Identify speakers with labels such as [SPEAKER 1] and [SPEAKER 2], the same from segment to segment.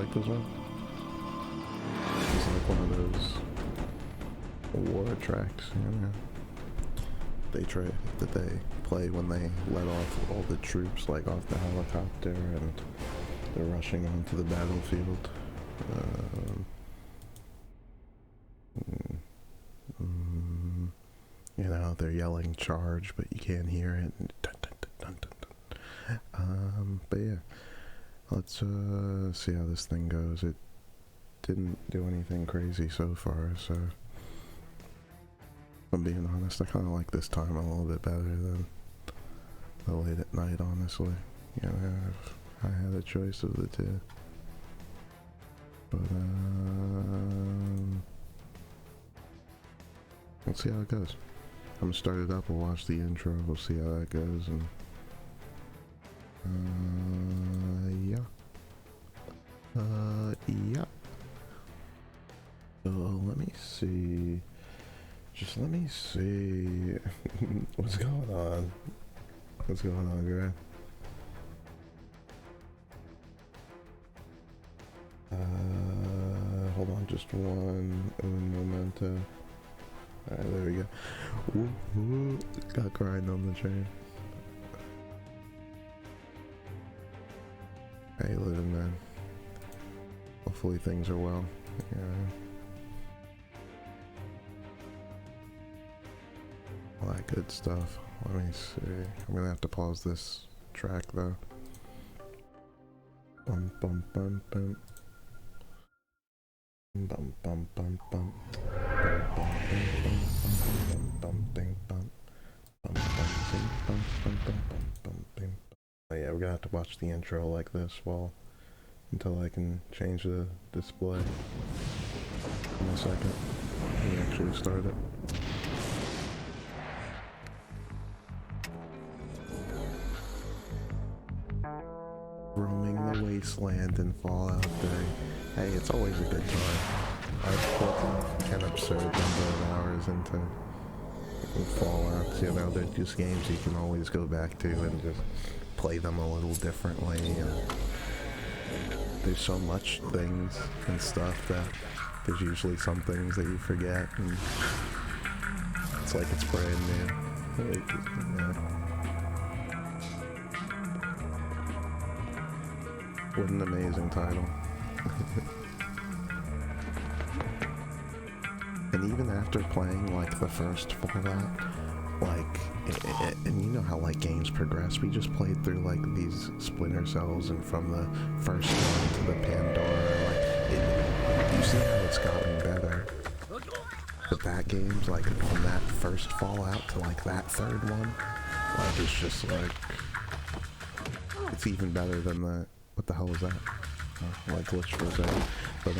[SPEAKER 1] characters are. It's like one of those war tracks, you know. That they play when they let off all the troops, like off the helicopter, and they're rushing onto the battlefield. You know, they're yelling charge, but you can't hear it. Dun, dun, dun, dun, dun. But yeah, let's see how this thing goes. It didn't do anything crazy so far, so if I'm being honest, I kind of like this time a little bit better than the late at night, honestly. You know, if I had a choice of the two. But, let's see how it goes. I'm gonna start it up, we'll watch the intro, we'll see how that goes, and yeah. Yeah. So let me see. Just let me see. What's going on? What's going on, Grant? Hold on, just one momento. Alright, there we go. Woo, got grind on the train. Hey, living man. Hopefully things are well. Yeah. All that good stuff. Let me see. I'm gonna have to pause this track though. Bum bum bum bum. Bum bum bum bum. Oh yeah, we're gonna have to watch the intro like this until I can change the display. In a second, we actually start it. Roaming the wasteland in Fallout 3. Hey, it's always a good time. I've put an absurd number of hours into Fallout. You know, they're just games you can always go back to and just play them a little differently. And there's so much things and stuff that there's usually some things that you forget, and it's like it's brand new. Yeah. What an amazing title. And even after playing like the first Fallout, like, and you know how like games progress, we just played through like these Splinter cells, and from the first one to the Pandora, like, you see how it's gotten better. But that game's like, from that first Fallout to like that third one, like it's just like, it's even better than the, what the hell was that? Oh, like glitch for a second. But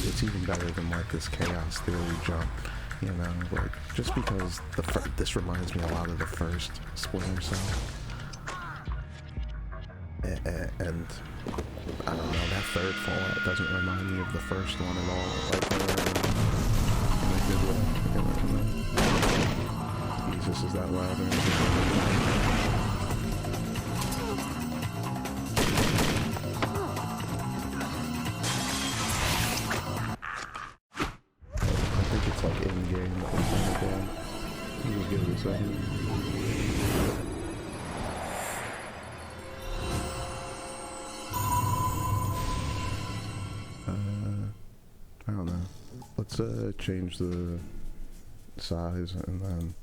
[SPEAKER 1] it's even better than like this Chaos Theory jump, you know, like, just because this reminds me a lot of the first Splinter Cell. And I don't know, that third Fallout doesn't remind me of the first one at all, like, in a good way. Jesus, is that loud? It's like in-game or something like that. You just give it a second. I don't know. Let's change the size, and then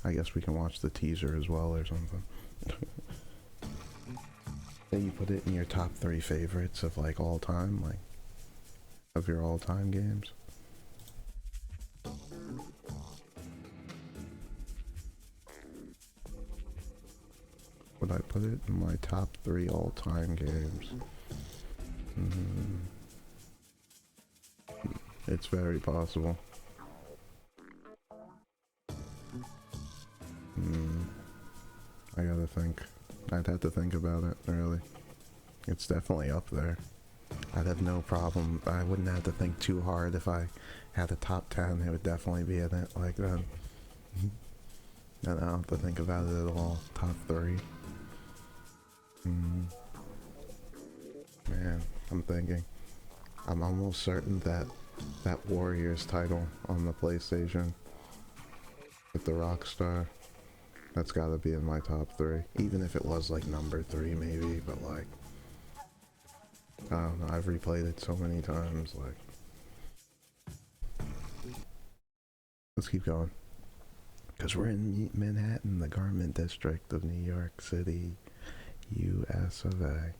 [SPEAKER 1] I guess we can watch the teaser as well or something. Then you put it in your top 3 favorites of like all time, like of your all-time games. Would I put it in my top 3 all-time games? It's very possible. I gotta think. I'd have to think about it, really. It's definitely up there. I'd have no problem. I wouldn't have to think too hard if I had a top 10. It would definitely be in it like that. I don't have to think about it at all. Top 3. Man, I'm thinking. I'm almost certain that that Warriors title on the PlayStation with the Rockstar, that's gotta be in my top 3. Even if it was like number 3 maybe, but like, I don't know, I've replayed it so many times, like. Let's keep going. Because we're in Manhattan, the garment district of New York City, US of A.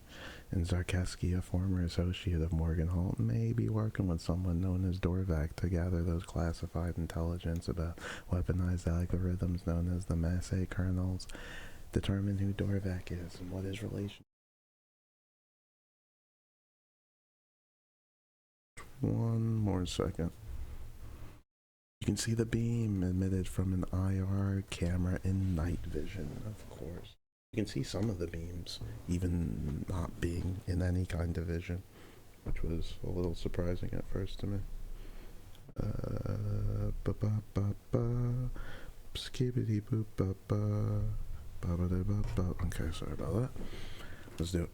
[SPEAKER 1] And Zarkeski, a former associate of Morgan Holt, may be working with someone known as Dorvac to gather those classified intelligence about weaponized algorithms known as the Mass A kernels. Determine who Dorvac is and what his relation. One more second. You can see the beam emitted from an IR camera in night vision, of course. You can see some of the beams, even not being in any kind of vision, which was a little surprising at first to me. Skibbity boop ba ba ba ba da ba ba. Okay, sorry about that. Let's do it.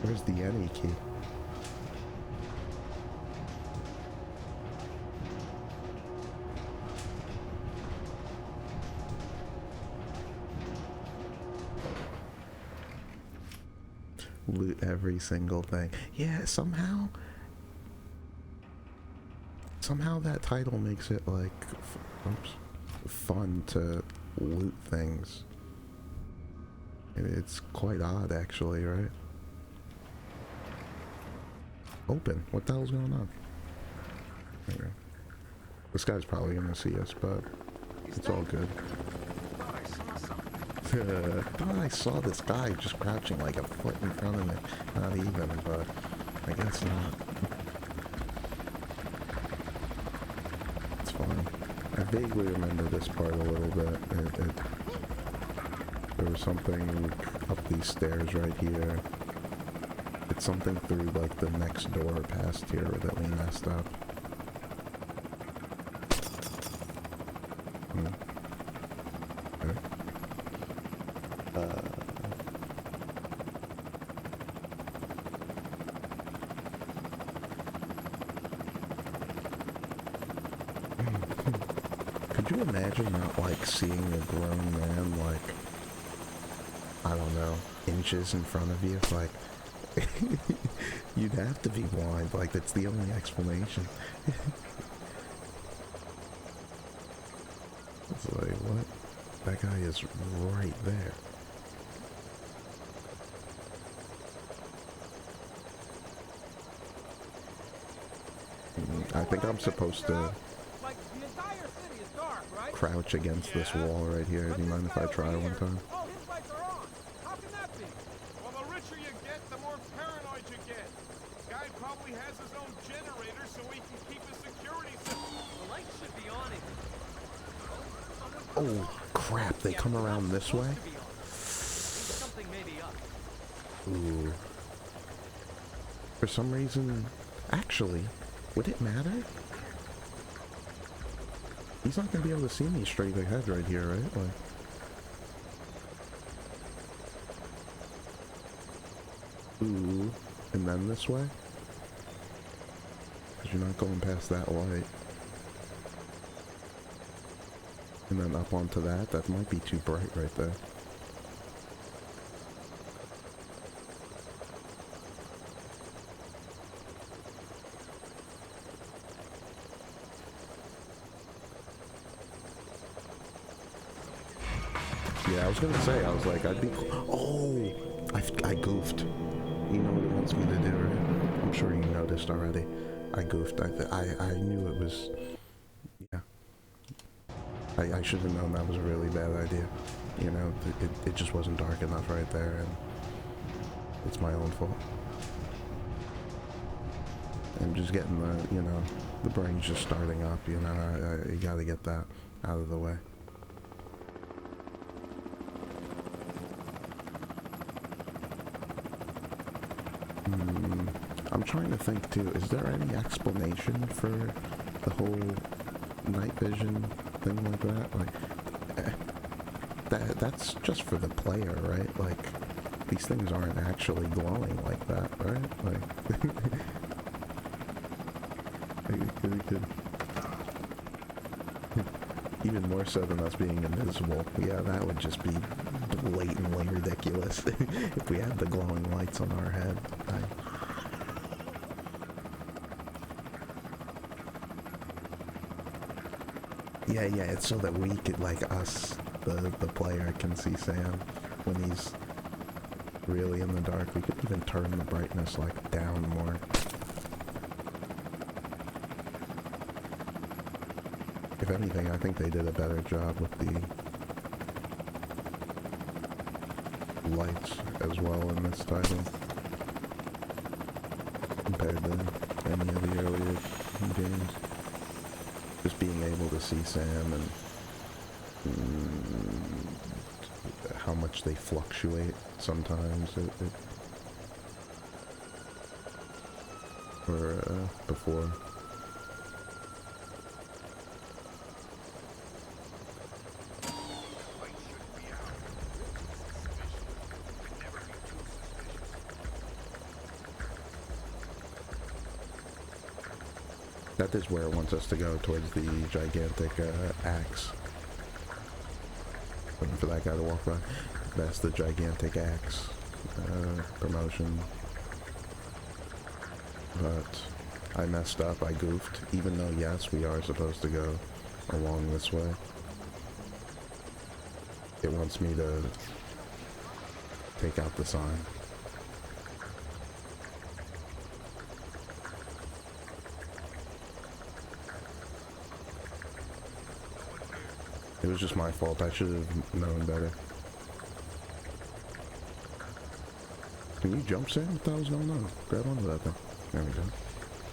[SPEAKER 1] Where's the any key? Loot every single thing. Yeah, somehow that title makes it like fun to loot things. It's quite odd actually, right? Open. What the hell's going on? Okay. This guy's probably gonna see us, but it's all good. I thought I saw this guy just crouching like a foot in front of me. Not even, but I guess not. It's fine. I vaguely remember this part a little bit. There was something up these stairs right here. It's something through like the next door past here that we messed up. Okay. Could you imagine not like seeing a grown man like, I don't know, inches in front of you? Like, you'd have to be blind, like that's the only explanation. It's like, what? That guy is right there. I think I'm supposed to crouch against this wall right here. Do you mind if I try one time?
[SPEAKER 2] Oh, his lights are on. How can that be? Well, the richer you get, the more paranoid you get. Guy probably has his own generator so he can keep his security system. The lights should be on it.
[SPEAKER 1] Oh, crap. They come around this way?
[SPEAKER 2] Something may be up.
[SPEAKER 1] Ooh. For some reason... Actually, would it matter? He's not gonna be able to see me straight ahead right here, right? Like... Ooh. And then this way? Because you're not going past that light. And then up onto that? That might be too bright right there. Yeah, I was gonna say, I was like, I'd be... Oh! I goofed. You know what it wants me to do, right? I'm sure you noticed already. I goofed. I knew it was... Yeah. I should have known that was a really bad idea. You know, it just wasn't dark enough right there, and it's my own fault. I'm just getting the, you know, the brain's just starting up, you know, you gotta get that out of the way. I'm trying to think too, is there any explanation for the whole night vision thing like that? Like, that's just for the player, right? Like, These things aren't actually glowing like that, right? Like, it could. Even more so than us being invisible. Yeah, that would just be blatantly ridiculous if we had the glowing lights on our head. Yeah, it's so that we could, like, us, the player, can see Sam when he's really in the dark. We could even turn the brightness, like, down more. If anything, I think they did a better job with the lights as well in this title compared to any of the earlier games. Just being able to see Sam and how much they fluctuate sometimes or before. That is where it wants us to go, towards the gigantic axe. Waiting for that guy to walk by. That's the gigantic axe promotion. But I messed up, I goofed, even though yes, we are supposed to go along this way. It wants me to take out the sign. It was just my fault. I should have known better. Can you jump, Sam? What the hell's going on? Grab onto that thing. There we go.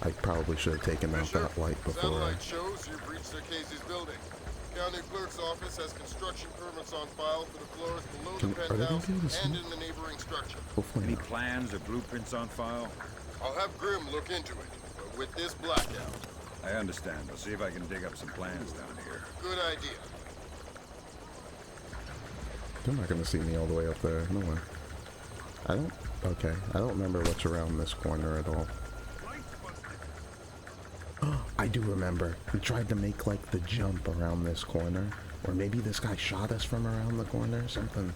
[SPEAKER 1] I probably should have taken out that light before.
[SPEAKER 3] Satellite shows you've reached Circassia's building. County clerk's office has construction permits on file for the floors below the penthouse and in the neighboring structure.
[SPEAKER 1] Hopefully
[SPEAKER 4] Any
[SPEAKER 1] not.
[SPEAKER 4] plans or blueprints on file?
[SPEAKER 3] I'll have Grim look into it, but with this blackout.
[SPEAKER 4] I understand. I'll see if I can dig up some plans down here.
[SPEAKER 3] Good idea.
[SPEAKER 1] They're not gonna see me all the way up there. No way. Okay. I don't remember what's around this corner at all. I do remember. We tried to make, like, the jump around this corner. Or maybe this guy shot us from around the corner. Something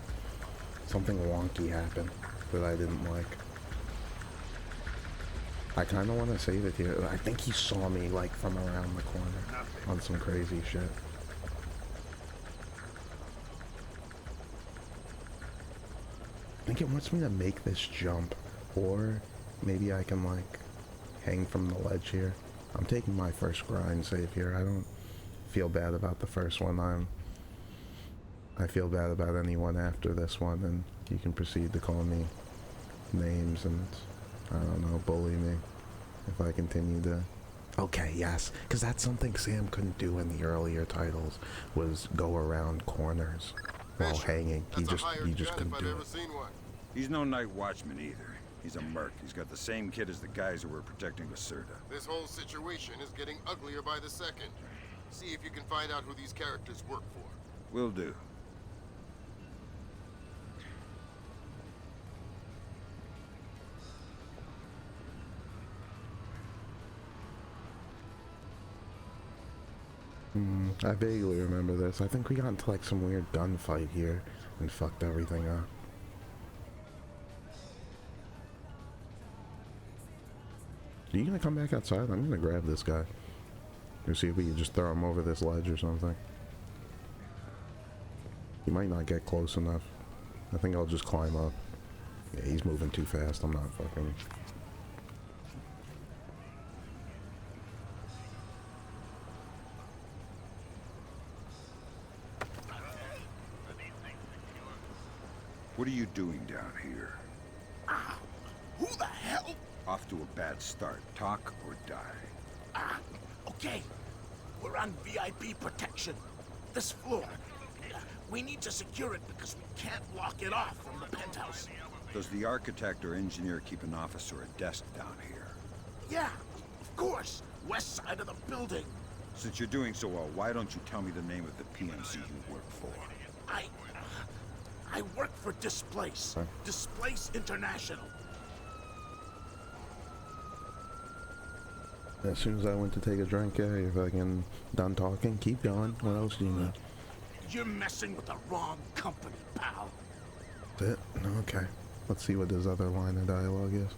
[SPEAKER 1] wonky happened that I didn't like. I kind of want to save it here. I think he saw me, like, from around the corner on some crazy shit. I think it wants me to make this jump, or maybe I can, like, hang from the ledge here. I'm taking my first grind save here. I don't feel bad about the first one. I feel bad about anyone after this one, and you can proceed to call me names and, I don't know, bully me if I continue to... Okay, yes, because that's something Sam couldn't do in the earlier titles, was go around corners while hanging. He just couldn't do it.
[SPEAKER 4] He's no night watchman either. He's a merc. He's got the same kit as the guys who were protecting Lacerda.
[SPEAKER 3] This whole situation is getting uglier by the second. See if you can find out who these characters work for.
[SPEAKER 4] Will do.
[SPEAKER 1] I vaguely remember this. I think we got into like some weird gunfight here and fucked everything up. Are you gonna come back outside? I'm gonna grab this guy. Or see if we can just throw him over this ledge or something. He might not get close enough. I think I'll just climb up. Yeah, he's moving too fast. I'm not fucking...
[SPEAKER 4] What are you doing down here?
[SPEAKER 5] Who the hell?
[SPEAKER 4] Off to a bad start. Talk or die.
[SPEAKER 5] Okay. We're on VIP protection. This floor. We need to secure it because we can't lock it off from the penthouse.
[SPEAKER 4] Does the architect or engineer keep an office or a desk down here?
[SPEAKER 5] Yeah, of course. West side of the building.
[SPEAKER 4] Since you're doing so well, why don't you tell me the name of the PMC you work for?
[SPEAKER 5] I work for Displace.
[SPEAKER 1] Huh?
[SPEAKER 5] Displace International.
[SPEAKER 1] As soon as I went to take a drink, yeah, you're fucking done talking. Keep going. What else do you know?
[SPEAKER 5] You're messing with the wrong company, pal.
[SPEAKER 1] That's it? Okay. Let's see what his other line of dialogue is.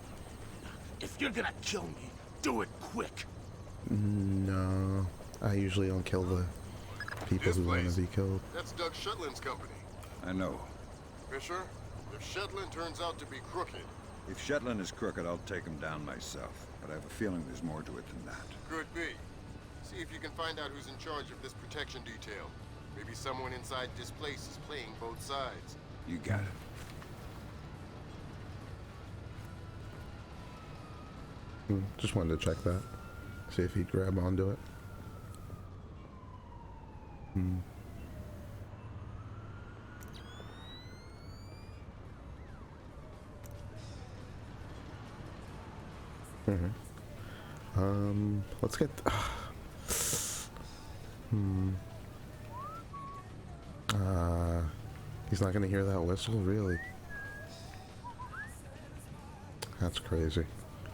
[SPEAKER 5] If you're gonna kill me, do it quick.
[SPEAKER 1] No. I usually don't kill the people who want to be killed.
[SPEAKER 3] That's Doug Shetland's company.
[SPEAKER 4] I know.
[SPEAKER 3] Fisher, if Shetland turns out to be crooked,
[SPEAKER 4] If Shetland is crooked, I'll take him down myself. But I have a feeling there's more to it than that.
[SPEAKER 3] could be. See if you can find out who's in charge of this protection detail. Maybe someone inside Displace is playing both sides.
[SPEAKER 4] You got it.
[SPEAKER 1] Just wanted to check that. See if he'd grab onto it. Let's get... he's not gonna hear that whistle, really? That's crazy.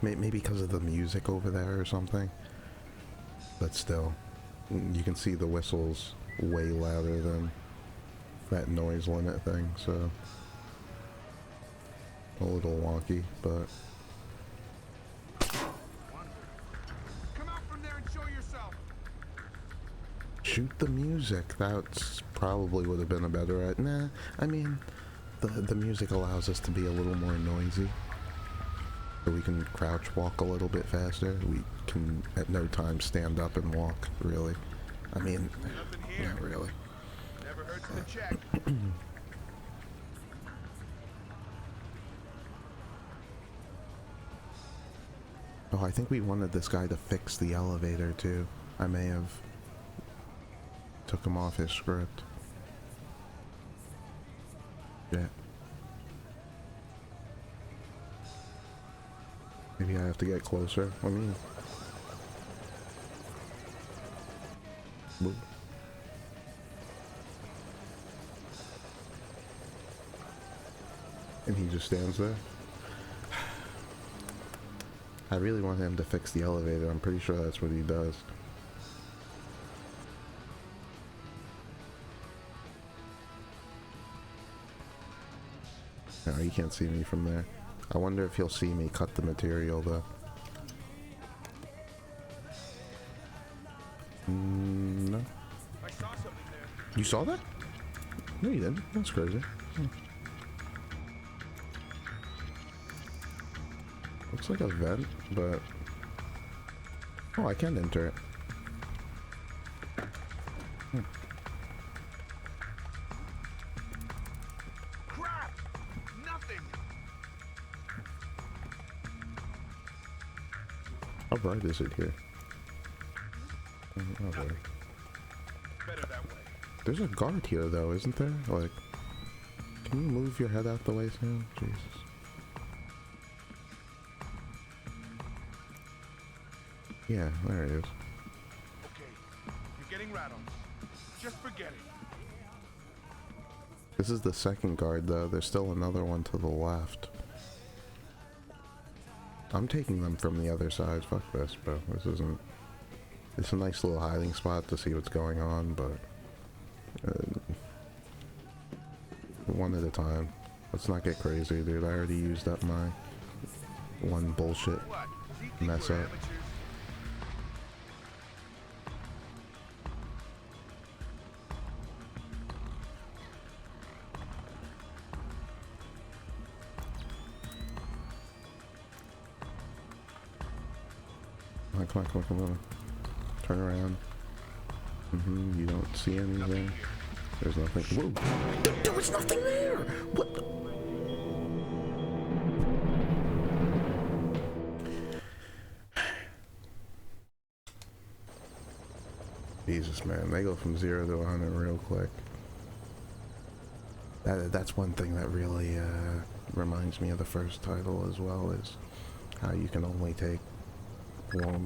[SPEAKER 1] Maybe because of the music over there or something. But still, you can see the whistle's way louder than that noise limit thing, so... a little wonky, but...
[SPEAKER 2] Come out from there and show yourself.
[SPEAKER 1] Shoot the music. That's probably would have been a better... Nah, I mean, the music allows us to be a little more noisy. So we can crouch walk a little bit faster. We can at no time stand up and walk, really. I mean,
[SPEAKER 2] Nothing here.
[SPEAKER 1] not really.
[SPEAKER 2] Never hurts to check.
[SPEAKER 1] Oh, I think we wanted this guy to fix the elevator, too. I may have took him off his script. Yeah. Maybe I have to get closer. I mean... Whoop. And he just stands there. I really want him to fix the elevator. I'm pretty sure that's what he does. No, he can't see me from there. I wonder if he'll see me cut the material, though. No.
[SPEAKER 2] I saw something there.
[SPEAKER 1] You saw that? No, you didn't. That's crazy. Looks like a vent, but... oh, I can enter it.
[SPEAKER 2] Crap! Nothing.
[SPEAKER 1] How bright is it here? Oh, there.
[SPEAKER 2] Better that way.
[SPEAKER 1] There's a guard here, though, isn't there? Like, can you move your head out the way, Sam? Jesus. Yeah, there it is.
[SPEAKER 2] Okay. You're getting rattled. Just forget it.
[SPEAKER 1] This is the second guard, though. There's still another one to the left. I'm taking them from the other side. Fuck this, bro. This isn't... it's a nice little hiding spot to see what's going on, but... one at a time. Let's not get crazy, dude. I already used up my one bullshit
[SPEAKER 2] What? Does he think
[SPEAKER 1] mess
[SPEAKER 2] we're
[SPEAKER 1] up.
[SPEAKER 2] amateurs?
[SPEAKER 1] Come on. Turn around. You don't see anything. There's nothing. Whoa! There was nothing there! What the? Jesus, man. They go from 0 to 100 real quick. That's one thing that really reminds me of the first title as well, is how you can only take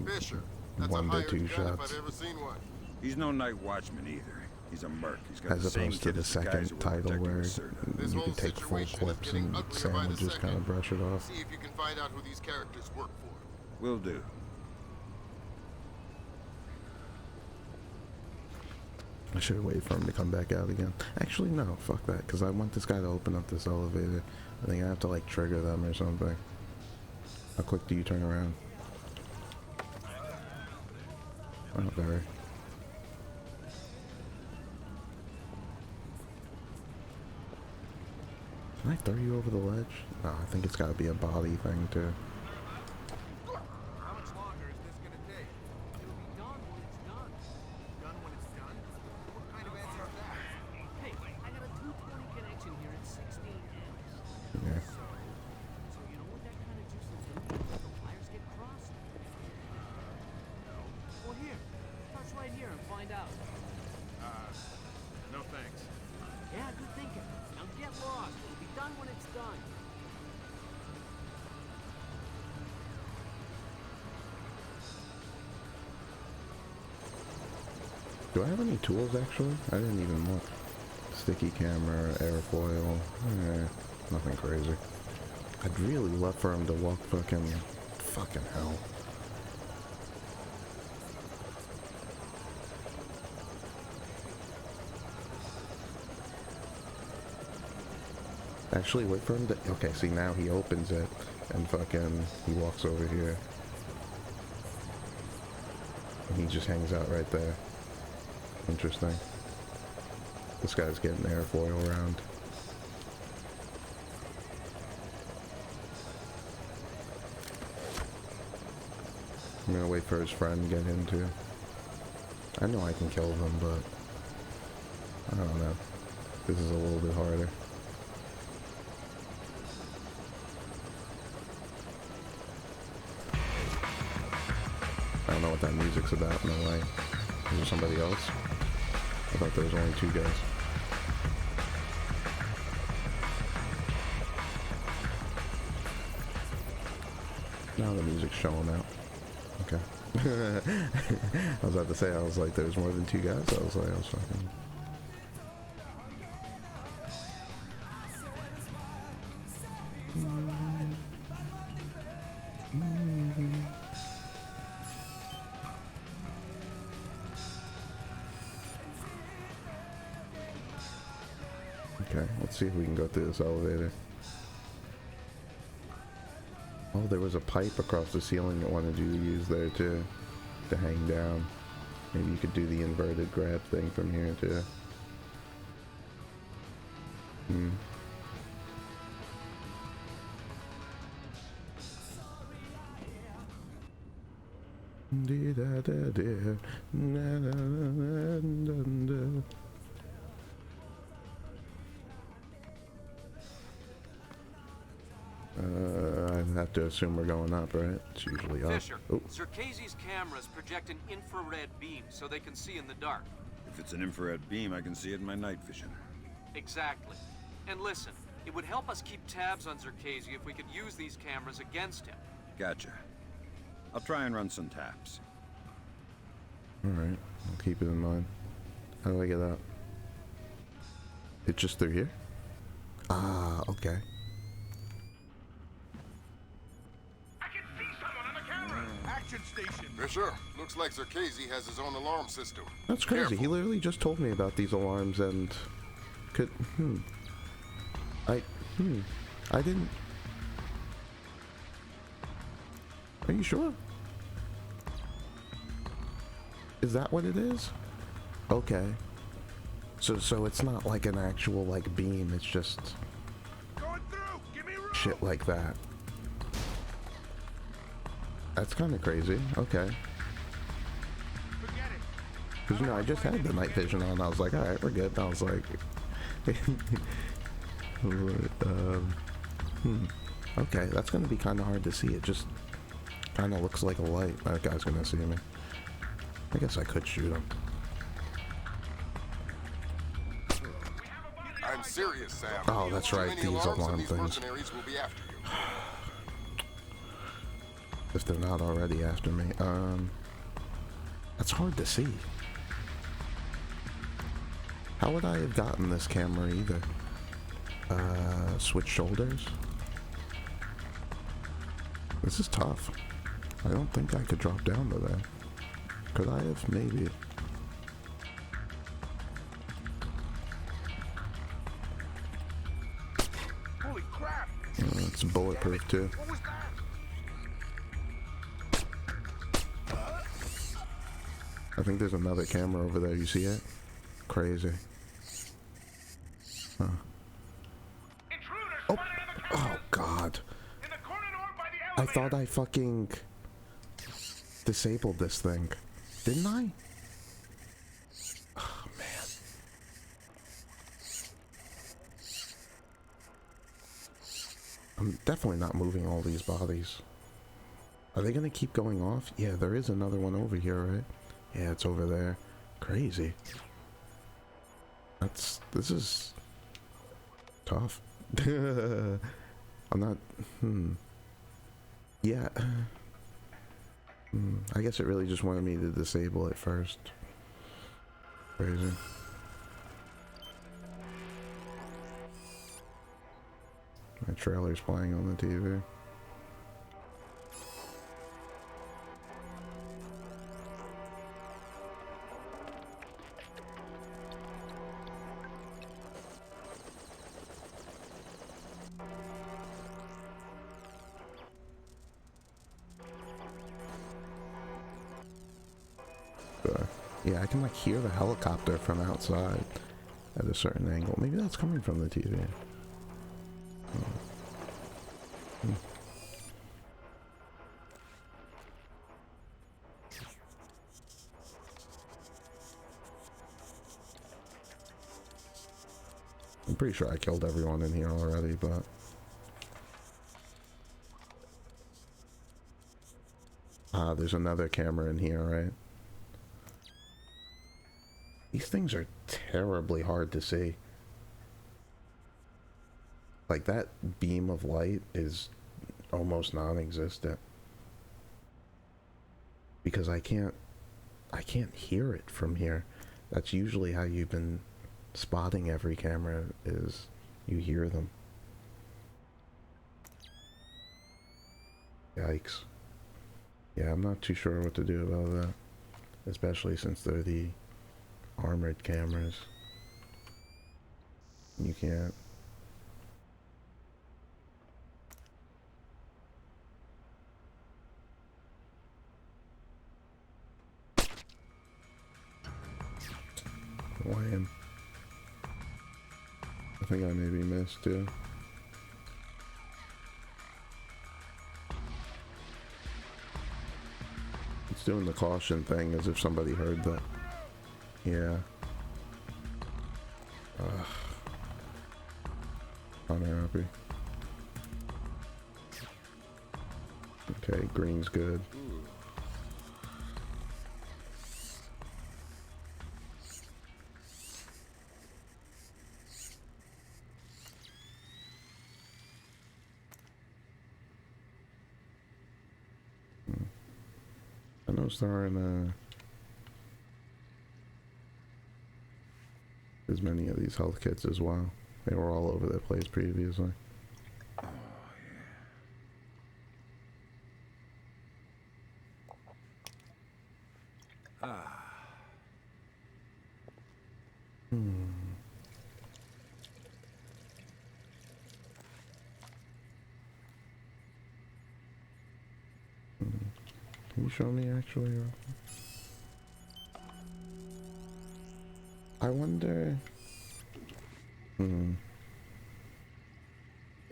[SPEAKER 3] Fisher, that's a
[SPEAKER 1] one to
[SPEAKER 3] hired
[SPEAKER 1] two
[SPEAKER 3] gun if
[SPEAKER 1] shots.
[SPEAKER 3] I've ever seen one.
[SPEAKER 4] He's no night watchman either. He's a merc. He's got
[SPEAKER 1] As
[SPEAKER 4] the same
[SPEAKER 1] opposed to
[SPEAKER 4] kid
[SPEAKER 1] the
[SPEAKER 4] as the guys
[SPEAKER 1] second
[SPEAKER 4] who were
[SPEAKER 1] title
[SPEAKER 4] protecting
[SPEAKER 1] where
[SPEAKER 4] the Cert.
[SPEAKER 3] This
[SPEAKER 1] you
[SPEAKER 3] whole
[SPEAKER 1] can take full
[SPEAKER 3] situation is
[SPEAKER 1] clips
[SPEAKER 3] getting
[SPEAKER 1] and
[SPEAKER 3] uglier by the
[SPEAKER 1] sandwiches kind of
[SPEAKER 3] second.
[SPEAKER 1] brush it off.
[SPEAKER 3] See if you can find out who these characters work for.
[SPEAKER 4] Will do.
[SPEAKER 1] I should have waited for him to come back out again. Actually, no, fuck that, because I want this guy to open up this elevator. I think I have to, like, trigger them or something. How quick do you turn around? Oh, very. Can I throw you over the ledge? No, I think it's gotta be a body thing, too.
[SPEAKER 2] How much longer is this gonna take? It'll be done when it's done. Done when it's done? What kind of answer is that? Hey, I got a 220 connection here at 16 amps.
[SPEAKER 1] Yeah.
[SPEAKER 2] So you know what that kind of juice will do? The wires get crossed. No. Well, here. Touch right here and find out. No thanks. Yeah, good thinking. Now get lost. It'll be done when it's done.
[SPEAKER 1] Do I have any tools, actually? I didn't even look. Sticky camera, airfoil. Nothing crazy. I'd really love for him to walk fucking hell. Actually, wait for him to... Okay, see, now he opens it, and fucking... He walks over here. And he just hangs out right there. Interesting. This guy's getting airfoil around. I'm gonna wait for his friend to get in too. I know I can kill them, but... I don't know. This is a little bit harder. I don't know what that music's about, no way. Is there somebody else? I thought there was only two guys. Now the music's showing out. Okay. I was about to say, I was like, there's more than two guys. I was fucking... Okay, let's see if we can go through this elevator. Oh, there was a pipe across the ceiling that wanted you to use there too, to hang down. Maybe you could do the inverted grab thing from here too. I have to assume we're going up, right? It's usually up.
[SPEAKER 6] Fisher,
[SPEAKER 1] Oh.
[SPEAKER 6] Zerkezi's cameras project an infrared beam so they can see in the dark.
[SPEAKER 4] If it's an infrared beam, I can see it in my night vision.
[SPEAKER 6] Exactly. And listen, it would help us keep tabs on Zerkezi if we could use these cameras against him.
[SPEAKER 4] Gotcha. I'll try and run some taps.
[SPEAKER 1] Alright, I'll keep it in mind. How do I get out? It's just through here? Ah, okay.
[SPEAKER 2] I can see someone on the camera. Action station.
[SPEAKER 3] Fisher, looks like Zerkezi has his own alarm system.
[SPEAKER 1] That's crazy.
[SPEAKER 3] Careful.
[SPEAKER 1] He literally just told me about these alarms and I didn't. Are you sure? Is that what it is? Okay. So it's not like an actual like beam, it's just
[SPEAKER 2] Going through. Give me room.
[SPEAKER 1] shit like that. That's kind of crazy. Okay.
[SPEAKER 2] Forget it.
[SPEAKER 1] Because, you know, I just had the night vision on. I was like, alright, we're good. And I was like... Okay, that's going to be kind of hard to see. It just kind of looks like a light. That guy's going to see me. I guess I could shoot him.
[SPEAKER 3] I'm serious, Sam.
[SPEAKER 1] Oh, that's right.
[SPEAKER 3] Too many
[SPEAKER 1] These
[SPEAKER 3] alarms and
[SPEAKER 1] alarm
[SPEAKER 3] these
[SPEAKER 1] things.
[SPEAKER 3] mercenaries will be after you.
[SPEAKER 1] If they're not already after me. That's hard to see. How would I have gotten this camera either? Switch shoulders? This is tough. I don't think I could drop down to that. Could I have? Maybe.
[SPEAKER 5] Holy crap!
[SPEAKER 1] It's bulletproof too.
[SPEAKER 5] What was that?
[SPEAKER 1] I think there's another camera over there. You see it? Crazy. Huh. Oh. Oh God. I thought I fucking disabled this thing. Didn't I? Oh man. I'm definitely not moving all these bodies. Are they gonna keep going off? Yeah, there is another one over here, right? Yeah, it's over there. Crazy. This is tough. I'm not, yeah. I guess it really just wanted me to disable it first. Crazy. My trailer's playing on the TV. Yeah, I can like hear the helicopter from outside at a certain angle. Maybe that's coming from the TV. I'm pretty sure I killed everyone in here already, but there's another camera in here, right? These things are terribly hard to see. Like, that beam of light is almost non-existent. Because I can't hear it from here. That's usually how you've been spotting every camera, is you hear them. Yikes. Yeah, I'm not too sure what to do about that. Especially since they're the armored cameras. You can't. Wham. I think I maybe missed too. It's doing the caution thing as if somebody heard that. Yeah. Unhappy. Okay, green's good. I noticed there aren't as many of these health kits as well. They were all over the place previously.
[SPEAKER 4] Oh, yeah.
[SPEAKER 1] Can you show me actually? I wonder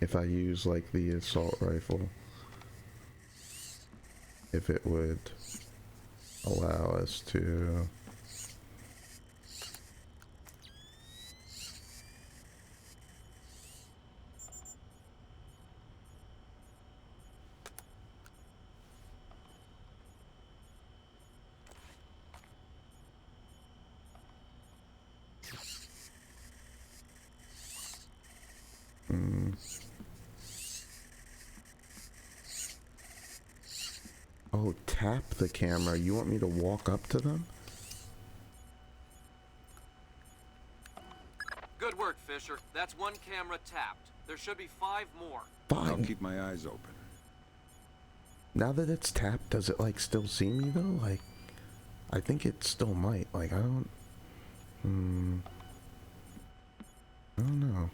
[SPEAKER 1] if I use like the assault rifle, if it would allow us to oh, tap the camera. You want me to walk up to them?
[SPEAKER 6] Officer, that's one camera tapped. There should be 5 more.
[SPEAKER 4] I'll
[SPEAKER 1] Fine.
[SPEAKER 4] keep my eyes open.
[SPEAKER 1] Now that it's tapped, does it like still see me though? Like, I think it still might. Like, I don't. I don't know.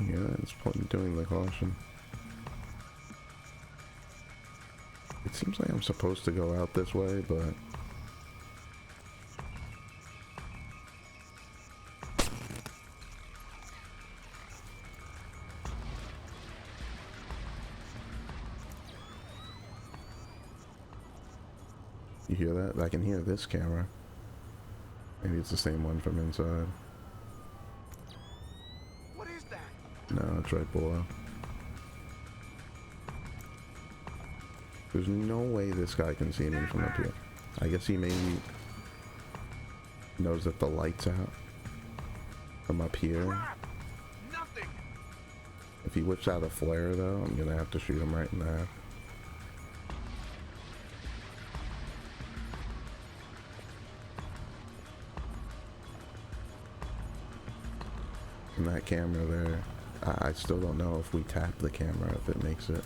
[SPEAKER 1] Yeah, it's doing the caution. It seems like I'm supposed to go out this way, but you hear that? I can hear this camera. Maybe it's the same one from inside.
[SPEAKER 5] What is that?
[SPEAKER 1] No, it's right below. There's no way this guy can see me from up here. I guess he maybe knows that the light's out from up here.
[SPEAKER 5] Crap! Nothing!
[SPEAKER 1] If he whips out a flare though, I'm gonna have to shoot him right in the head. And that camera there, I still don't know if we tap the camera, if it makes it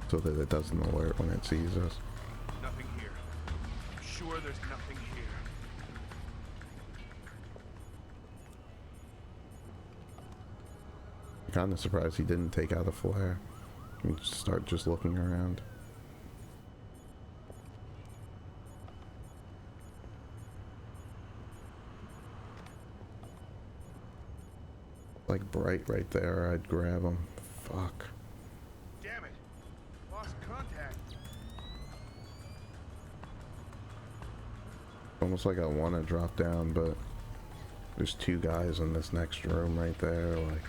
[SPEAKER 1] so that it doesn't alert when it sees us.
[SPEAKER 5] Nothing here. I'm sure there's nothing here.
[SPEAKER 1] I'm kind of surprised he didn't take out a flare and start just looking around. Like bright right there, I'd grab him. Fuck.
[SPEAKER 5] Damn it! Lost contact.
[SPEAKER 1] Almost like I want to drop down, but there's 2 guys in this next room right there, like.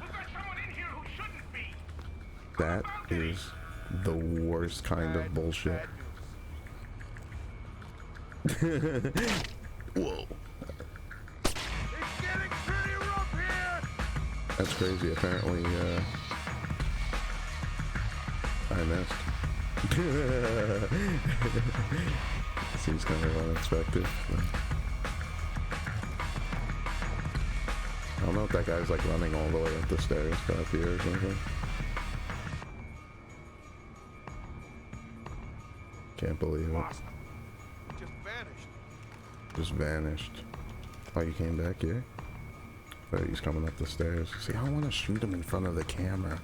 [SPEAKER 5] We've got someone in here who shouldn't be.
[SPEAKER 1] That is the worst kind of bullshit. Whoa.
[SPEAKER 5] It's getting pretty rough here.
[SPEAKER 1] That's crazy. Apparently, I missed. Seems kind of unexpected. I don't know if that guy's like running all the way up the stairs to up here or something. Can't believe it.
[SPEAKER 5] Lost. Just vanished.
[SPEAKER 1] Just vanished. Oh, you came back here? Oh, he's coming up the stairs. See, I don't want to shoot him in front of the camera.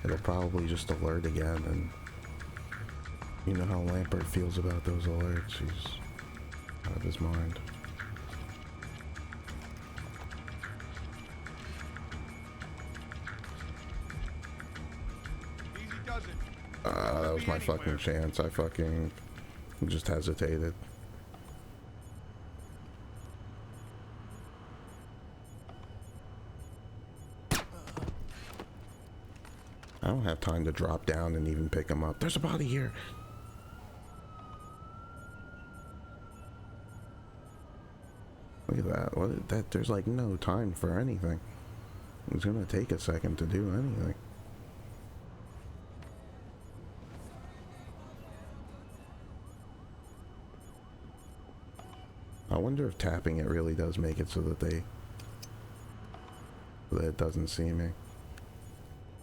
[SPEAKER 1] It'll probably just alert again, and you know how Lampert feels about those alerts. He's out of his mind.
[SPEAKER 5] Easy does it.
[SPEAKER 1] That was my fucking chance. I fucking just hesitated. I don't have time to drop down and even pick him up. There's a body here. Look at that. What? That there's like no time for anything. It's gonna take a second to do anything. I wonder if tapping it really does make it so that it doesn't see me.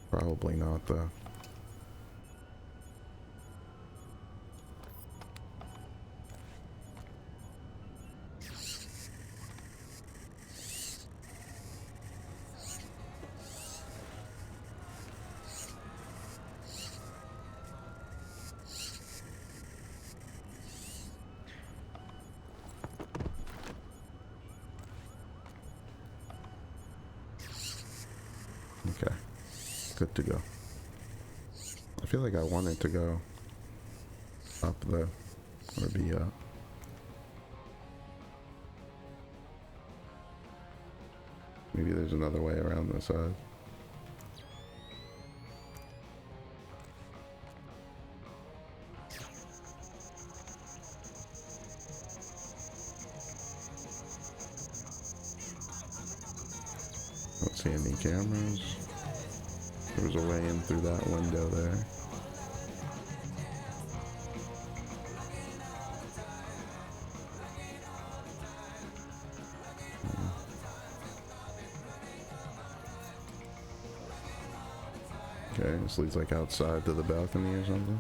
[SPEAKER 1] Probably not though. Okay, good to go. I feel like I wanted to go up though, or be up. Maybe there's another way around the side. Don't see any cameras. There was a way in through that window there. Okay, this leads like outside to the balcony or something.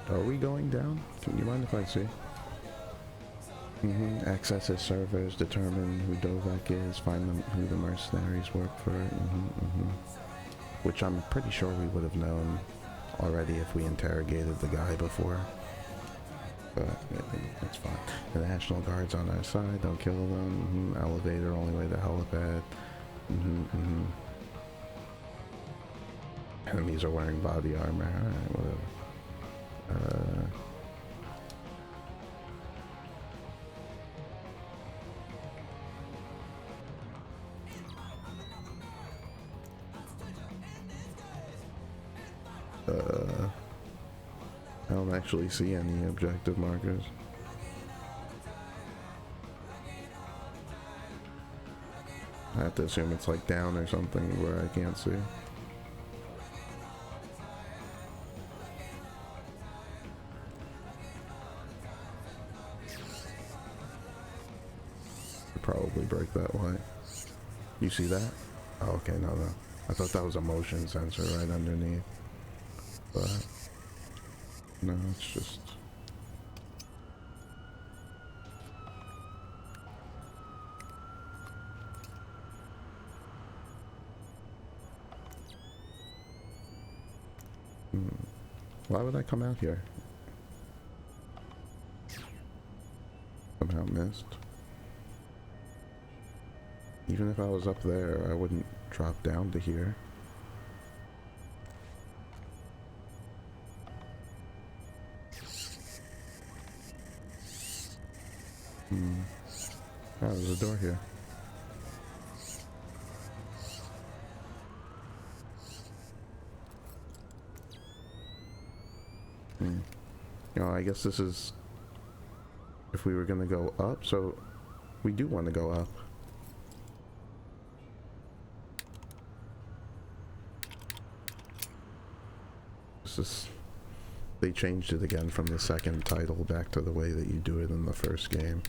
[SPEAKER 1] Are we going down? Can you mind if I see? Access his servers, determine who Dovak is, find them who the mercenaries work for. Which I'm pretty sure we would have known already if we interrogated the guy before. But it's fine. The National Guard's on our side, don't kill them. Elevator, only way to helipad. Enemies are wearing body armor. Alright, whatever. I don't actually see any objective markers. I have to assume it's like down or something where I can't see. Could probably break that way. You see that? Oh, okay, no. I thought that was a motion sensor right underneath. But no, it's just why would I come out here? Somehow missed. Even if I was up there, I wouldn't drop down to here. Oh, there's a door here. You know, I guess this is if we were gonna go up, so we do want to go up. This is, they changed it again from the second title back to the way that you do it in the first game.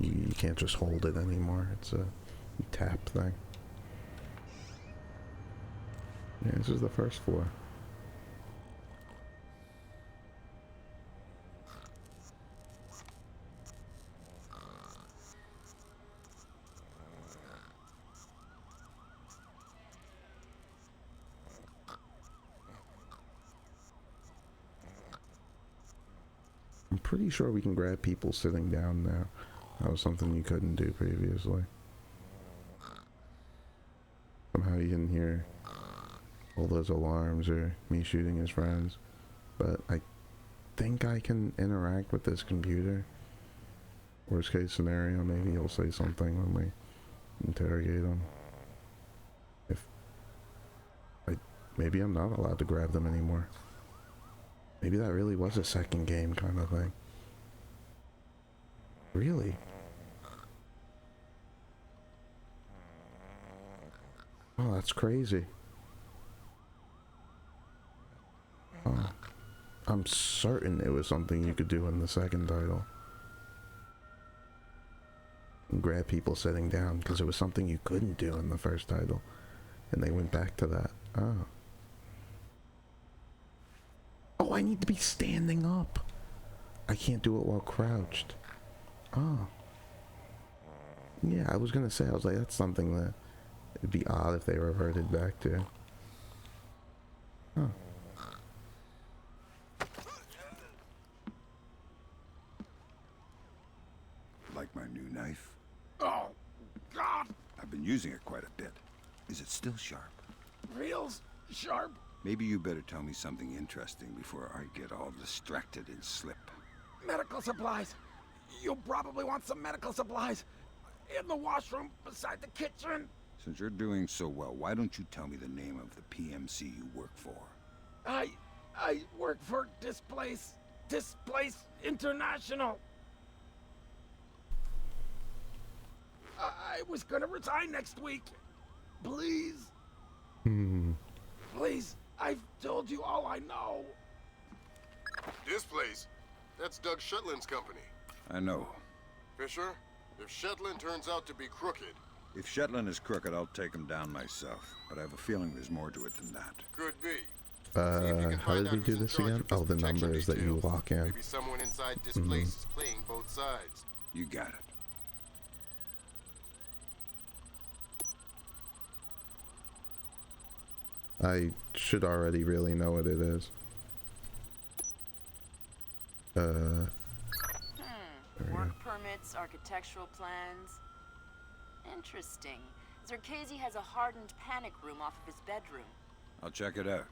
[SPEAKER 1] You can't just hold it anymore. It's a tap thing. Yeah, this is the first floor. I'm pretty sure we can grab people sitting down now. That was something you couldn't do previously. Somehow you didn't hear all those alarms or me shooting his friends. But I think I can interact with this computer. Worst case scenario, maybe he'll say something when we interrogate him. Maybe I'm not allowed to grab them anymore. Maybe that really was a second game kind of thing. Really? Oh, that's crazy. Oh, I'm certain it was something you could do in the second title. And grab people sitting down, because it was something you couldn't do in the first title. And they went back to that. Oh. Oh, I need to be standing up. I can't do it while crouched. Oh. Yeah, I was gonna say, I was like, that's something that it'd be odd if they reverted back to. Huh.
[SPEAKER 4] Like my new knife?
[SPEAKER 5] Oh, God!
[SPEAKER 4] I've been using it quite a bit. Is it still sharp?
[SPEAKER 5] Real sharp.
[SPEAKER 4] Maybe you better tell me something interesting before I get all distracted and slip.
[SPEAKER 5] Medical supplies. You'll probably want some medical supplies. In the washroom beside the kitchen.
[SPEAKER 4] Since you're doing so well, why don't you tell me the name of the PMC you work for?
[SPEAKER 5] I work for Displace International. I was gonna resign next week. Please. Please, I've told you all I know.
[SPEAKER 3] This place, that's Doug Shetland's company.
[SPEAKER 4] I know.
[SPEAKER 3] Fisher, if Shetland turns out to be crooked...
[SPEAKER 4] If Shetland is crooked, I'll take him down myself. But I have a feeling there's more to it than that.
[SPEAKER 3] Could be. See if you can
[SPEAKER 1] How
[SPEAKER 3] find
[SPEAKER 1] did
[SPEAKER 3] out
[SPEAKER 1] we
[SPEAKER 3] who's
[SPEAKER 1] do
[SPEAKER 3] in
[SPEAKER 1] this
[SPEAKER 3] charge
[SPEAKER 1] again?
[SPEAKER 3] of this
[SPEAKER 1] Oh, the
[SPEAKER 3] protection
[SPEAKER 1] numbers that you
[SPEAKER 3] detail.
[SPEAKER 1] lock in.
[SPEAKER 3] Maybe someone inside this place is playing both sides.
[SPEAKER 4] You got it.
[SPEAKER 1] I should already really know what it is.
[SPEAKER 7] Work permits, architectural plans. Interesting. Zerkezi has a hardened panic room off of his bedroom.
[SPEAKER 4] I'll check it out.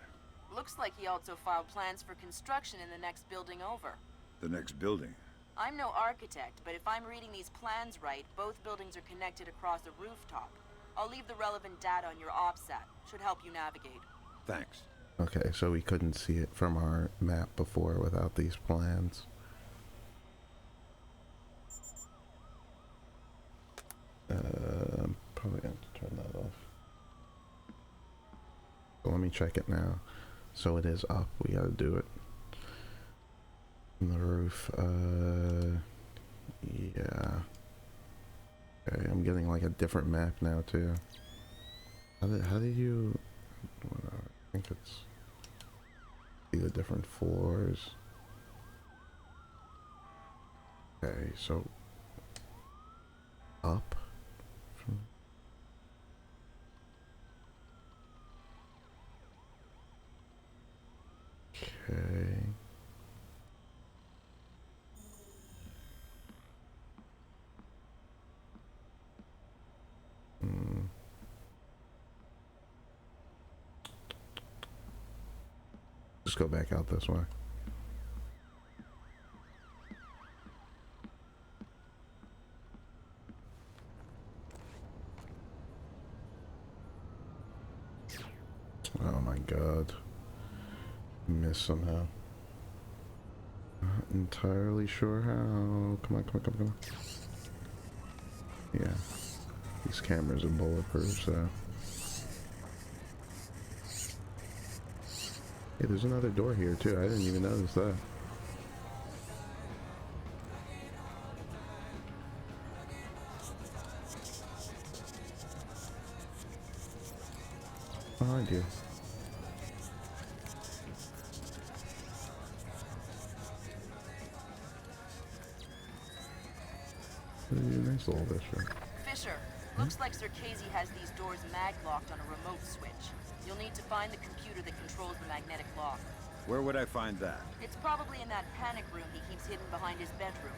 [SPEAKER 7] Looks like he also filed plans for construction in the next building over.
[SPEAKER 4] The next building.
[SPEAKER 7] I'm no architect, but if I'm reading these plans right, both buildings are connected across a rooftop. I'll leave the relevant data on your OPSAT. Should help you navigate.
[SPEAKER 4] Thanks.
[SPEAKER 1] Okay, so we couldn't see it from our map before without these plans. Probably have to turn that off. So let me check it now. So it is up. We gotta do it. On the roof. Yeah. Okay, I'm getting like a different map now too. How did you? I think it's see the different floors. Okay, so up. Okay. Just go back out this way. Oh my god. Missed somehow. Not entirely sure how. Come on, come on, come on, come on. Yeah. These cameras are bulletproof, so. Hey, there's another door here too. I didn't even notice that. Behind you. Nice little Fisher.
[SPEAKER 7] Fisher, looks like Zerkezi has these doors mag-locked on a remote switch. You'll need to find the computer that controls the magnetic lock.
[SPEAKER 4] Where would I find that?
[SPEAKER 7] It's probably in that panic room he keeps hidden behind his bedroom.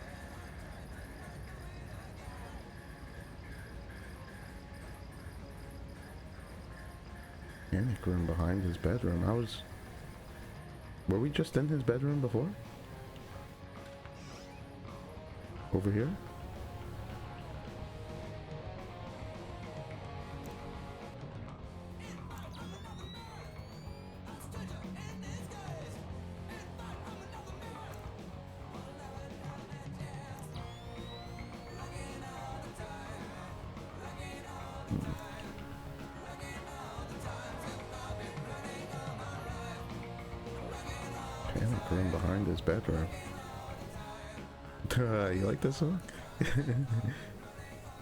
[SPEAKER 1] Panic room behind his bedroom. Were we just in his bedroom before? Over here? Panic room behind his bedroom. You like this one?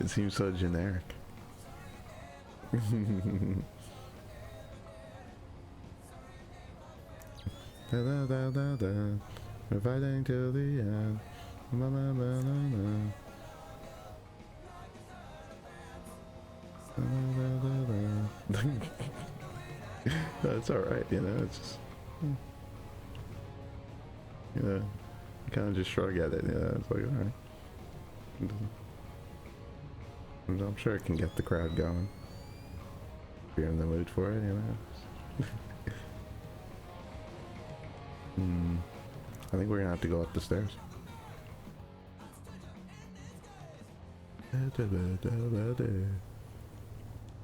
[SPEAKER 1] It seems so generic. Da, da, da, da, da. We're fighting till the end. Ma, ma, ma, ma, ma. Da, da, da, da. That's alright, you know, it's just... You know, kind of just shrug at it, you know, it's like, alright. I'm sure it can get the crowd going. If you're in the mood for it, you know. I think we're gonna have to go up the stairs.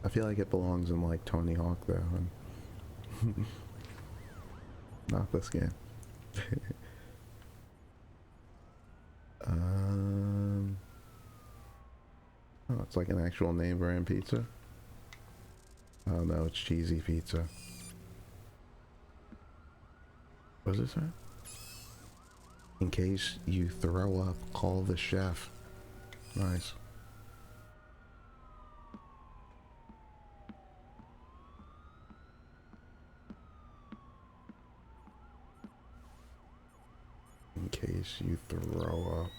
[SPEAKER 1] I feel like it belongs in like Tony Hawk though, and not this game. Oh, it's like an actual name brand pizza. Oh no, it's cheesy pizza. What does it say? In case you throw up, call the chef. Nice. In case you throw up.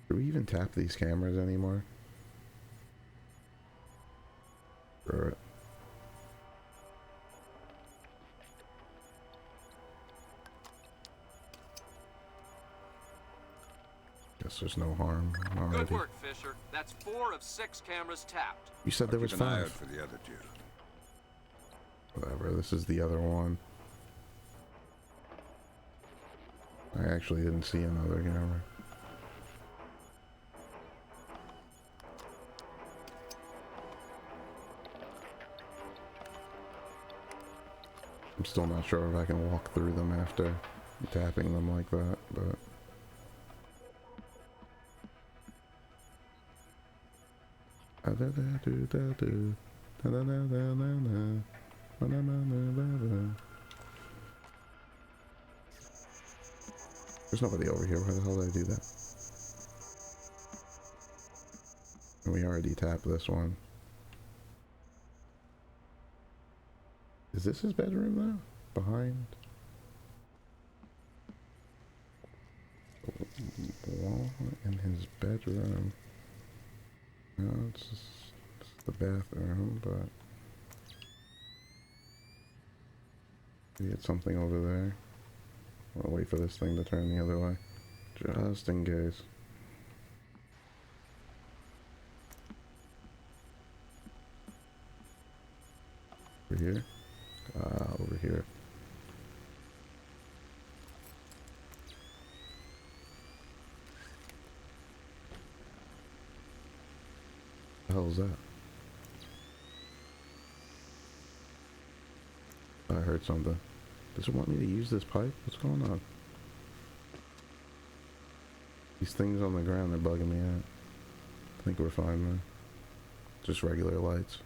[SPEAKER 1] Do we even tap these cameras anymore? Screw it. Guess there's no harm already.
[SPEAKER 6] Good work, Fisher. That's 4 of 6 cameras tapped.
[SPEAKER 1] You said there was
[SPEAKER 4] Keep an eye
[SPEAKER 1] 5.
[SPEAKER 4] out for the other 2.
[SPEAKER 1] Whatever, this is the other one. I actually didn't see another camera. I'm still not sure if I can walk through them after tapping them like that, but... There's nobody over here. Why the hell did I do that? And we already tapped this one. Is this his bedroom though? Behind? Wall in his bedroom. No, it's just the bathroom, but maybe it's something over there. I'll wait for this thing to turn the other way, just in case. Over here? Over here. What the hell is that? I heard something. Does it want me to use this pipe? What's going on? These things on the ground are bugging me out. I think we're fine though. Just regular lights.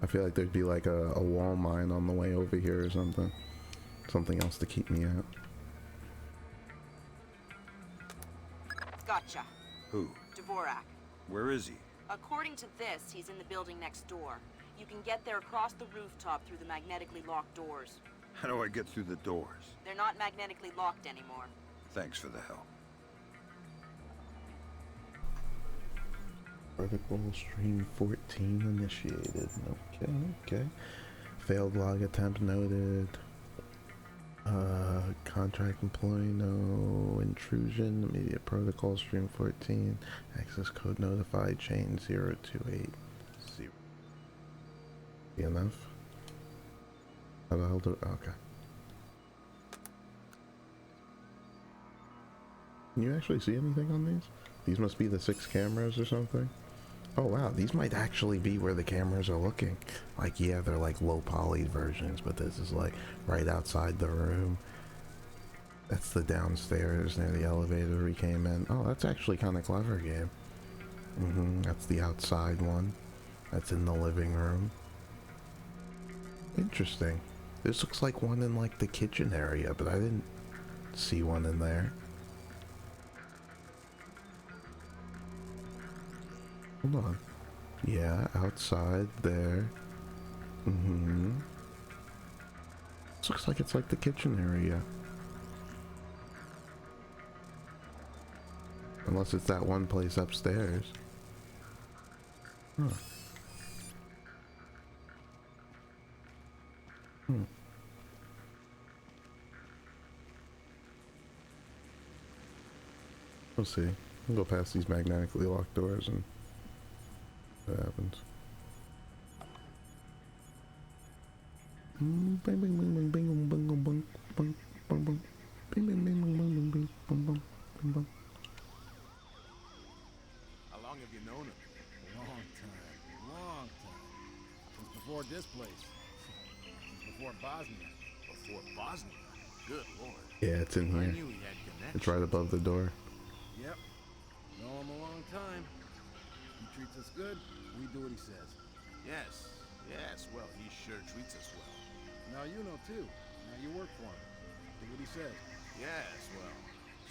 [SPEAKER 1] I feel like there'd be like a wall mine on the way over here or something. Something else to keep me out.
[SPEAKER 7] Gotcha.
[SPEAKER 4] Who?
[SPEAKER 7] Dvorak.
[SPEAKER 4] Where is he?
[SPEAKER 7] According to this, he's in the building next door. You can get there across the rooftop through the magnetically locked doors.
[SPEAKER 4] How do I get through the doors?
[SPEAKER 7] They're not magnetically locked anymore.
[SPEAKER 4] Thanks for the help.
[SPEAKER 1] Protocol stream 14 initiated. Okay. Failed log attempt noted. Contract employee, no intrusion. Immediate protocol stream 14. Access code notified. Chain 0280. Be enough? How the hell do? Okay. Can you actually see anything on these? These must be the 6 cameras or something. Oh wow, these might actually be where the cameras are looking. Like, yeah, they're like low poly versions, but this is like right outside the room. That's the downstairs near the elevator we came in. Oh, that's actually kind of clever game. That's the outside one. That's in the living room. Interesting. This looks like one in like the kitchen area, but I didn't see one in there. Hold on. Yeah, outside there. This looks like it's like the kitchen area. Unless it's that one place upstairs. Huh. We'll see. We'll go past these magnetically locked doors and What happens? Bing bing bing bing bing bing bing bing bing bing bing bing bing bing bing bing bing bing bing bing.
[SPEAKER 5] How long have you known him?
[SPEAKER 8] Long time. Long time. Since before this place. Since before Bosnia.
[SPEAKER 5] Before Bosnia? Good lord.
[SPEAKER 1] Yeah, it's in
[SPEAKER 5] I
[SPEAKER 1] here.
[SPEAKER 5] knew he had connections.
[SPEAKER 1] It's right above the door.
[SPEAKER 8] Yep. Know him a long time. He treats us good, we do what he says.
[SPEAKER 5] Yes. Yes, well, he sure treats us well.
[SPEAKER 8] Now you know too. Now you work for him. Do what he says.
[SPEAKER 5] Yes, well,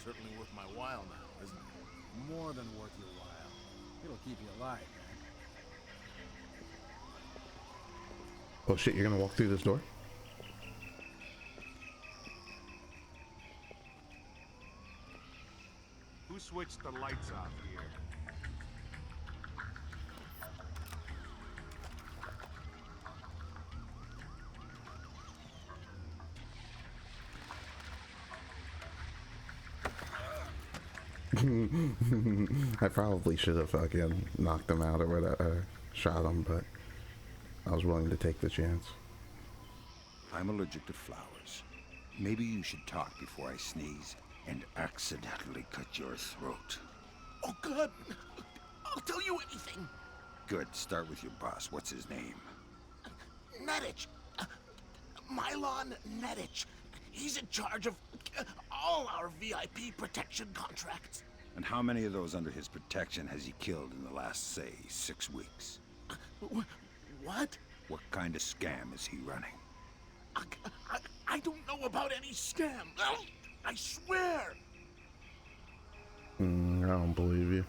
[SPEAKER 5] certainly worth my while now, isn't it?
[SPEAKER 8] More than worth your while. It'll keep you alive, man.
[SPEAKER 1] Oh shit, you're gonna walk through this door?
[SPEAKER 9] Who switched the lights off here?
[SPEAKER 1] I probably should have fucking knocked him out or whatever, shot him, but I was willing to take the chance.
[SPEAKER 4] I'm allergic to flowers. Maybe you should talk before I sneeze and accidentally cut your throat.
[SPEAKER 5] Oh, God! I'll tell you anything!
[SPEAKER 4] Good. Start with your boss. What's his name?
[SPEAKER 5] Nedich! Mylon Nedich. He's in charge of all our VIP protection contracts.
[SPEAKER 4] And how many of those under his protection has he killed in the last, say, 6 weeks?
[SPEAKER 5] What?
[SPEAKER 4] What kind of scam is he running?
[SPEAKER 5] I don't know about any scam. I swear.
[SPEAKER 1] I don't believe you.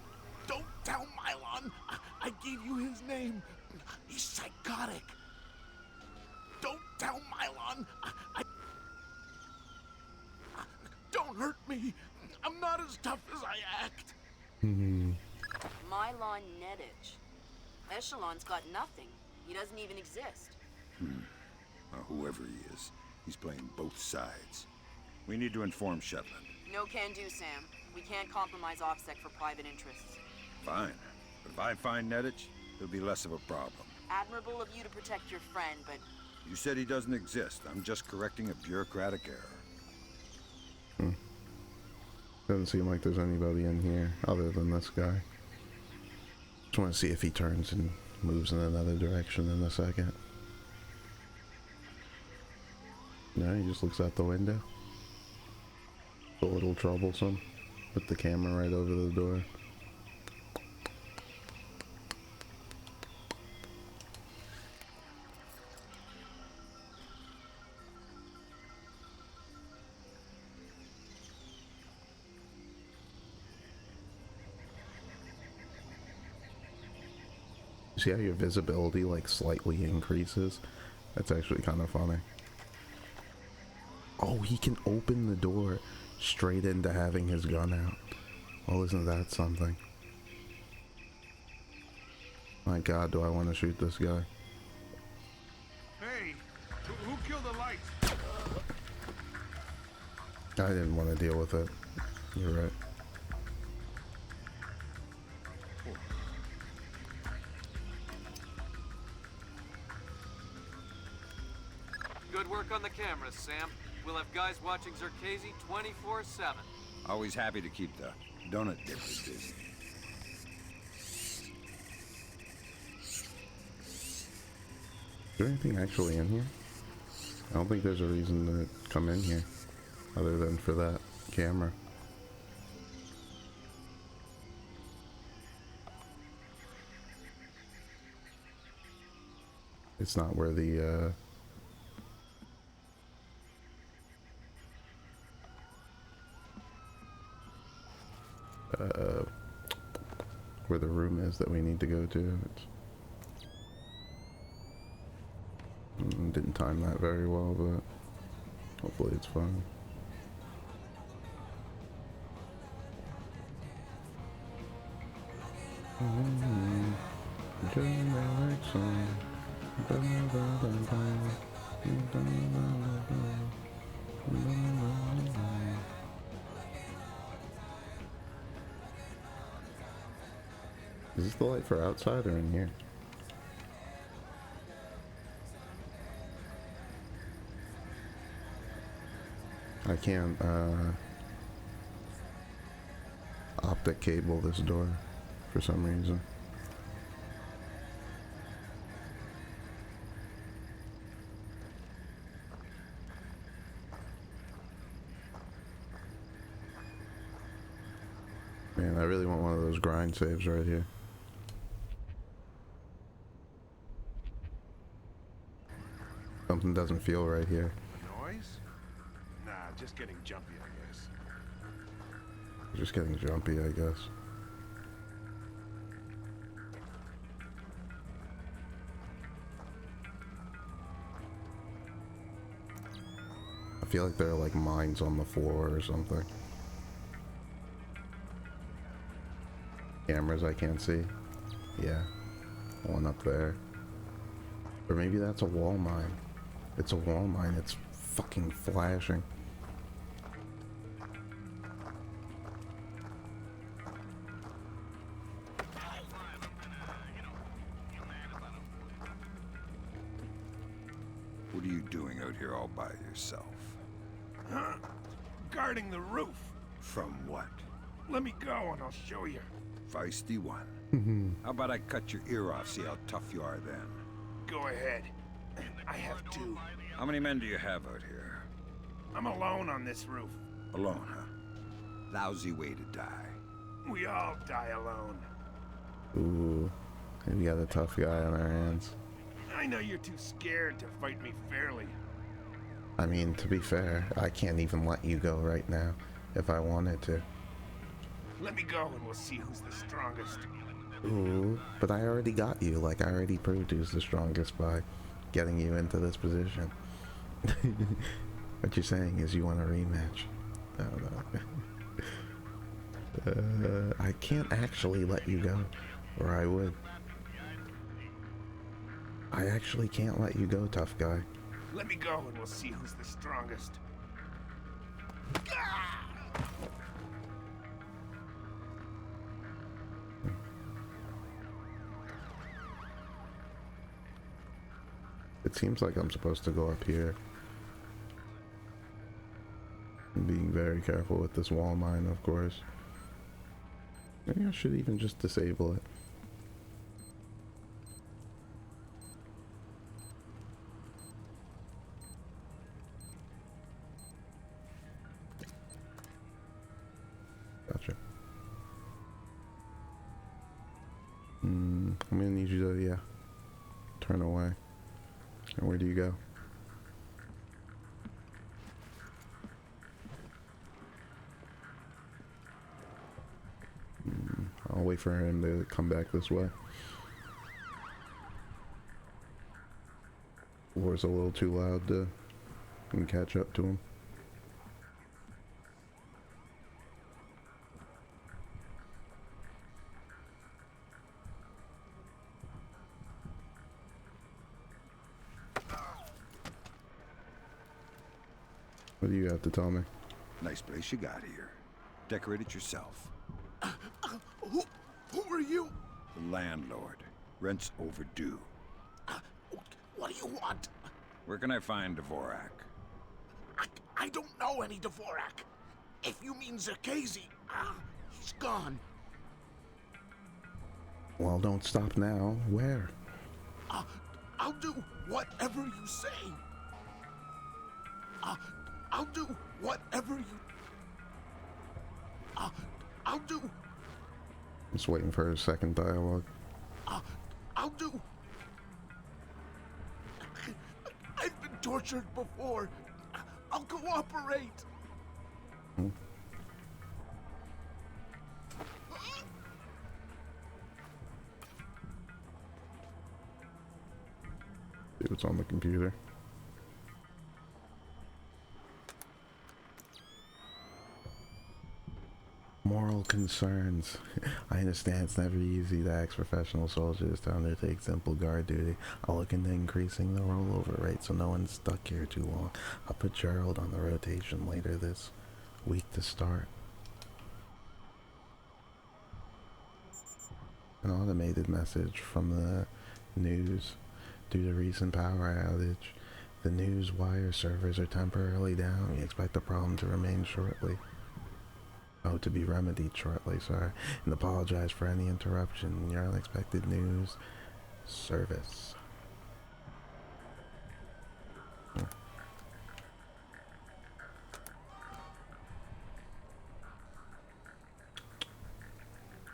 [SPEAKER 5] Don't tell Mylon. I gave you his name. He's psychotic. Don't tell Mylon. Don't hurt me. I'm not as tough as I act.
[SPEAKER 7] Mylon Nedich. Echelon's got nothing. He doesn't even exist.
[SPEAKER 4] Well, whoever he is, he's playing both sides. We need to inform Shetland.
[SPEAKER 7] No can do, Sam. We can't compromise OffSec for private interests.
[SPEAKER 4] Fine. But if I find Nedich, it'll be less of a problem.
[SPEAKER 7] Admirable of you to protect your friend, but
[SPEAKER 4] You said he doesn't exist. I'm just correcting a bureaucratic error.
[SPEAKER 1] Doesn't seem like there's anybody in here other than this guy. Just want to see if he turns and moves in another direction in a second. No, he just looks out the window. A little troublesome with the camera right over the door. See how your visibility like slightly increases? That's actually kind of funny. Oh, he can open the door straight into having his gun out. Well, isn't that something? My God, do I want to shoot this guy?
[SPEAKER 9] Hey, who killed the lights?
[SPEAKER 1] I didn't want to deal with it. You're right.
[SPEAKER 6] Good work on the cameras, Sam. We'll have guys watching Zerkezi 24/7.
[SPEAKER 4] Always happy to keep the donut dippers busy.
[SPEAKER 1] Is there anything actually in here? I don't think there's a reason to come in here other than for that camera. It's not where the where the room is that we need to go to. Didn't time that very well, but hopefully it's fine. Is this the light for outside or in here? I can't, optic cable this door for some reason. Man, I really want one of those grind saves right here. Something doesn't feel right here.
[SPEAKER 9] Noise? Nah, just getting jumpy, I guess.
[SPEAKER 1] Just getting jumpy, I guess. I feel like there are like mines on the floor or something. Cameras I can't see. Yeah. One up there. Or maybe that's a wall mine. It's a wall mine. It's fucking flashing.
[SPEAKER 4] What are you doing out here all by yourself?
[SPEAKER 9] Huh? Guarding the roof.
[SPEAKER 4] From what?
[SPEAKER 9] Let me go and I'll show you.
[SPEAKER 4] Feisty one. How about I cut your ear off, see how tough you are then?
[SPEAKER 9] Go ahead. I have two.
[SPEAKER 4] How many men do you have out here?
[SPEAKER 9] I'm alone on this roof.
[SPEAKER 4] Alone, huh? Lousy way to die.
[SPEAKER 9] We all die alone.
[SPEAKER 1] Ooh. We got a tough guy on our hands.
[SPEAKER 9] I know you're too scared to fight me fairly.
[SPEAKER 1] I mean, to be fair, I can't even let you go right now if I wanted to.
[SPEAKER 9] Let me go and we'll see who's the strongest.
[SPEAKER 1] Ooh, but I already got you. Like, I already proved who's the strongest by getting you into this position. What you're saying is you want a rematch. No. I can't actually let you go, or I would. I actually can't let you go, tough guy.
[SPEAKER 9] Let me go and we'll see who's the strongest.
[SPEAKER 1] It seems like I'm supposed to go up here. I'm being very careful with this wall mine, of course. Maybe I should even just disable it. Gotcha. I'm gonna need you to, yeah, turn away. And where do you go? I'll wait for him to come back this way. Or it's a little too loud to catch up to him. What do you have to tell me?
[SPEAKER 4] Nice place you got here. Decorate it yourself.
[SPEAKER 5] Who are you?
[SPEAKER 4] The landlord. Rent's overdue.
[SPEAKER 5] What do you want?
[SPEAKER 4] Where can I find Dvorak?
[SPEAKER 5] I don't know any Dvorak. If you mean Zerkazy, he's gone.
[SPEAKER 1] Well, don't stop now. Where?
[SPEAKER 5] I'll do whatever you say. I'll do whatever you... I'll do...
[SPEAKER 1] Just waiting for a second dialogue.
[SPEAKER 5] I'll do... I've been tortured before. I'll cooperate.
[SPEAKER 1] See what's on the computer. Moral concerns. I understand it's never easy to ask professional soldiers to undertake simple guard duty. I'll look into increasing the rollover rate so no one's stuck here too long. I'll put Gerald on the rotation later this week to start. An automated message from the news. Due to recent power outage, the news wire servers are temporarily down. We expect the problem to remain shortly. Oh, to be remedied shortly, sorry. And apologize for any interruption in your unexpected news service.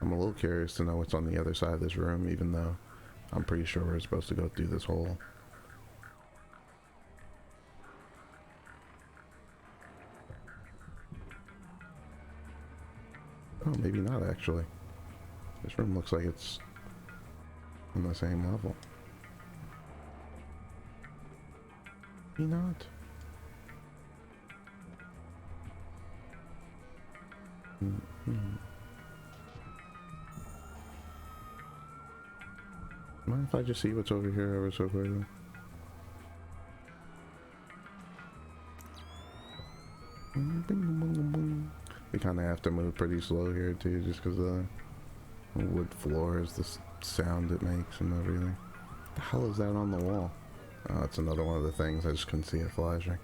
[SPEAKER 1] I'm a little curious to know what's on the other side of this room, even though I'm pretty sure we're supposed to go through this hole. Oh, maybe not actually. This room looks like it's on the same level. Maybe not. Mind if I just see what's over here ever so quickly? We kind of have to move pretty slow here too, just because the wood floor is the sound it makes and everything. What the hell is that on the wall? Oh, it's another one of the things. I just couldn't see it flashing.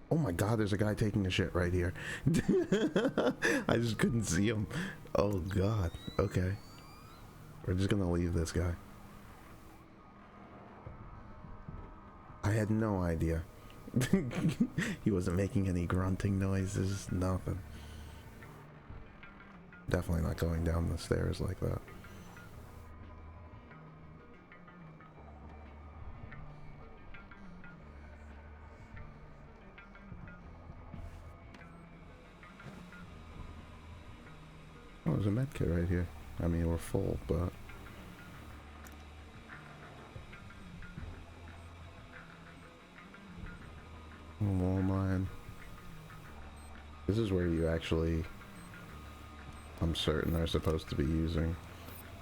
[SPEAKER 1] Oh my god, there's a guy taking a shit right here. I just couldn't see him. Oh god. Okay. We're just gonna leave this guy. I had no idea. He wasn't making any grunting noises, nothing. Definitely not going down the stairs like that. Oh, there's a medkit right here. I mean, we're full, but... wall mine. This is where you actually... I'm certain are supposed to be using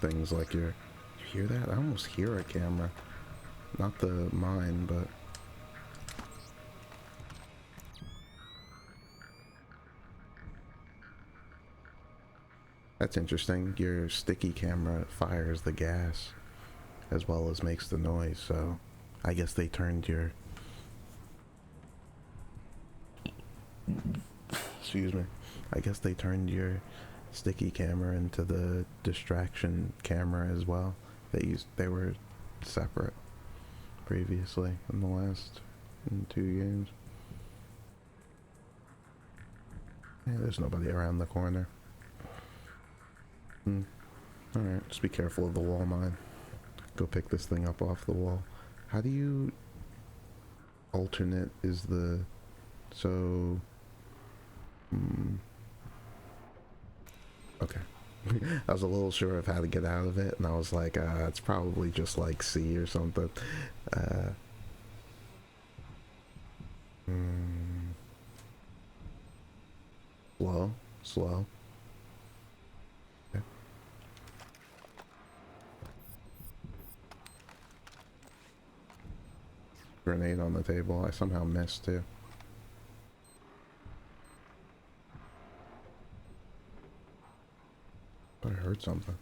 [SPEAKER 1] things like your... You hear that? I almost hear a camera. Not the mine, but... That's interesting. Your sticky camera fires the gas as well as makes the noise, so I guess they turned your... Excuse me. I guess they turned your sticky camera into the distraction camera as well. They were separate previously in the last 2 games. Yeah, there's nobody around the corner. Alright, just be careful of the wall mine. Go pick this thing up off the wall. How do you... alternate is the... so... Okay. I was a little sure of how to get out of it, and I was like, it's probably just like C or something. Slow. Okay. Grenade on the table. I somehow missed too. I heard something.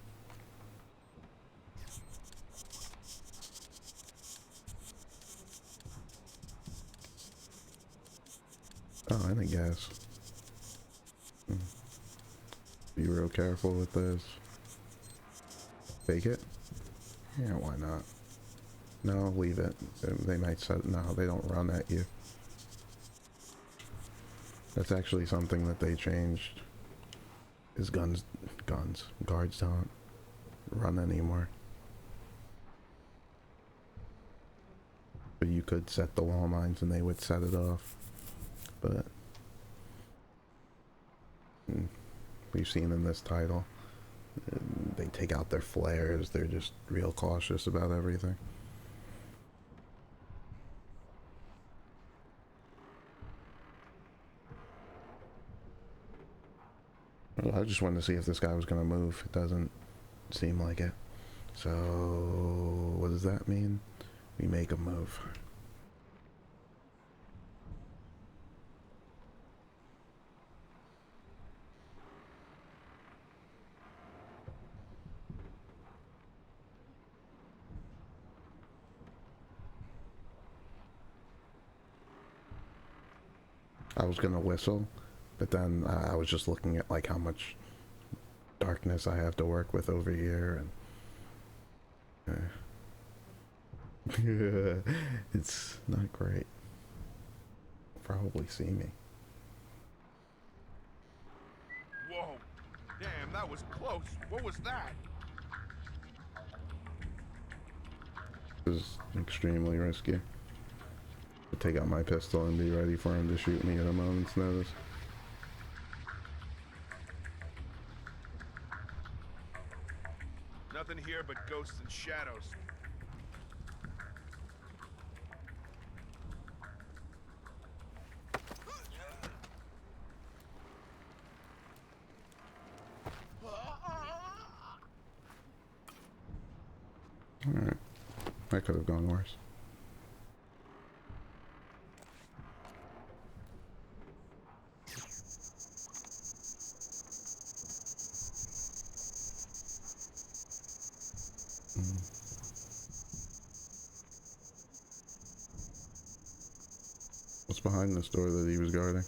[SPEAKER 1] Oh, and a gas. Be real careful with this. Take it? Yeah, why not? No, leave it. They might set... No, they don't run at you. That's actually something that they changed. Is guards don't run anymore. But you could set the wall mines and they would set it off. But we've seen in this title, they take out their flares. They're just real cautious about everything. Well, I just wanted to see if this guy was going to move. It doesn't seem like it. So, what does that mean? We make a move. I was gonna whistle, but then I was just looking at like how much darkness I have to work with over here, and it's not great. Probably see me.
[SPEAKER 9] Whoa! Damn, that was close. What was that?
[SPEAKER 1] This is extremely risky. I'll take out my pistol and be ready for him to shoot me at a moment's notice.
[SPEAKER 9] Nothing here but ghosts and shadows.
[SPEAKER 1] Alright. That could have gone worse. What's behind this door that he was guarding?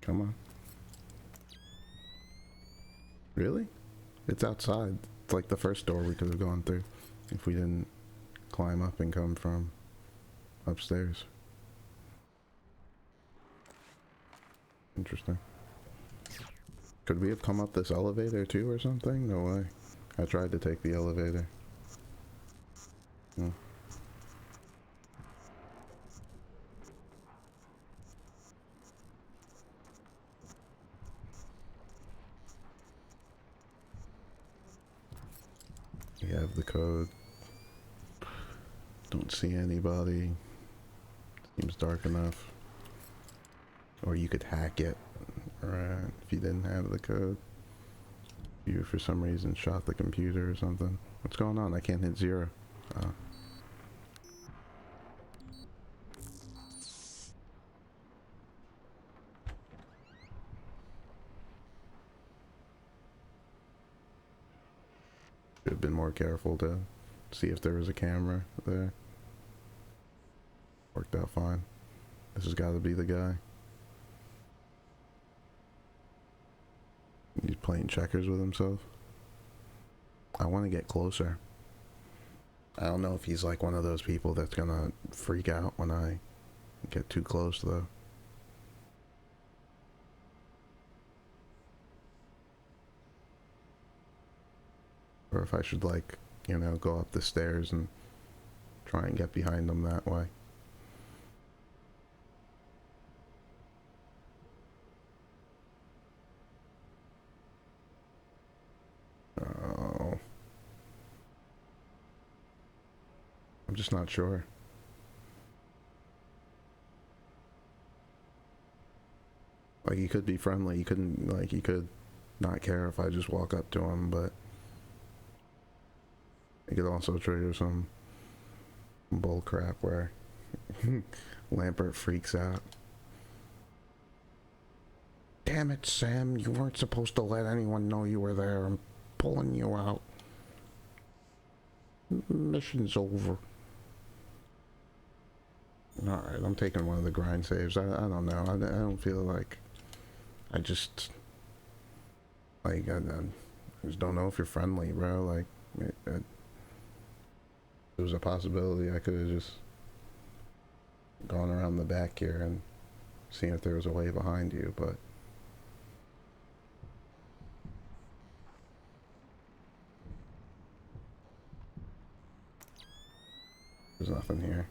[SPEAKER 1] Come on. Really? It's outside. It's like the first door we could have gone through if we didn't climb up and come from upstairs. Interesting. Could we have come up this elevator too or something? No way. I tried to take the elevator. Hmm. We have the code. Don't see anybody. Seems dark enough. Or you could hack it, right, if you didn't have the code. You, for some reason, shot the computer or something. What's going on? I can't hit 0. Oh. Should have been more careful to see if there was a camera there. Worked out fine. This has got to be the guy. He's playing checkers with himself. I want to get closer. I don't know if he's like one of those people that's gonna freak out when I get too close though. Or if I should like, you know, go up the stairs and try and get behind him that way. Oh. I'm just not sure. Like, he could be friendly, he couldn't, like, he could not care if I just walk up to him, but it could also trigger some bull crap where Lambert freaks out. Damn it, Sam, you weren't supposed to let anyone know you were there. I'm pulling you out. Mission's over. Alright, I'm taking one of the grind saves. I don't know. I don't feel like... I just don't know if you're friendly, bro. Like, there was a possibility I could have just gone around the back here and seen if there was a way behind you, but... There's nothing here.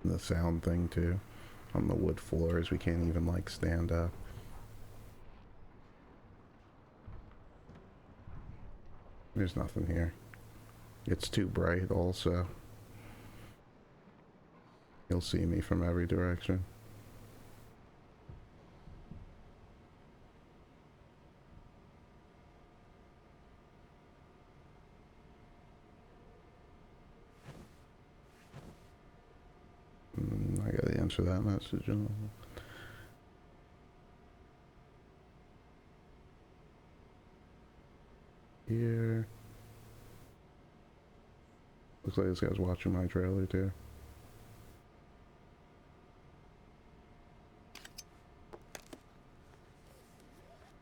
[SPEAKER 1] The sound thing too. On the wood floors, we can't even like stand up. There's nothing here. It's too bright also. You'll see me from every direction. answer that message. Here. Looks like this guy's watching my trailer too.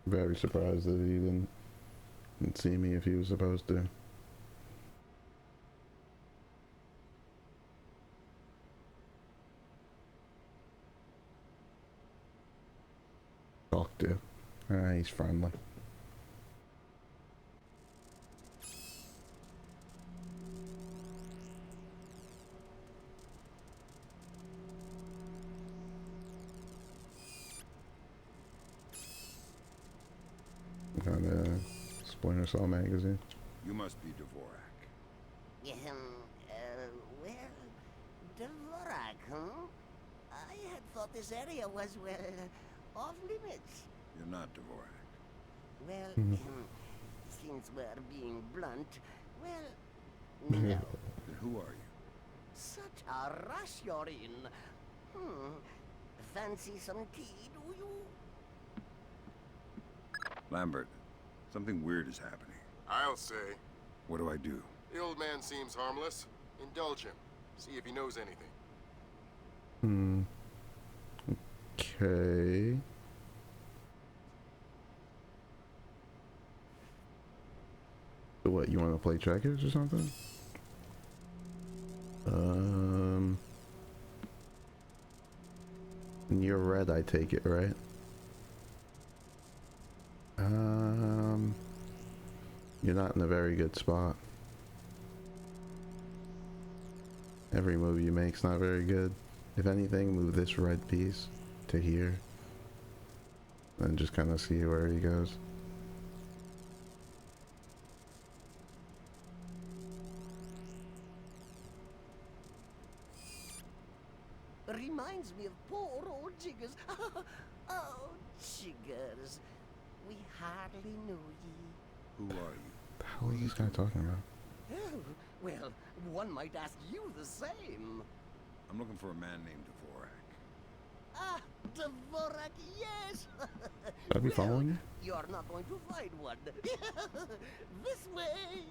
[SPEAKER 1] Very surprised that he didn't see me if he was supposed to. Talk to. He's friendly. Got a Splinter Cell magazine.
[SPEAKER 4] You must be Dvorak.
[SPEAKER 10] Well, Dvorak, huh? I had thought this area was, well, off limits.
[SPEAKER 4] You're not Dvorak.
[SPEAKER 10] Well, since we're being blunt, well, no.
[SPEAKER 4] Then who are you?
[SPEAKER 10] Such a rush you're in. Fancy some tea, do you?
[SPEAKER 4] Lambert, something weird is happening.
[SPEAKER 3] I'll say.
[SPEAKER 4] What do I do?
[SPEAKER 3] The old man seems harmless. Indulge him. See if he knows anything.
[SPEAKER 1] Okay. So what, you want to play checkers or something? And you're red, I take it, right? You're not in a very good spot. Every move you make's not very good. If anything, move this red piece to here. And just kind of see where he goes.
[SPEAKER 10] Reminds me of poor old Jiggers. Oh, Jiggers. We hardly knew ye.
[SPEAKER 4] Who are you?
[SPEAKER 1] The hell is this guy talking about?
[SPEAKER 10] Oh, well, one might ask you the same.
[SPEAKER 4] I'm looking for a man named Dvorak.
[SPEAKER 10] Ah, Dvorak, yes!
[SPEAKER 1] Should I be following you?
[SPEAKER 10] You're not going to find one. This way!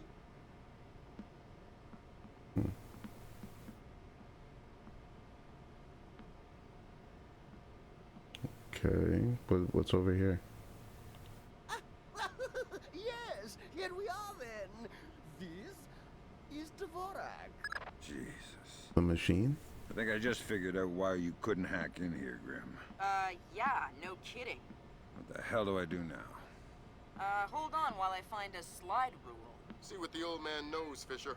[SPEAKER 1] Okay, but what's over here?
[SPEAKER 10] Yes, here we are then. This is Dvorak.
[SPEAKER 4] Jesus.
[SPEAKER 1] The machine?
[SPEAKER 4] I think I just figured out why you couldn't hack in here, Grim.
[SPEAKER 7] Yeah, no kidding.
[SPEAKER 4] What the hell do I do now?
[SPEAKER 7] Hold on while I find a slide rule.
[SPEAKER 3] See what the old man knows, Fisher.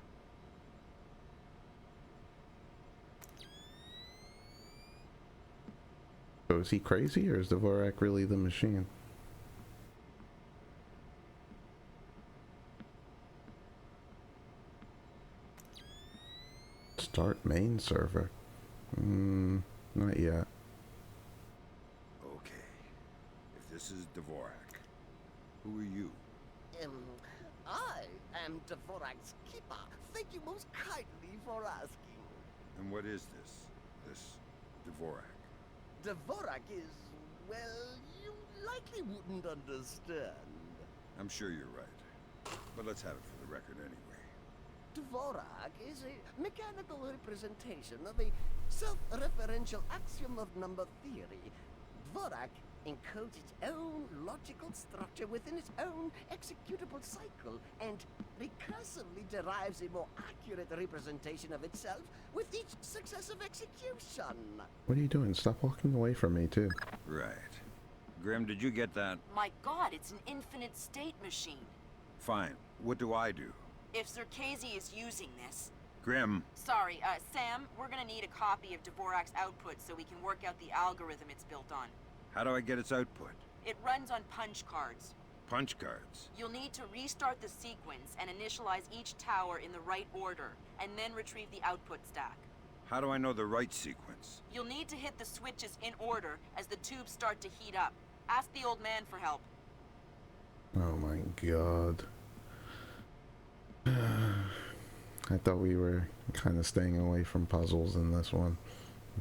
[SPEAKER 1] So is he crazy, or is Dvorak really the machine? Start main server. Not yet.
[SPEAKER 4] Okay. If this is Dvorak, who are you?
[SPEAKER 10] I am Dvorak's keeper. Thank you most kindly for asking.
[SPEAKER 4] And what is this? This Dvorak?
[SPEAKER 10] Dvorak is, well, you likely wouldn't understand.
[SPEAKER 4] I'm sure you're right. But let's have it for the record anyway.
[SPEAKER 10] Dvorak is a mechanical representation of a self-referential axiom of number theory. Dvorak encodes its own logical structure within its own executable cycle and recursively derives a more accurate representation of itself with each successive execution.
[SPEAKER 1] What are you doing? Stop walking away from me, too.
[SPEAKER 4] Right. Grim, did you get that?
[SPEAKER 7] My god, it's an infinite state machine.
[SPEAKER 4] Fine. What do I do?
[SPEAKER 7] If Zerkazy is using this...
[SPEAKER 4] Grim.
[SPEAKER 7] Sorry, Sam, we're gonna need a copy of Dvorak's output so we can work out the algorithm it's built on.
[SPEAKER 4] How do I get its output?
[SPEAKER 7] It runs on punch cards.
[SPEAKER 4] Punch cards?
[SPEAKER 7] You'll need to restart the sequence and initialize each tower in the right order, and then retrieve the output stack.
[SPEAKER 4] How do I know the right sequence?
[SPEAKER 7] You'll need to hit the switches in order as the tubes start to heat up. Ask the old man for help.
[SPEAKER 1] Oh my god. I thought we were kind of staying away from puzzles in this one,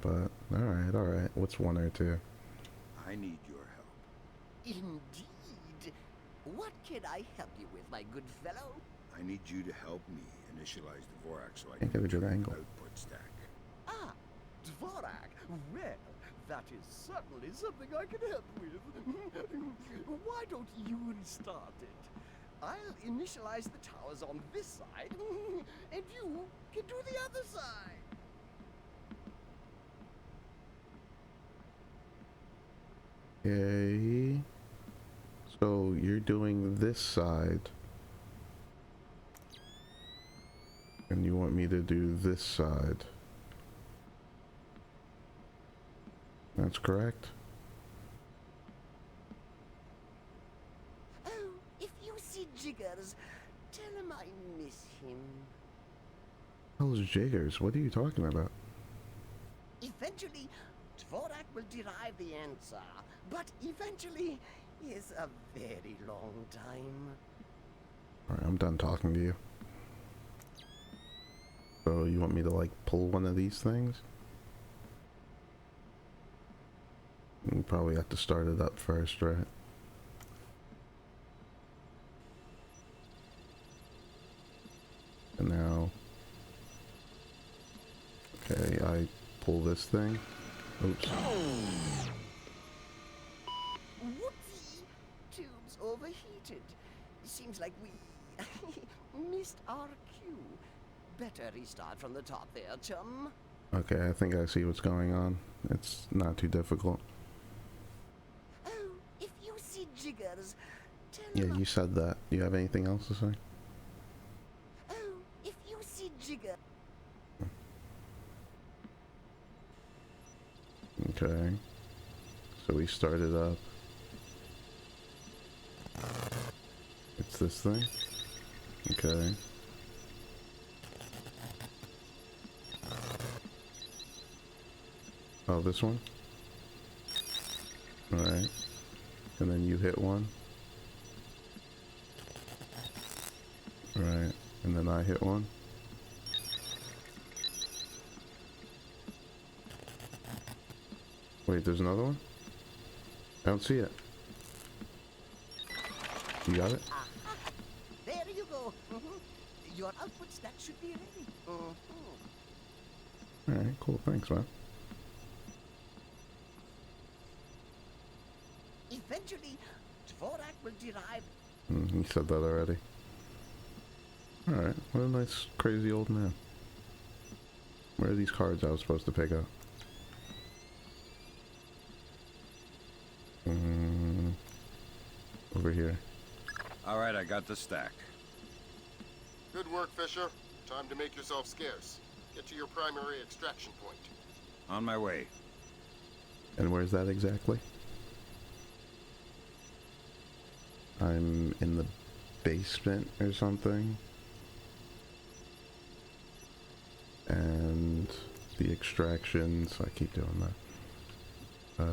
[SPEAKER 1] but Alright. What's 1 or 2?
[SPEAKER 4] I need your help.
[SPEAKER 10] Indeed. What can I help you with, my good fellow?
[SPEAKER 4] I need you to help me initialize the Vorak so I
[SPEAKER 1] Can't
[SPEAKER 4] can
[SPEAKER 1] get a good
[SPEAKER 4] retrieve
[SPEAKER 1] angle.
[SPEAKER 4] the output stack.
[SPEAKER 10] Ah, Dvorak. Well, that is certainly something I can help with. Why don't you restart it? I'll initialize the towers on this side, and you can do the other side.
[SPEAKER 1] Okay. So you're doing this side. And you want me to do this side. That's correct.
[SPEAKER 10] Oh, if you see Jiggers, tell him I miss him.
[SPEAKER 1] Hell's Jiggers? What are you talking about?
[SPEAKER 10] Eventually, Dvorak will derive the answer, but eventually is a very long time.
[SPEAKER 1] Alright, I'm done talking to you. So you want me to like pull one of these things? You probably have to start it up first, right? And now... Okay, I pull this thing. Oops.
[SPEAKER 10] Whoopsie! Tube's overheated. Seems like we missed our cue. Better restart from the top there, chum.
[SPEAKER 1] Okay, I think I see what's going on. It's not too difficult.
[SPEAKER 10] Oh, if you see Jiggers, tell
[SPEAKER 1] Yeah,
[SPEAKER 10] him
[SPEAKER 1] you said that. Do you have anything else to say?
[SPEAKER 10] Oh, if you see Jiggers.
[SPEAKER 1] Okay. So we started up. It's this thing? Okay. Oh, this one? Alright. And then you hit one. Alright. And then I hit one. Wait, there's another one? I don't see it. You got it?
[SPEAKER 10] Aha! There you go. Your output stack should be ready.
[SPEAKER 1] Alright, cool. Thanks, man.
[SPEAKER 10] Eventually, Dvorak will derive.
[SPEAKER 1] You said that already. Alright, what a nice, crazy old man. Where are these cards I was supposed to pick up? Over here.
[SPEAKER 4] Alright, I got the stack.
[SPEAKER 3] Good work, Fisher. Time to make yourself scarce. Get to your primary extraction point.
[SPEAKER 4] On my way.
[SPEAKER 1] And where's that exactly? I'm in the basement or something. And the extractions, I keep doing that.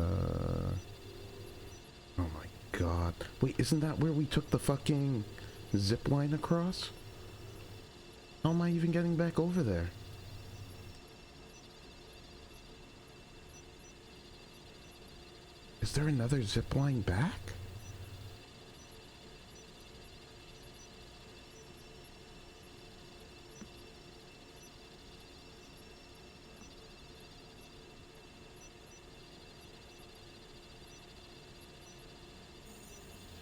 [SPEAKER 1] Oh my god. Wait, isn't that where we took the fucking zip line across? How am I even getting back over there? Is there another zip line back?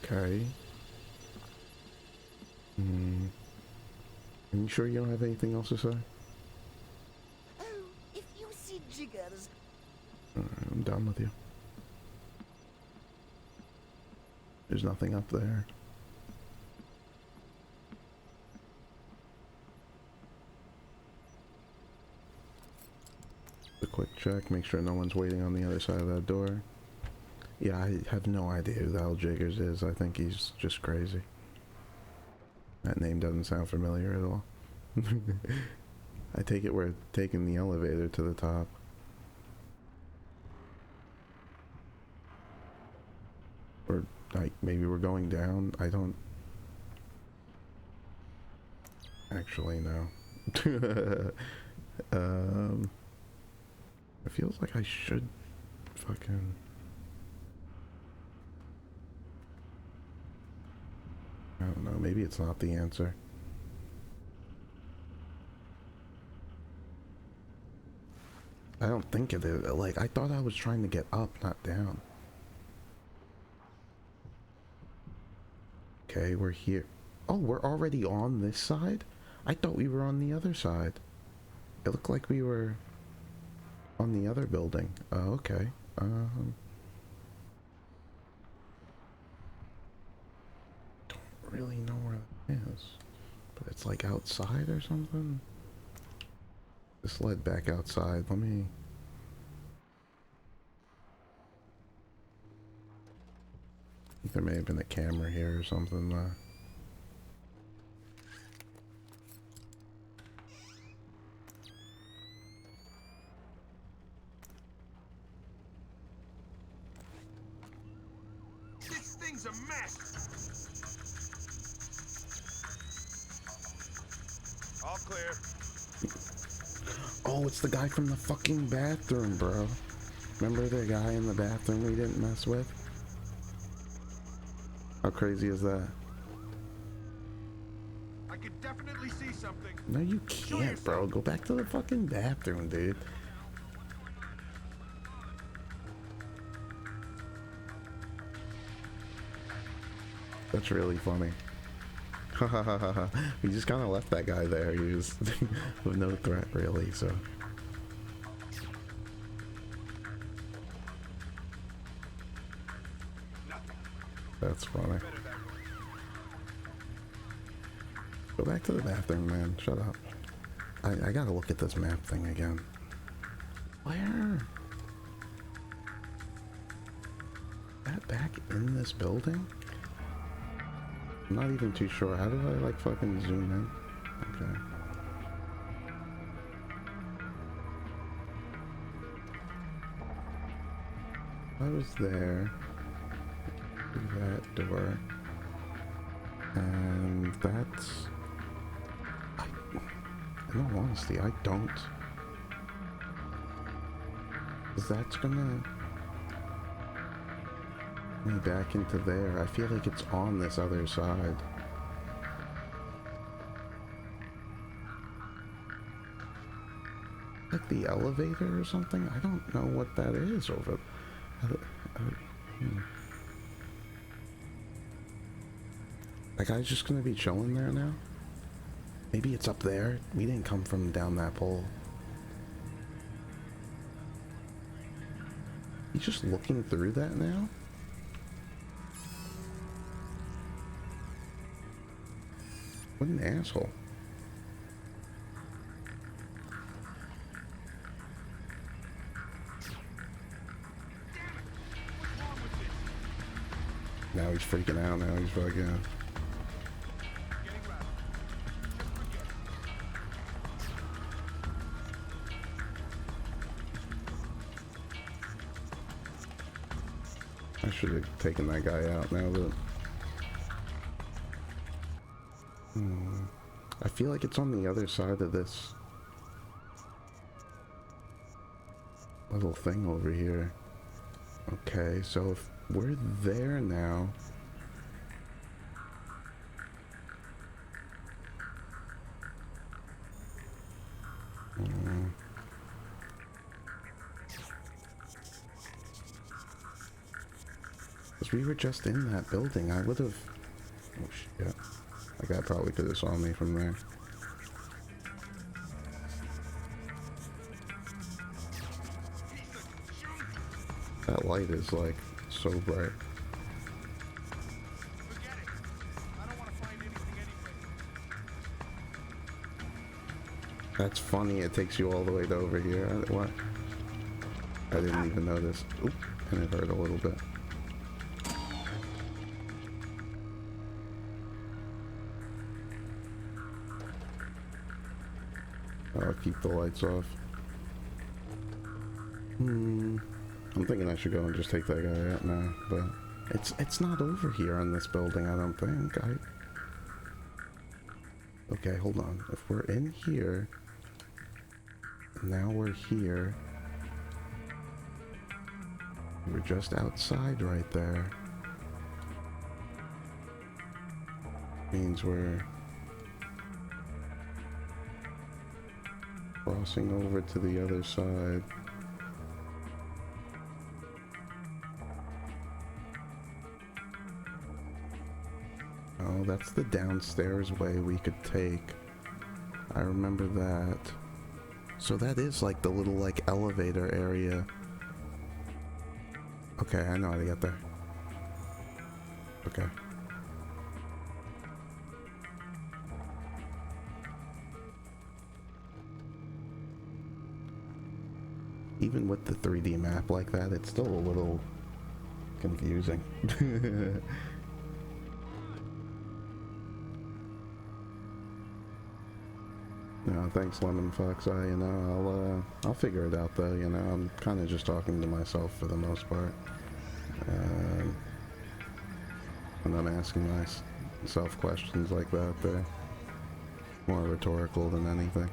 [SPEAKER 1] Okay. Are you sure you don't have anything else to say?
[SPEAKER 10] Oh, if you see Jiggers.
[SPEAKER 1] Alright, I'm done with you. There's nothing up there. A quick check, make sure no one's waiting on the other side of that door. Yeah, I have no idea who the hell Jiggers is. I think he's just crazy. That name doesn't sound familiar at all. I take it we're taking the elevator to the top. Or, like, maybe we're going down. I don't... Actually, no. It feels like I should fucking... I don't know, maybe it's not the answer. I don't think it is. Like, I thought I was trying to get up, not down. Okay, we're here. Oh, we're already on this side? I thought we were on the other side. It looked like we were on the other building. Oh, okay. Don't really know where that is. But it's like outside or something? This led back outside. Let me... There may have been a camera here or something.
[SPEAKER 9] This thing's a mess. All clear.
[SPEAKER 1] Oh, it's the guy from the fucking bathroom, bro. Remember the guy in the bathroom we didn't mess with? How crazy is that?
[SPEAKER 9] I can definitely see something.
[SPEAKER 1] No, you can't, bro. Go back to the fucking bathroom, dude. That's really funny. We just kind of left that guy there. He was with no threat, really, so... That's funny. Go back to the bathroom, man. Shut up. I gotta look at this map thing again. Where? That back in this building? I'm not even too sure. How do I, like, fucking zoom in? Okay. I was there. That door. And that's... in all honesty, I don't... Is that's gonna... me back into there? I feel like it's on this other side. Like the elevator or something? I don't know what that is over... That guy's just gonna be chilling there now? Maybe it's up there? We didn't come from down that pole. He's just looking through that now? What an asshole. Now he's freaking out, now he's fucking... I should have taken that guy out now, but... I feel like it's on the other side of this little thing over here. Okay, so if we're there now... Because we were just in that building, I would have... Oh shit. That guy probably could have saw me from there. That light is like so bright. That's funny, it takes you all the way to over here. What? I didn't even notice. Oop, and it hurt a little bit. I'll keep the lights off. I'm thinking I should go and just take that guy out now, but it's not over here on this building, I don't think. Okay, hold on. If we're in here, now we're here. We're just outside right there. Means we're crossing over to the other side. Oh, that's the downstairs way we could take. I remember that. So that is like the little like elevator area. Okay, I know how to get there. Okay. Even with the 3D map like that, it's still a little confusing. No, thanks, Lemon Fox. I'll figure it out though. You know, I'm kind of just talking to myself for the most part, and I'm asking myself questions like that. They're more rhetorical than anything.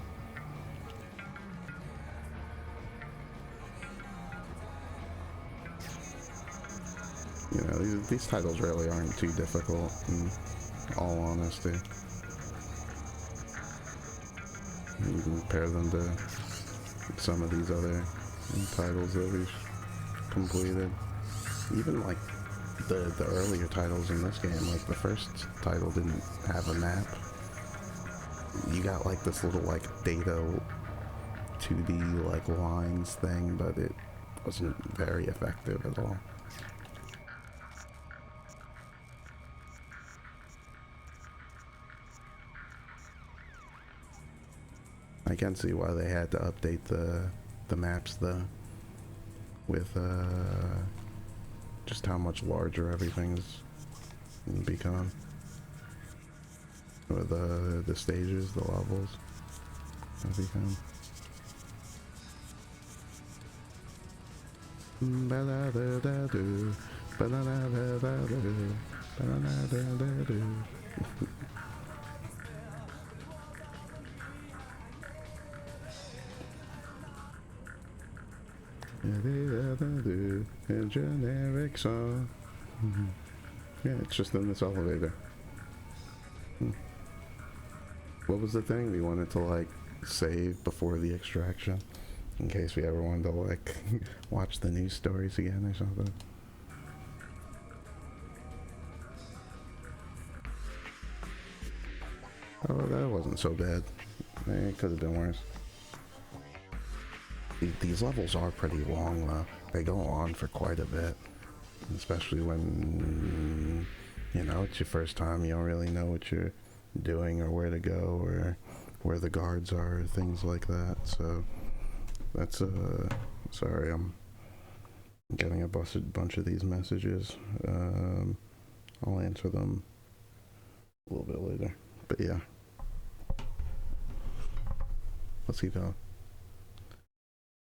[SPEAKER 1] You know, these titles really aren't too difficult, in all honesty. You can compare them to some of these other titles that we've completed. Even like the earlier titles in this game, like the first title didn't have a map. You got like this little like data 2D like lines thing, but it wasn't very effective at all. I can see why they had to update the maps though, with just how much larger everything's become. With the stages, the levels have become. A generic song. Yeah, it's just in this elevator. What was the thing? We wanted to like save before the extraction in case we ever wanted to like watch the news stories again or something. Oh, that wasn't so bad. It could have been worse. These levels are pretty long though. They go on for quite a bit. Especially when, you know, it's your first time, you don't really know what you're doing or where to go or where the guards are, things like that. So that's sorry, I'm getting a bunch of these messages. I'll answer them a little bit later. But yeah, let's keep going.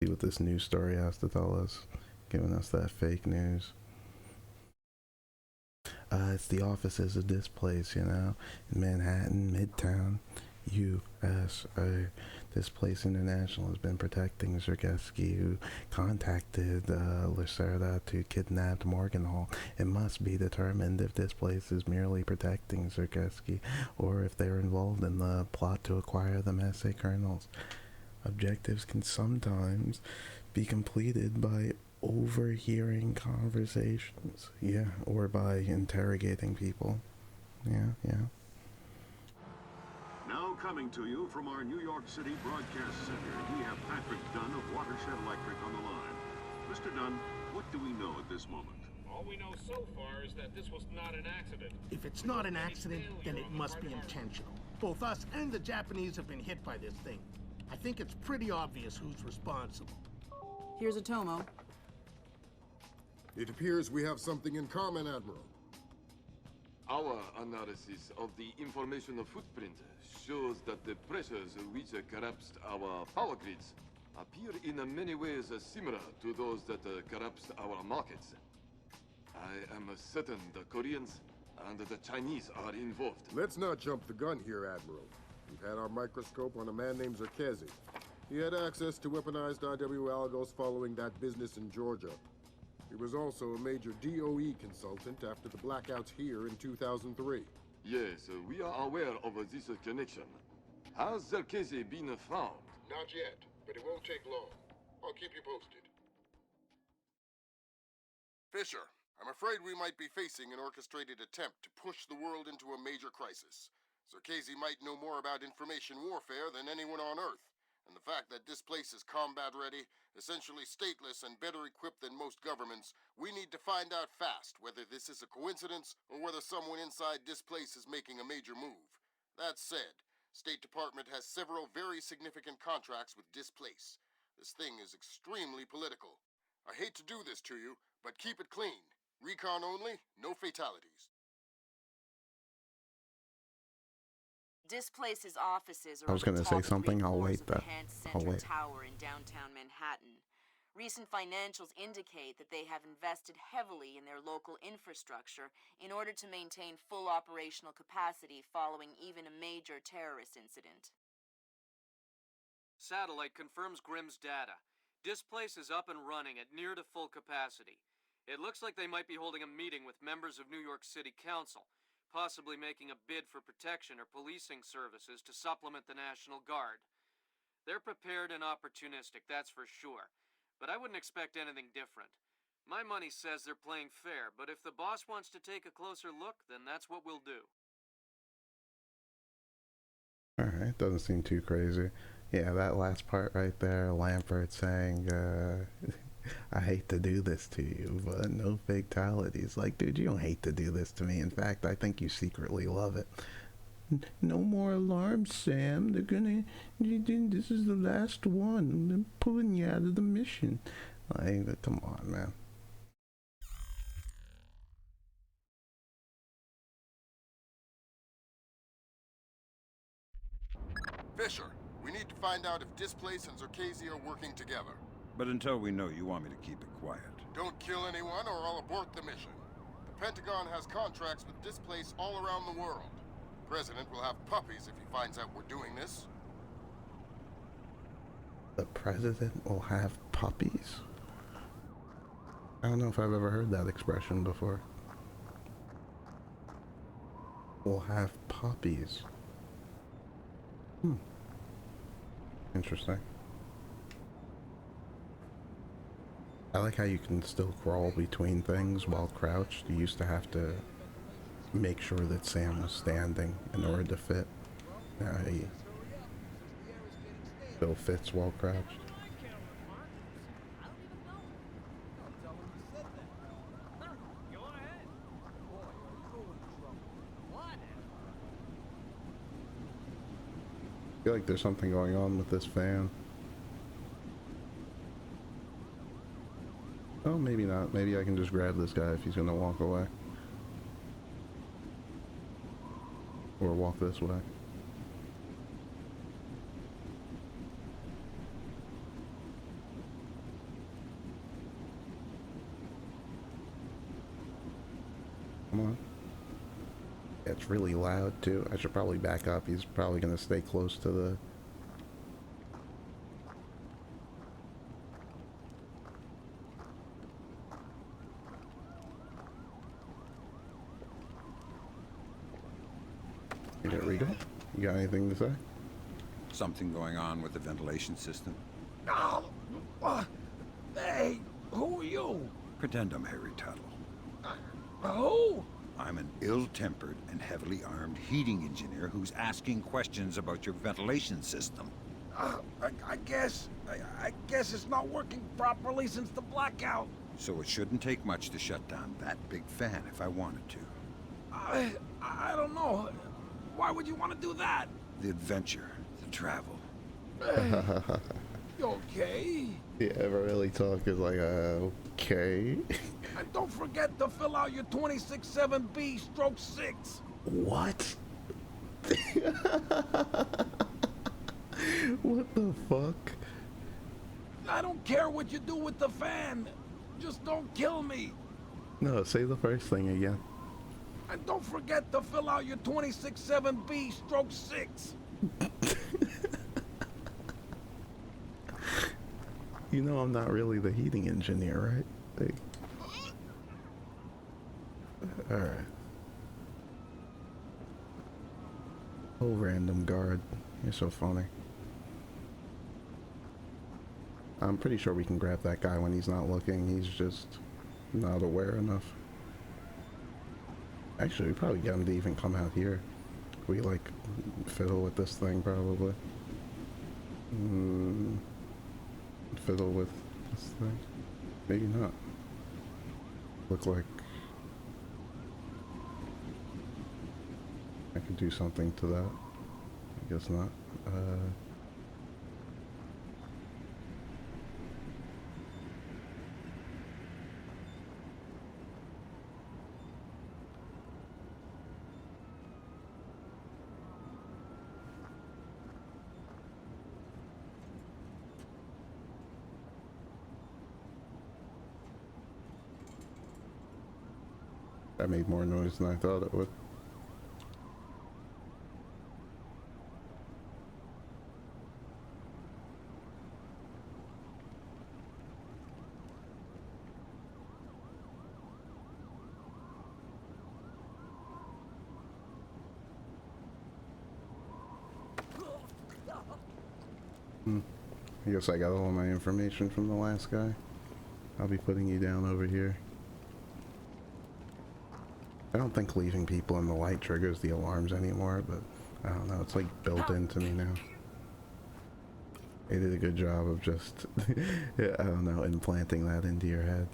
[SPEAKER 1] See what this news story has to tell us, giving us that fake news. It's the offices of this place, you know, in Manhattan, Midtown, USA. This place international has been protecting Zergeski, who contacted Lacerda to kidnap Morgenthau. It must be determined if this place is merely protecting Zergeski, or if they're involved in the plot to acquire the Messe kernels. Objectives can sometimes be completed by overhearing conversations, yeah, or by interrogating people. Yeah.
[SPEAKER 11] Now coming to you from our New York City broadcast center, we have Patrick Dunn of Watershed Electric on the line. Mr. Dunn, what do we know at this moment?
[SPEAKER 12] All we know so far is that this was not an accident.
[SPEAKER 5] If it's not an accident, then it must be intentional. Both us and the Japanese have been hit by this thing. I think it's pretty obvious who's responsible.
[SPEAKER 7] Here's a Tomo.
[SPEAKER 3] It appears we have something in common, Admiral.
[SPEAKER 13] Our analysis of the information footprint shows that the pressures which collapsed our power grids appear in many ways similar to those that collapsed our markets. I am certain the Koreans and the Chinese are involved.
[SPEAKER 3] Let's not jump the gun here, Admiral. We've had our microscope on a man named Zerkezi. He had access to weaponized IW algos following that business in Georgia. He was also a major DOE consultant after the blackouts here in 2003.
[SPEAKER 13] Yes, we are aware of this connection. Has Zerkesi been found?
[SPEAKER 3] Not yet, but it won't take long. I'll keep you posted. Fisher, I'm afraid we might be facing an orchestrated attempt to push the world into a major crisis. Zerkesi might know more about information warfare than anyone on Earth, and the fact that this place is combat-ready, essentially stateless and better equipped than most governments, we need to find out fast whether this is a coincidence or whether someone inside this place is making a major move. That said, State Department has several very significant contracts with this place. This thing is extremely political. I hate to do this to you, but keep it clean. Recon only, no fatalities.
[SPEAKER 7] Displace's offices
[SPEAKER 1] I
[SPEAKER 7] are
[SPEAKER 1] was
[SPEAKER 7] on the
[SPEAKER 1] gonna say
[SPEAKER 7] top
[SPEAKER 1] something.
[SPEAKER 7] 3
[SPEAKER 1] I'll
[SPEAKER 7] floors
[SPEAKER 1] wait
[SPEAKER 7] of the
[SPEAKER 1] though.
[SPEAKER 7] Hance
[SPEAKER 1] I'll
[SPEAKER 7] Center
[SPEAKER 1] wait.
[SPEAKER 7] Tower in downtown Manhattan. Recent financials indicate that they have invested heavily in their local infrastructure in order to maintain full operational capacity following even a major terrorist incident.
[SPEAKER 6] Satellite confirms Grimm's data. Displace is up and running at near to full capacity. It looks like they might be holding a meeting with members of New York City Council, possibly making a bid for protection or policing services to supplement the National Guard. They're prepared and opportunistic, that's for sure, but I wouldn't expect anything different. My money says they're playing fair, but if the boss wants to take a closer look, then that's what we'll do.
[SPEAKER 1] Alright, doesn't seem too crazy. Yeah, that last part right there, Lampert saying, I hate to do this to you, but no fatalities. Like, dude, you don't hate to do this to me. In fact, I think you secretly love it. No more alarms, Sam. They're gonna... This is the last one. I'm pulling you out of the mission. Like, come on, man.
[SPEAKER 3] Fisher, we need to find out if Displace and Zerkesi are working together.
[SPEAKER 4] But until we know, you want me to keep it quiet.
[SPEAKER 3] Don't kill anyone or I'll abort the mission. The Pentagon has contracts with Displace all around the world. The President will have puppies if he finds out we're doing this.
[SPEAKER 1] The President will have puppies? I don't know if I've ever heard that expression before. Will have puppies. Interesting. I like how you can still crawl between things while crouched. You used to have to make sure that Sam was standing in order to fit. Now he still fits while crouched. I feel like there's something going on with this fan. Oh, maybe not. Maybe I can just grab this guy if he's gonna walk away. Or walk this way. Come on. It's really loud too. I should probably back up. He's probably gonna stay close to the... Rico, you got anything to say?
[SPEAKER 4] Something going on with the ventilation system?
[SPEAKER 5] Oh, hey, who are you?
[SPEAKER 4] Pretend I'm Harry Tuttle.
[SPEAKER 5] Who?
[SPEAKER 4] I'm an ill-tempered and heavily armed heating engineer who's asking questions about your ventilation system.
[SPEAKER 5] I guess it's not working properly since the blackout.
[SPEAKER 4] So it shouldn't take much to shut down that big fan if I wanted to.
[SPEAKER 5] I don't know. Why would you want to do that?
[SPEAKER 4] The adventure, the travel.
[SPEAKER 5] You okay?
[SPEAKER 1] Yeah, really talk is like, okay.
[SPEAKER 5] And don't forget to fill out your 26-7B/6.
[SPEAKER 1] What? What the fuck?
[SPEAKER 5] I don't care what you do with the fan. Just don't kill me.
[SPEAKER 1] No, say the first thing again.
[SPEAKER 5] And don't forget to fill out your 26-7B/6.
[SPEAKER 1] You know I'm not really the heating engineer, right? Like... Alright. Oh, random guard. You're so funny. I'm pretty sure we can grab that guy when he's not looking. He's just not aware enough. Actually, we probably get him to even come out here. We, like, fiddle with this thing, probably. Fiddle with this thing? Maybe not. Look like I could do something to that. I guess not. That made more noise than I thought it would. I guess I got all my information from the last guy. I'll be putting you down over here. I don't think leaving people in the light triggers the alarms anymore, but I don't know, it's like built into me now. They did a good job of just, I don't know, implanting that into your head.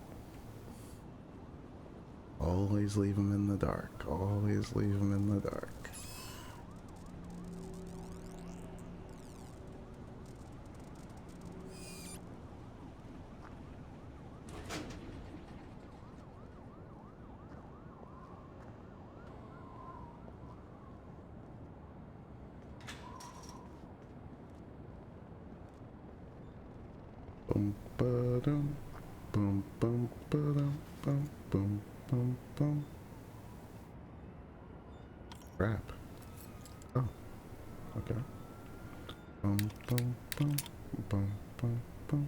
[SPEAKER 1] Always leave them in the dark. Always leave them in the dark. Boom ba dum, boom boom ba dum, boom boom boom boom. Crap. Oh, okay. Boom boom boom, boom boom boom,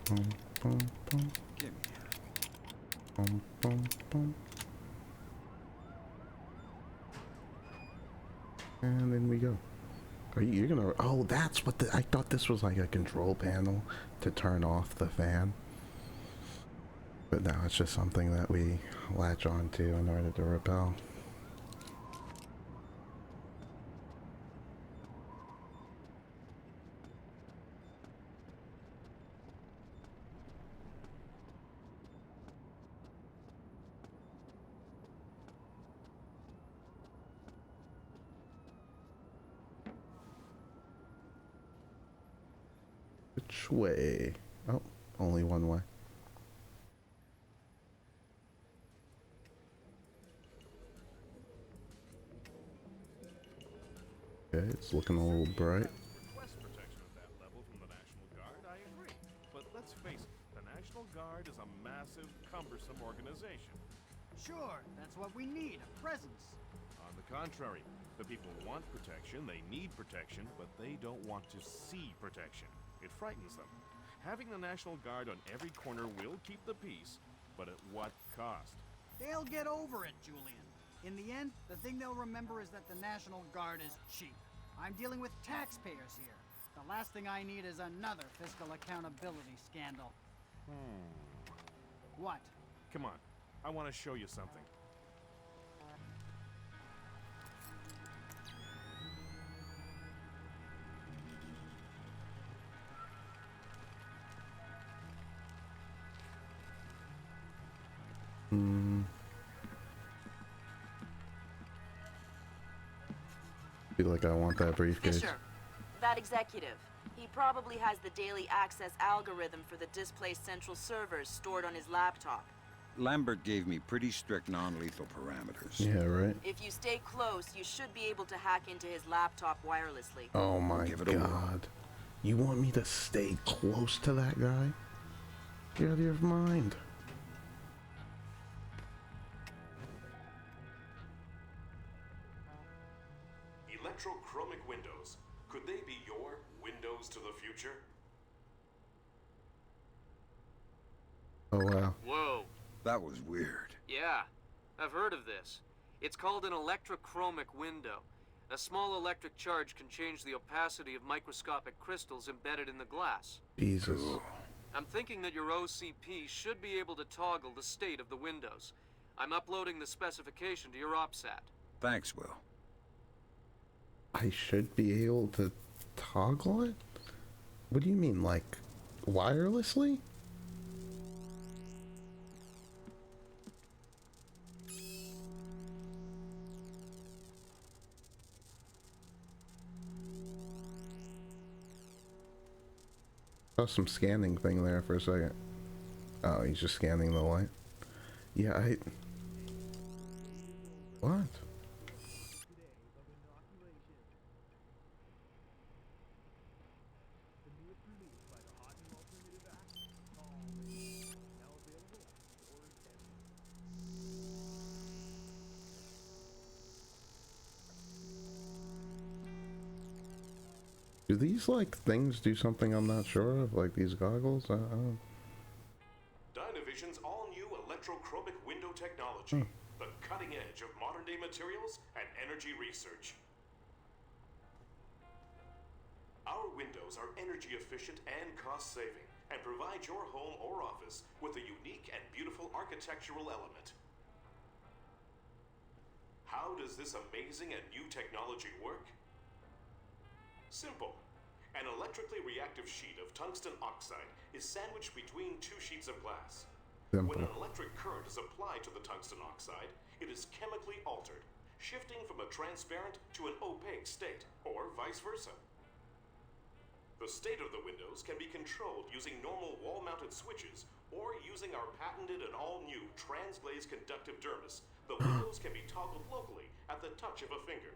[SPEAKER 1] boom boom boom.
[SPEAKER 4] Give me
[SPEAKER 1] Boom boom boom. And then we go. You're gonna, oh, that's what I thought this was like a control panel to turn off the fan. But no, it's just something that we latch onto in order to repel. Which way? Oh, only one way. Okay, it's looking a little bright.
[SPEAKER 9] Request protection at that level from the National Guard, I agree. But let's face it, the National Guard is a massive, cumbersome organization.
[SPEAKER 2] Sure, that's what we need, a presence.
[SPEAKER 9] On the contrary, the people want protection, they need protection, but they don't want to see protection. It frightens them. Having the National Guard on every corner will keep the peace, but at what cost?
[SPEAKER 2] They'll get over it, Julian. In the end, the thing they'll remember is that the National Guard is cheap. I'm dealing with taxpayers here. The last thing I need is another fiscal accountability scandal. What?
[SPEAKER 9] Come on, I want to show you something.
[SPEAKER 1] Feel like I want that briefcase.
[SPEAKER 7] Fisher, that executive. He probably has the daily access algorithm for the displaced central servers stored on his laptop.
[SPEAKER 4] Lambert gave me pretty strict non-lethal parameters.
[SPEAKER 1] Yeah, right?
[SPEAKER 7] If you stay close, you should be able to hack into his laptop wirelessly.
[SPEAKER 1] Oh my god. You want me to stay close to that guy? Get out of your mind.
[SPEAKER 14] Electrochromic windows. Could they be your windows to the future?
[SPEAKER 1] Oh wow.
[SPEAKER 6] Whoa.
[SPEAKER 4] That was weird.
[SPEAKER 6] Yeah. I've heard of this. It's called an electrochromic window. A small electric charge can change the opacity of microscopic crystals embedded in the glass.
[SPEAKER 1] Jesus.
[SPEAKER 6] I'm thinking that your OCP should be able to toggle the state of the windows. I'm uploading the specification to your OPSAT.
[SPEAKER 4] Thanks, Will.
[SPEAKER 1] I should be able to toggle it? What do you mean, like, wirelessly? Saw some scanning thing there for a second. Oh, he's just scanning the light. Yeah, What? Do these, like, things do something I'm not sure of? Like, these goggles? I don't...
[SPEAKER 14] Dynavision's all-new electrochromic window technology. The cutting edge of modern-day materials and energy research. Our windows are energy efficient and cost-saving, and provide your home or office with a unique and beautiful architectural element. How does this amazing and new technology work? Simple. An electrically reactive sheet of tungsten oxide is sandwiched between two sheets of glass.
[SPEAKER 1] Simple.
[SPEAKER 14] When an electric current is applied to the tungsten oxide, it is chemically altered, shifting from a transparent to an opaque state, or vice versa. The state of the windows can be controlled using normal wall-mounted switches or using our patented and all-new transglazed conductive dermis. The windows can be toggled locally at the touch of a finger.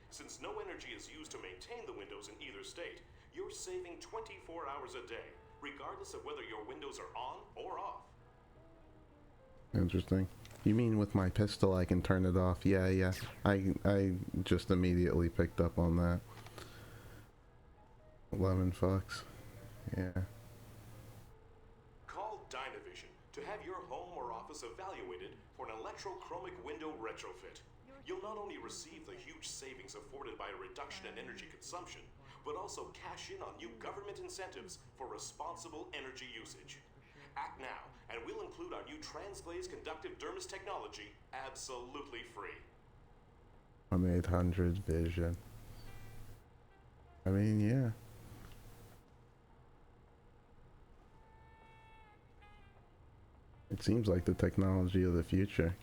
[SPEAKER 14] Since no energy is used to maintain the windows in either state, you're saving 24 hours a day, regardless of whether your windows are on or off.
[SPEAKER 1] Interesting. You mean with my pistol I can turn it off? Yeah. I just immediately picked up on that. 11 fucks. Yeah.
[SPEAKER 14] Call Dynavision to have your home or office evaluated for an electrochromic window retrofit. You'll not only receive the huge savings afforded by a reduction in energy consumption, but also cash in on new government incentives for responsible energy usage. Act now, and we'll include our new transglazed conductive dermis technology absolutely free.
[SPEAKER 1] I'm 800 vision. I mean, yeah. It seems like the technology of the future.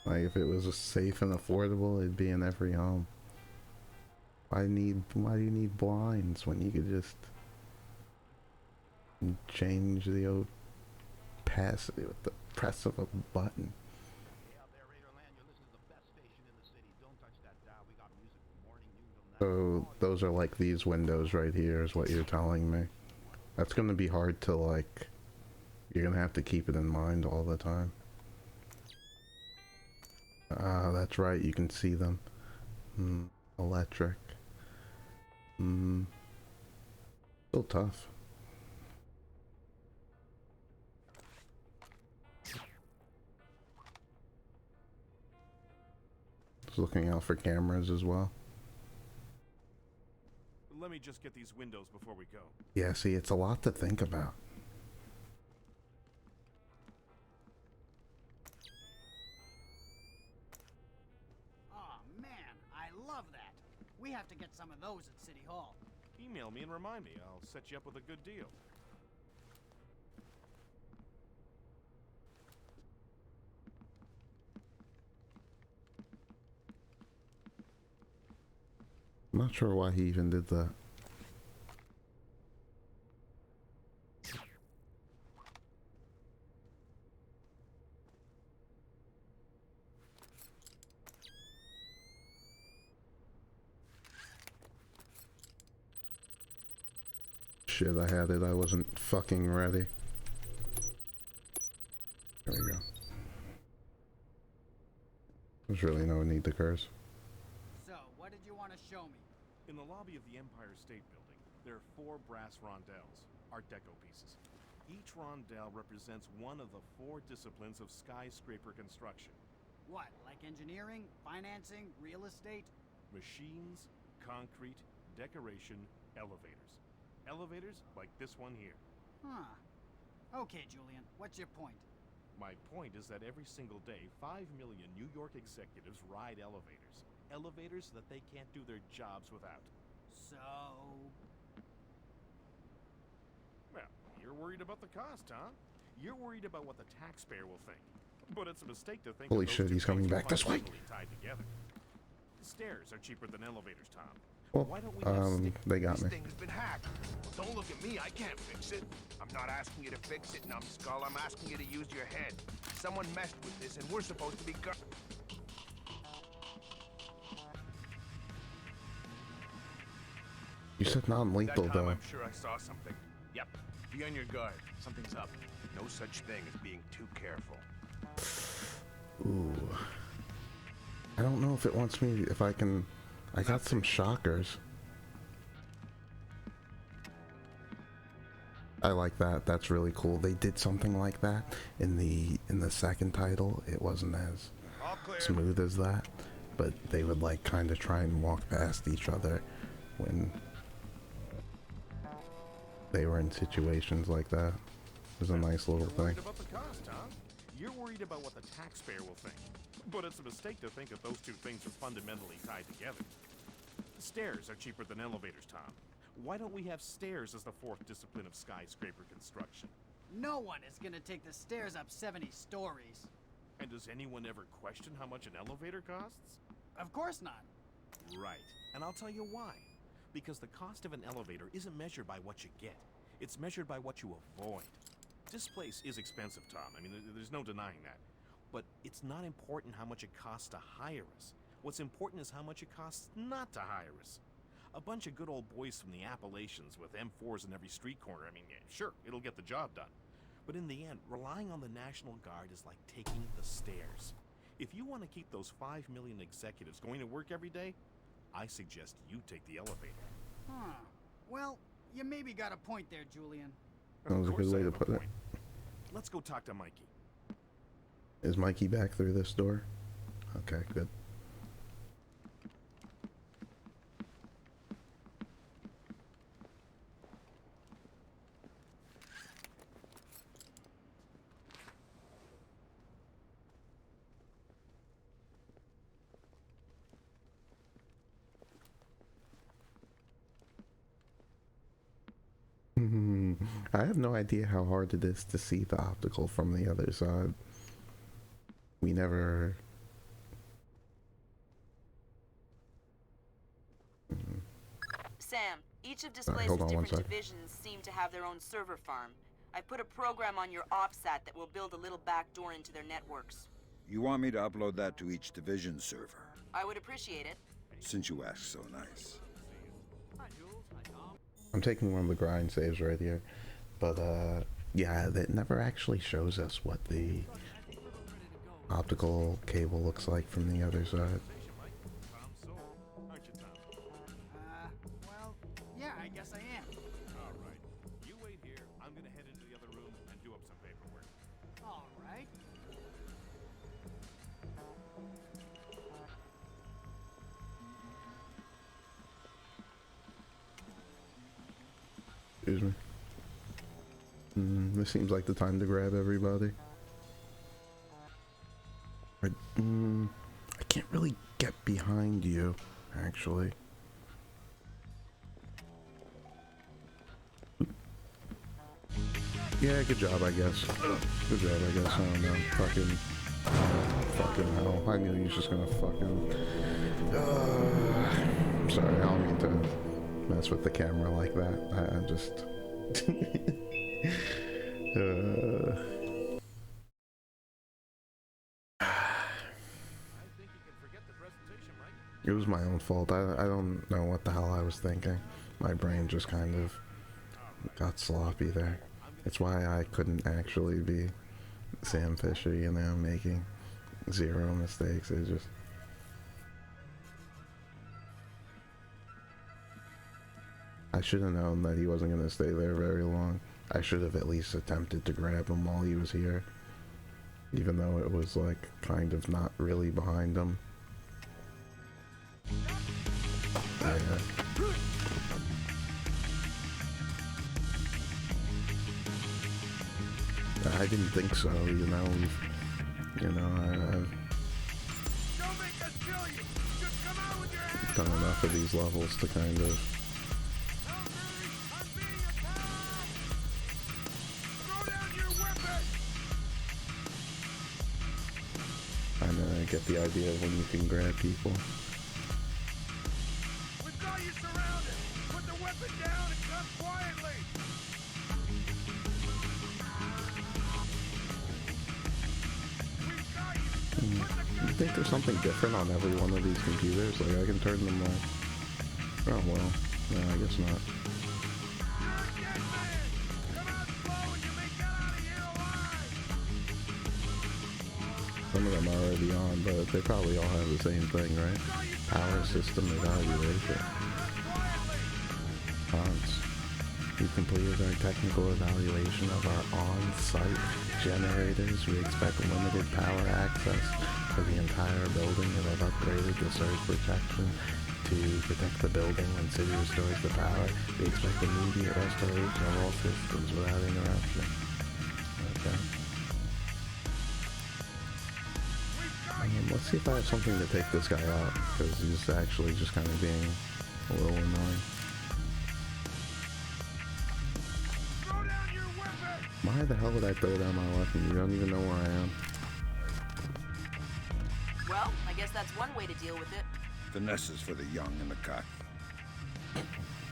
[SPEAKER 1] Like, if it was safe and affordable, it'd be in every home. Why do you need blinds when you could just change the opacity with the press of a button? So those are like these windows right here is what you're telling me. That's gonna be hard to, like, you're gonna have to keep it in mind all the time. Ah, that's right, you can see them. Electric. Still tough. Just looking out for cameras as well.
[SPEAKER 9] Let me just get these windows before we go.
[SPEAKER 1] Yeah, see, it's a lot to think about.
[SPEAKER 15] Oh man, I love that. We have to get some of those at City Hall.
[SPEAKER 9] Email me and remind me. I'll set you up with a good deal.
[SPEAKER 1] I'm not sure why he even did that. Shit, I had it. I wasn't fucking ready. There we go. There's really no need to curse.
[SPEAKER 15] So, what did you want to show me?
[SPEAKER 9] In the lobby of the Empire State Building, there are 4 brass rondelles, Art Deco pieces. Each rondelle represents one of the 4 disciplines of skyscraper construction.
[SPEAKER 15] What, like engineering, financing, real estate?
[SPEAKER 9] Machines, concrete, decoration, elevators. Elevators like this one here.
[SPEAKER 15] Huh. Okay, Julian, what's your point?
[SPEAKER 9] My point is that every single day, 5 million New York executives ride elevators. Elevators that they can't do their jobs without.
[SPEAKER 15] So...
[SPEAKER 9] Well, you're worried about the cost, huh? You're worried about what the taxpayer will think. But it's a mistake to think
[SPEAKER 1] Holy
[SPEAKER 9] that those
[SPEAKER 1] shit,
[SPEAKER 9] two
[SPEAKER 1] he's coming
[SPEAKER 9] things are
[SPEAKER 1] back this way.
[SPEAKER 9] fundamentally tied together. Stairs are cheaper than elevators, Tom.
[SPEAKER 1] Well,
[SPEAKER 9] Why don't we have
[SPEAKER 1] they got me.
[SPEAKER 5] This thing has been hacked. Don't look at me, I can't fix it. I'm not asking you to fix it, numbskull. I'm asking you to use your head. Someone messed with this, and we're supposed to be
[SPEAKER 1] You said non-lethal,
[SPEAKER 5] that time,
[SPEAKER 1] though.
[SPEAKER 5] I'm sure I saw something. Yep. Be on your guard. Something's up. No such thing as being too careful.
[SPEAKER 1] Ooh. I don't know if it wants me, if I can... I got some shockers. I like that. That's really cool. They did something like that in the second title. It wasn't as smooth as that, but they would like kind of try and walk past each other when they were in situations like that. It was a nice little
[SPEAKER 9] You're
[SPEAKER 1] thing.
[SPEAKER 9] worried about the cost, huh? You're worried about what the taxpayer will think. But it's a mistake to think that those two things are fundamentally tied together. Stairs are cheaper than elevators, Tom. Why don't we have stairs as the 4th discipline of skyscraper construction?
[SPEAKER 15] No one is gonna take the stairs up 70 stories.
[SPEAKER 9] And does anyone ever question how much an elevator costs?
[SPEAKER 15] Of course not.
[SPEAKER 9] Right. And I'll tell you why. Because the cost of an elevator isn't measured by what you get. It's measured by what you avoid. This place is expensive, Tom. I mean, there's no denying that. But it's not important how much it costs to hire us. What's important is how much it costs not to hire us. A bunch of good old boys from the Appalachians with M4s in every street corner, I mean, yeah, sure, it'll get the job done. But in the end, relying on the National Guard is like taking the stairs. If you want to keep those 5 million executives going to work every day, I suggest you take the elevator.
[SPEAKER 15] Huh. Well, you maybe got a point there, Julian.
[SPEAKER 1] That was a good way to put it.
[SPEAKER 9] Let's go talk to Mikey.
[SPEAKER 1] Is Mikey back through this door? Okay, good. I have no idea how hard it is to see the optical from the other side. We never...
[SPEAKER 7] Sam, each of
[SPEAKER 1] Sorry,
[SPEAKER 7] Displace's
[SPEAKER 1] hold on one
[SPEAKER 7] different
[SPEAKER 1] sec.
[SPEAKER 7] divisions seem to have their own server farm. I put a program on your OPSAT that will build a little back door into their networks.
[SPEAKER 4] You want me to upload that to each division server?
[SPEAKER 7] I would appreciate it.
[SPEAKER 4] Since you ask so nice.
[SPEAKER 1] I'm taking one of the grind saves right here. But, yeah, that never actually shows us what the optical cable looks like from the other side.
[SPEAKER 15] Well, yeah, I guess I am.
[SPEAKER 9] All right. You wait here. I'm going to head into the other room and do up some paperwork.
[SPEAKER 15] All right.
[SPEAKER 1] Excuse me. This seems like the time to grab everybody. I can't really get behind you, actually. Yeah, good job, I guess. Good job, I guess. I don't know. Fucking hell. I knew he was just gonna fucking... sorry, I don't mean to mess with the camera like that. I just... It was my own fault. I don't know what the hell I was thinking. My brain just kind of got sloppy there. It's why I couldn't actually be Sam Fisher, you know, making 0 mistakes. It just... I should have known that he wasn't going to stay there very long. I should have at least attempted to grab him while he was here. Even though it was, like, kind of not really behind him. Yeah. I didn't think so, you know. I've done enough of these levels to kind of get the idea of when you can grab people.
[SPEAKER 5] We've got you surrounded. Put the weapon down and come quietly.
[SPEAKER 1] You think there's something different on every one of these computers? Like, I can turn them like... Oh, well. No, I guess not. Some of them are already on, but they probably all have the same thing, right? Power system evaluation. Cons. We've completed our technical evaluation of our on-site generators. We expect limited power access for the entire building and have upgraded the surge protection to protect the building when city restores the power. We expect immediate restoration of all systems without interruption. Okay. Let's see if I have something to take this guy out, because he's actually just kind of being a little annoying. Why the hell would I throw down my weapon? You don't even know where I am.
[SPEAKER 7] Well, I guess that's one way to deal with it.
[SPEAKER 4] Finesse is for the young and the cocky.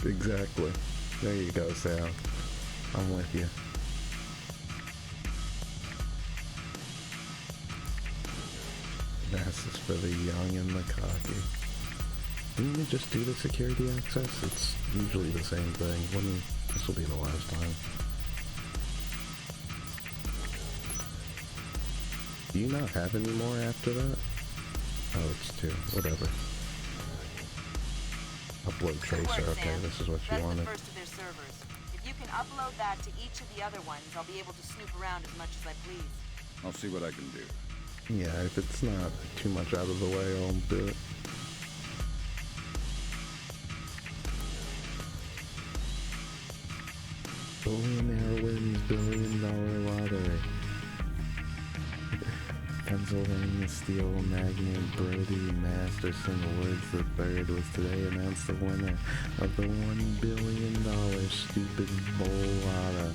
[SPEAKER 1] Exactly. There you go, Sam. I'm with you. Finesse is for the young and the cocky. Didn't we just do the security access? It's usually the same thing. This will be the last time. Do you not have any more after that? Oh, it's 2. Whatever. Upload tracer. Okay, this is what you wanted.
[SPEAKER 7] That's the first of their servers. If you can upload that to each of the other ones, I'll be able to snoop around as much as I please.
[SPEAKER 4] I'll see what I can do.
[SPEAKER 1] Yeah, if it's not too much out of the way, I'll do it. Billionaire wins $1 billion lottery. Pennsylvania steel magnate Brody Masterson Woods III was today announced the winner of the $1 billion stupid bowl lotto,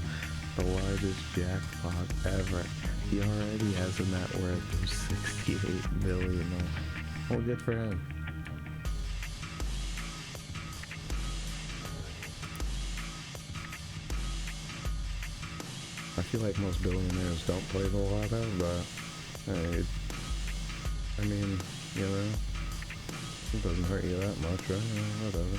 [SPEAKER 1] the largest jackpot ever. He already has a net worth of $68 million. Well, good for him. I feel like most billionaires don't play the lotto, but I mean, you know, it doesn't hurt you that much, right? Whatever.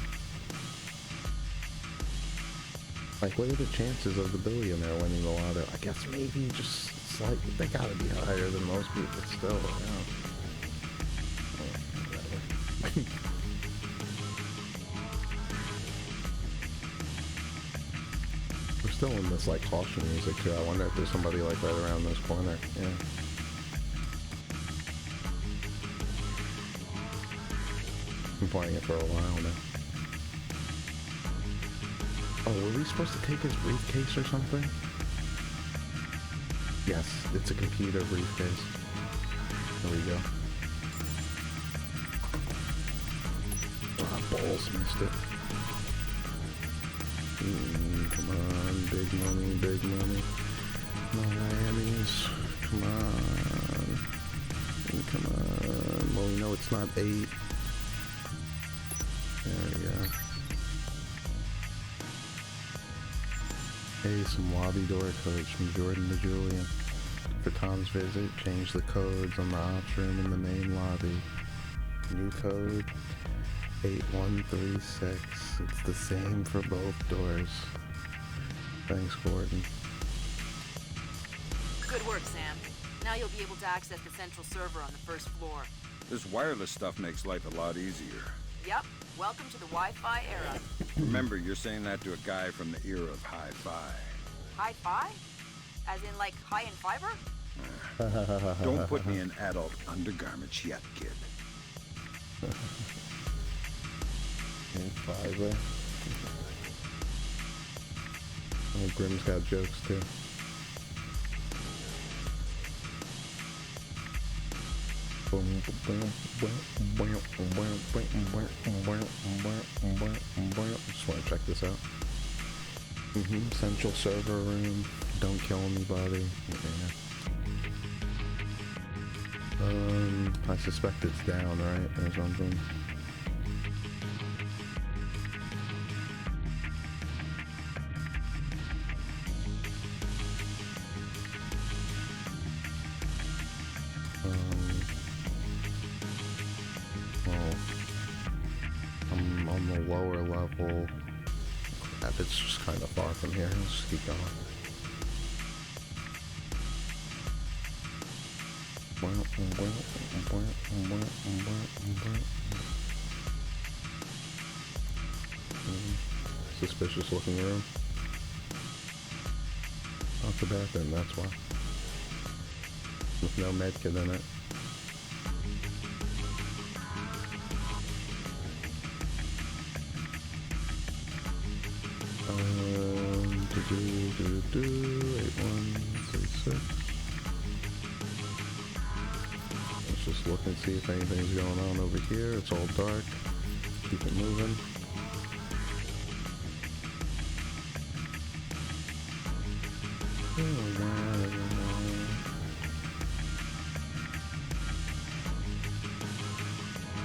[SPEAKER 1] Like, what are the chances of the billionaire winning the lotto? I guess maybe just slightly. They gotta be higher than most people still, you know. Whatever. We're still in this, like, caution music, too. I wonder if there's somebody, like, right around this corner. Yeah. Been playing it for a while now. Oh, were we supposed to take his briefcase or something? Yes, it's a computer briefcase. There we go. Ah, balls, missed it. Come on, big money, big money. Miami's. Come on. Come on. Well, we know it's not 8. There we go. Hey, some lobby door codes from Jordan to Julian. For Tom's visit, change the codes on the ops room in the main lobby. New code 8136. It's the same for both doors. Thanks, Gordon.
[SPEAKER 7] Good work, Sam. Now you'll be able to access the central server on the first floor.
[SPEAKER 4] This wireless stuff makes life a lot easier.
[SPEAKER 7] Yep. Welcome to the Wi-Fi era.
[SPEAKER 4] Remember, you're saying that to a guy from the era of hi-fi.
[SPEAKER 7] Hi-fi? As in, like, high in fiber?
[SPEAKER 4] Don't put me in adult undergarments yet, kid.
[SPEAKER 1] And fiber. Oh, Grimm's got jokes too. Just want to check this out. Central server room. Don't kill anybody. Yeah. I suspect it's down, right? Or something. Well, I'm on the lower level. Crap, it's just kind of far from here. Let's just keep going. Suspicious looking room. Not the bathroom, that's why. With no medkit in it. Do 8136. Let's just look and see if anything's going on over here. It's all dark. Keep it moving.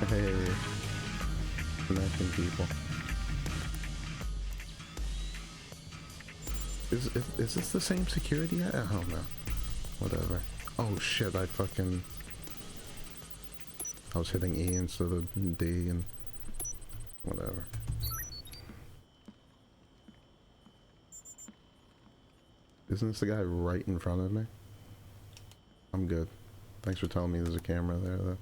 [SPEAKER 1] Hey, connecting people. Is this the same security? I don't know. Whatever. Oh shit, I was hitting E instead of D and whatever. Isn't this the guy right in front of me? I'm good. Thanks for telling me there's a camera there though.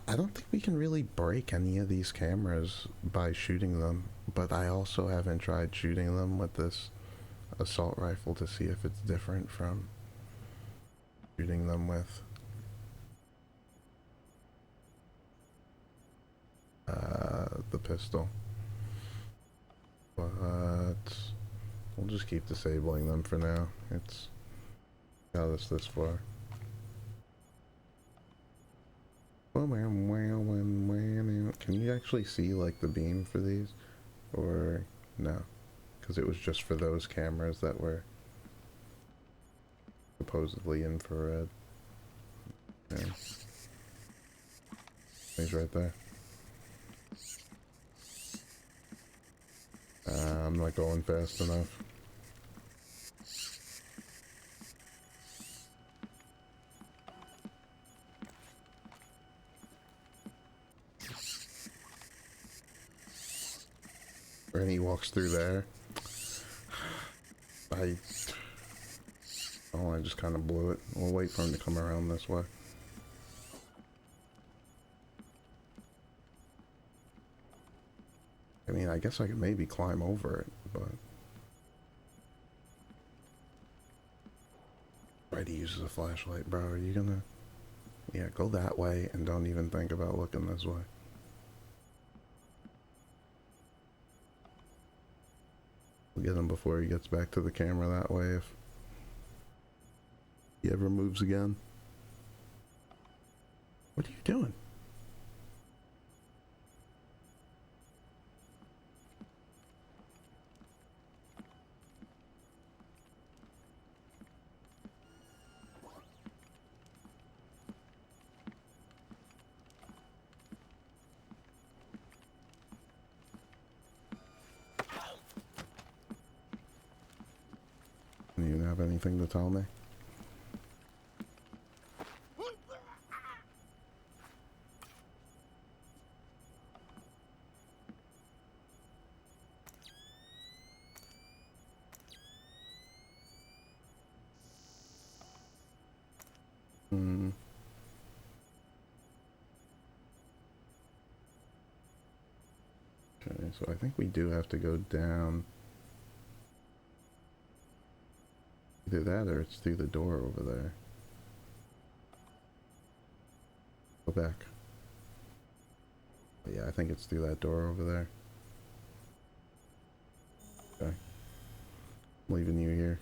[SPEAKER 1] I don't think we can really break any of these cameras by shooting them, but I also haven't tried shooting them with this assault rifle to see if it's different from shooting them with the pistol. But we'll just keep disabling them for now. It's got us this far. Can you actually see like the beam for these, or no? Because it was just for those cameras that were supposedly infrared. Yeah. He's right there. I'm not going fast enough. And he walks through there. I just kind of blew it. We'll wait for him to come around this way. I mean, I guess I could maybe climb over it, but... Right, he uses a flashlight, bro. Are you gonna... Yeah, go that way and don't even think about looking this way. We'll get him before he gets back to the camera that way if he ever moves again. What are you doing? You have anything to tell me? Okay, so I think we do have to go down. Either that or it's through the door over there. Go back. But yeah, I think it's through that door over there. Okay. I'm leaving you here.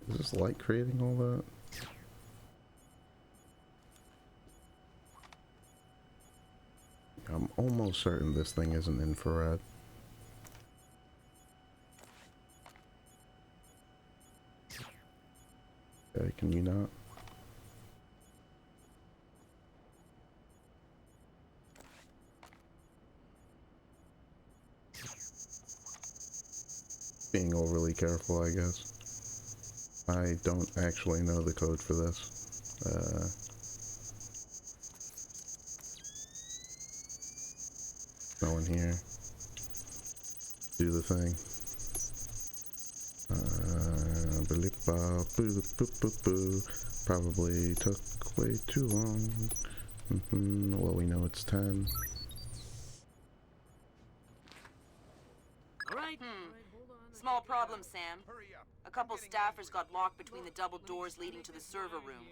[SPEAKER 1] Is this light creating all that? I'm almost certain this thing isn't infrared. Okay, can you not? Being overly careful, I guess. I don't actually know the code for this. No one here. Do the thing. Probably took way too long. Well, we know it's 10.
[SPEAKER 7] Small problem, Sam. A couple staffers got locked between the double doors leading to the server room.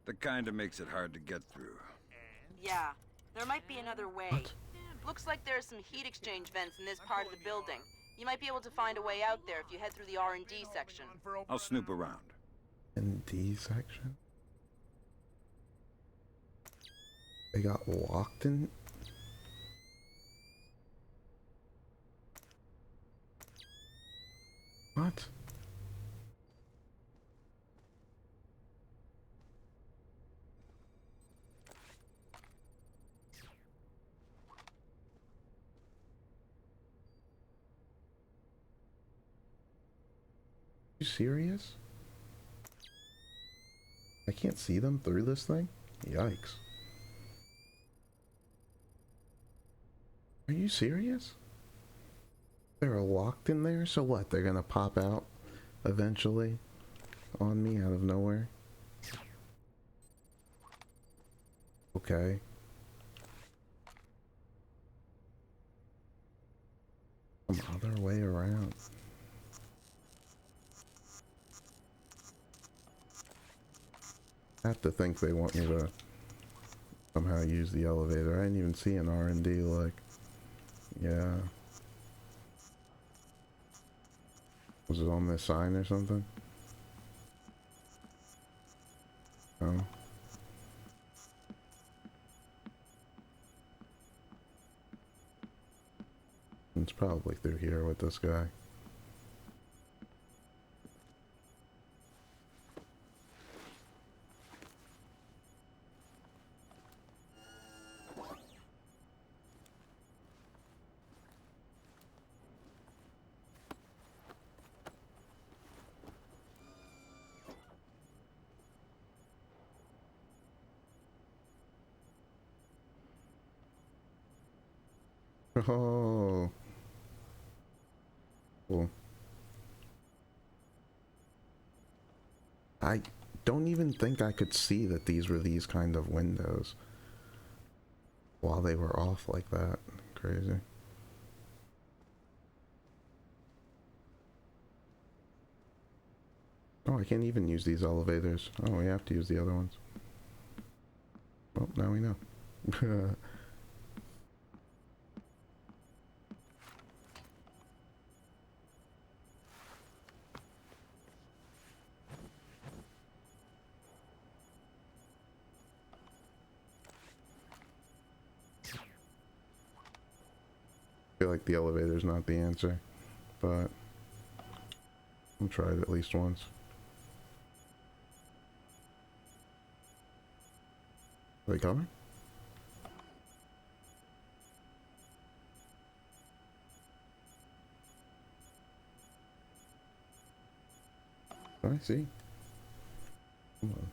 [SPEAKER 4] That kinda makes it hard to get through.
[SPEAKER 7] Yeah, there might be another way.
[SPEAKER 1] What?
[SPEAKER 7] Looks like there's some heat exchange vents in this part of the building. You might be able to find a way out there if you head through the R&D section.
[SPEAKER 4] I'll snoop around.
[SPEAKER 1] R&D section? They got locked in? What? You serious? I can't see them through this thing? Yikes. Are you serious? They're locked in there? So what? They're gonna pop out eventually on me out of nowhere? Okay. Some other way around. I have to think they want me to somehow use the elevator. I didn't even see an R&D, like, yeah. Was it on this sign or something? No. It's probably through here with this guy. Oh. Cool. I don't even think I could see that these were these kind of windows while they were off like that. Crazy. Oh, I can't even use these elevators. Oh, we have to use the other ones. Well, now we know. I feel like the elevator's not the answer, but I'll try it at least once. Are they coming? I see. Come on.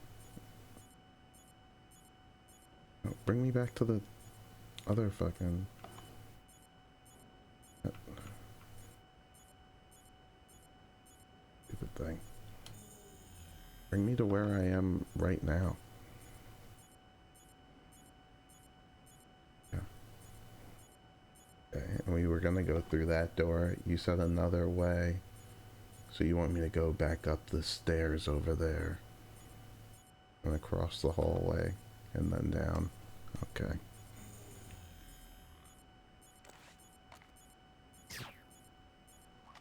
[SPEAKER 1] Oh, bring me back to the other fucking... stupid thing. Bring me to where I am right now. We were gonna go through that door. You said another way. So you want me to go back up the stairs over there. And across the hallway. And then down. Okay.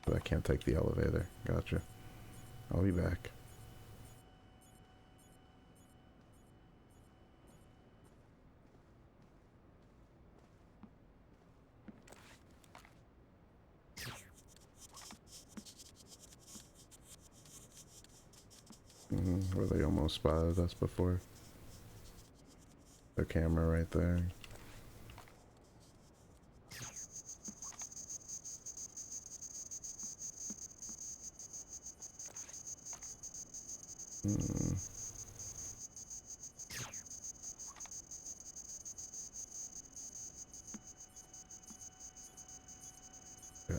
[SPEAKER 1] But I can't take the elevator. Gotcha. I'll be back. Where they almost spotted us before. The camera right there. Yeah.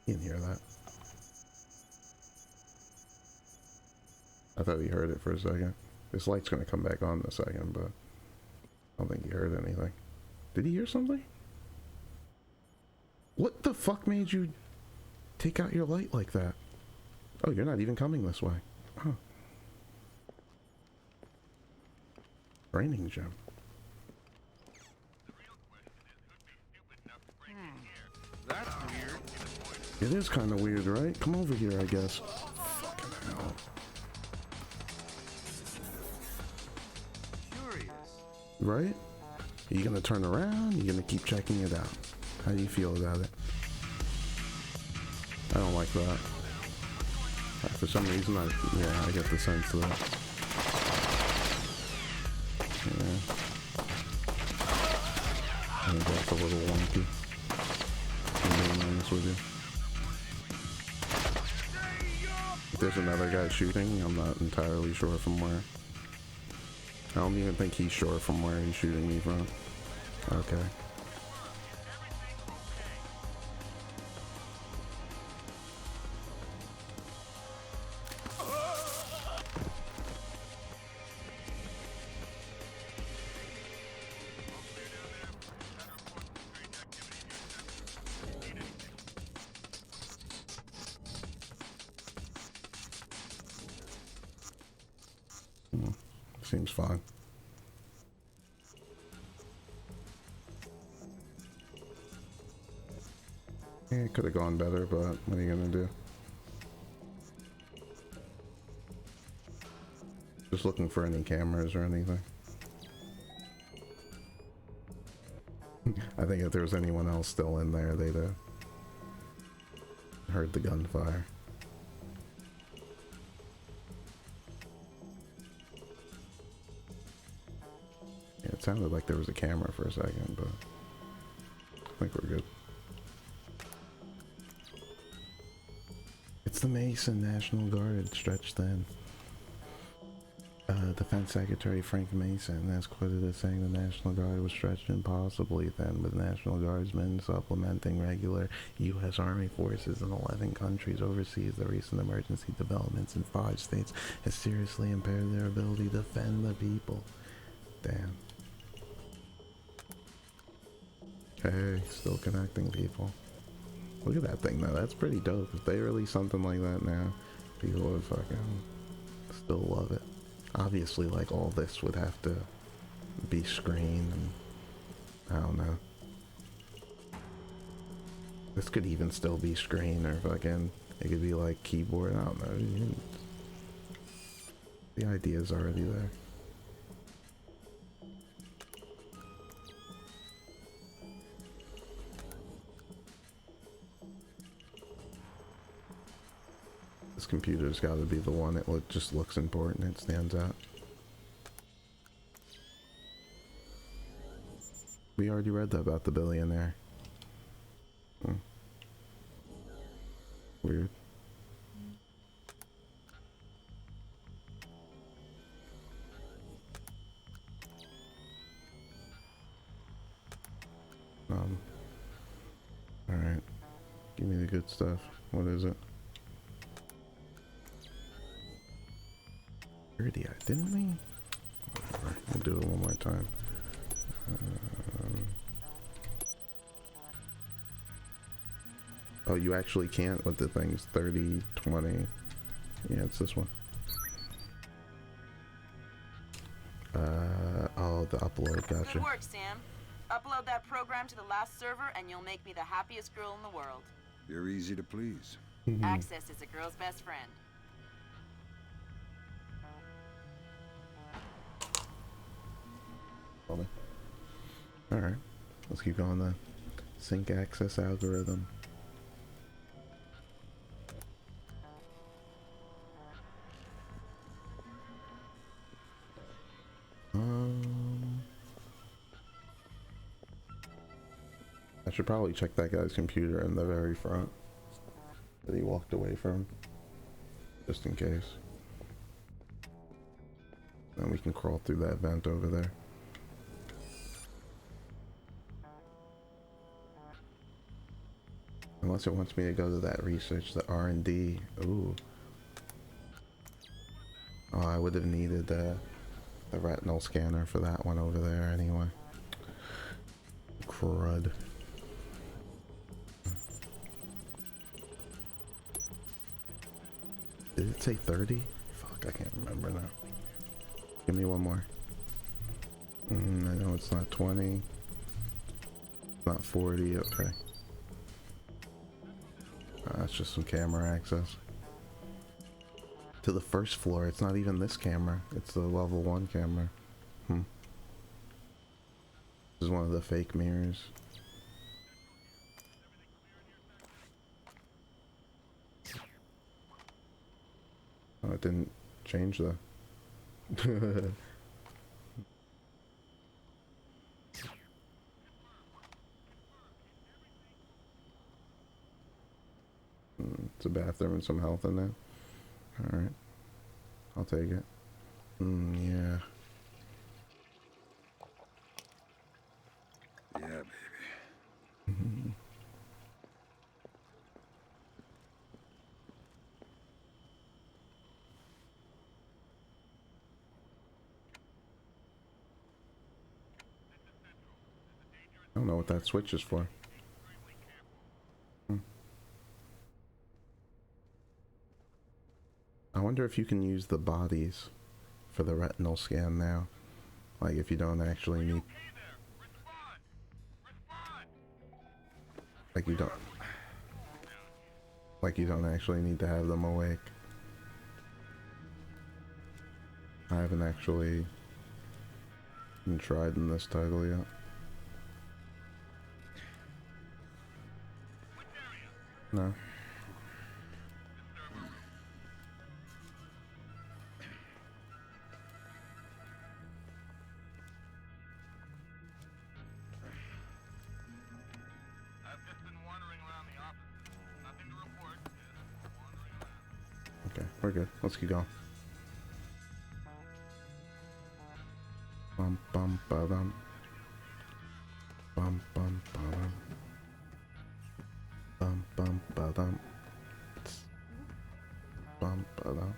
[SPEAKER 1] You can hear that. I thought he heard it for a second. This light's gonna come back on in a second, but I don't think he heard anything. Did he hear something? What the fuck made you take out your light like that? Oh, you're not even coming this way. Huh. Raining gem.
[SPEAKER 9] That's weird.
[SPEAKER 1] It is kind of weird, right? Come over here, I guess. Fucking hell.
[SPEAKER 2] Curious.
[SPEAKER 1] Right? Are you gonna turn around? Are you gonna keep checking it out? How do you feel about it? I don't like that. For some reason, I get the sense of that. Yeah. I think that's a little wonky. I'm being honest with you. If there's another guy shooting, I'm not entirely sure from where. I don't even think he's sure from where he's shooting me from. Okay. Seems fine. Yeah, it could have gone better, but what are you gonna do? Just looking for any cameras or anything. I think if there was anyone else still in there, they'd have heard the gunfire. Yeah, it sounded like there was a camera for a second, but I think we're good. It's the Mason National Guard, stretched thin. Defense Secretary Frank Mason has quoted as saying the National Guard was stretched impossibly thin, with National Guardsmen supplementing regular U.S. Army forces in 11 countries overseas. The recent emergency developments in 5 states has seriously impaired their ability to defend the people. Damn. Hey, still connecting people. Look at that thing though, that's pretty dope. If they release something like that now, people would fucking still love it. Obviously, like, all this would have to be screened, and I don't know. This could even still be screen, or fucking, it could be like keyboard, I don't know. The idea's already there. This computer's got to be the one. It just looks important. It stands out. We already read that about the billionaire. Weird. Alright. Give me the good stuff. What is it? Didn't we? Whatever. We'll do it one more time. Oh, you actually can't with the things. 30, 20. Yeah, it's this one. Oh, the upload, gotcha.
[SPEAKER 7] Good work, Sam. Upload that program to the last server and you'll make me the happiest girl in the world.
[SPEAKER 4] You're easy to please.
[SPEAKER 7] Access is a girl's best friend.
[SPEAKER 1] Alright, let's keep going then. Sync access algorithm. I should probably check that guy's computer in the very front that he walked away from, just in case. Then we can crawl through that vent over there. Unless it wants me to go to that research, the R&D. Ooh. Oh, I would have needed the retinal scanner for that one over there anyway. Crud. Did it say 30? Fuck, I can't remember now. Give me one more. I know it's not 20. It's not 40, okay. That's just some camera access. To the first floor, it's not even this camera. It's the level 1 camera. This is one of the fake mirrors. Oh, it didn't change the... It's a bathroom and some health in there. Alright. I'll take it. Yeah.
[SPEAKER 4] Yeah, baby.
[SPEAKER 1] I don't know what that switch is for. I wonder if you can use the bodies for the retinal scan now. Like if you don't actually need... Like you don't actually need to have them awake. I haven't actually been tried in this title yet. No. Okay, we're good. Let's keep going. Bum bum ba dum. Bum bum ba dum. Bum bum ba dum. Bum ba dum.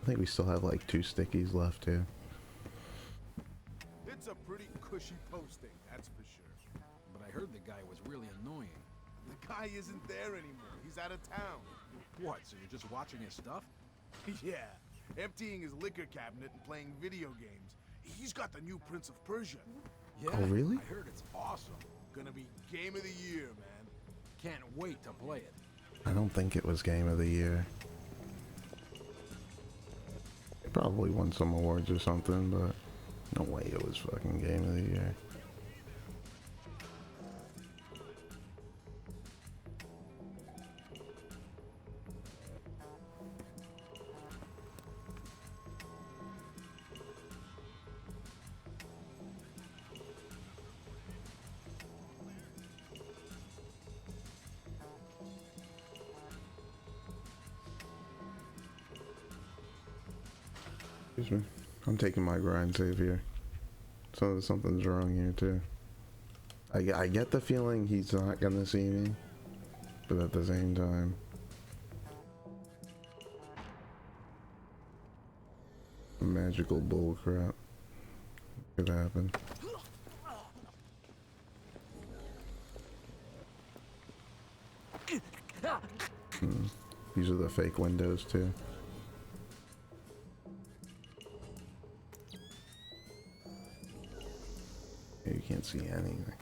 [SPEAKER 1] I think we still have like 2 stickies left too.
[SPEAKER 8] It's a pretty cushy posting, that's for sure. But I heard the guy was really annoying. The guy isn't there anymore. He's out of town. What, so you're just watching his stuff? Yeah, emptying his liquor cabinet and playing video games. He's got the new Prince of Persia. Yeah,
[SPEAKER 1] oh, really?
[SPEAKER 8] I heard it's awesome. Gonna be game of the year, man. Can't wait to play it.
[SPEAKER 1] I don't think it was Game of the Year. It probably won some awards or something, but no way it was fucking Game of the Year. Excuse me. I'm taking my grind save here. So something's wrong here too. I get the feeling he's not gonna see me, but at the same time, magical bullcrap could happen. These are the fake windows too. You can't see anything.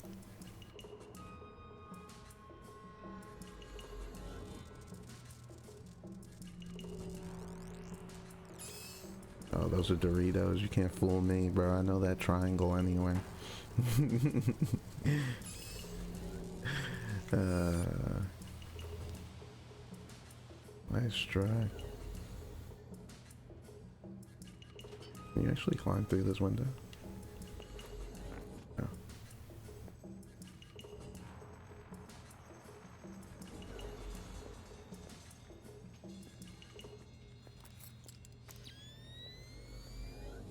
[SPEAKER 1] Oh, those are Doritos. You can't fool me, bro. I know that triangle anyway. Nice try. Can you actually climb through this window? No.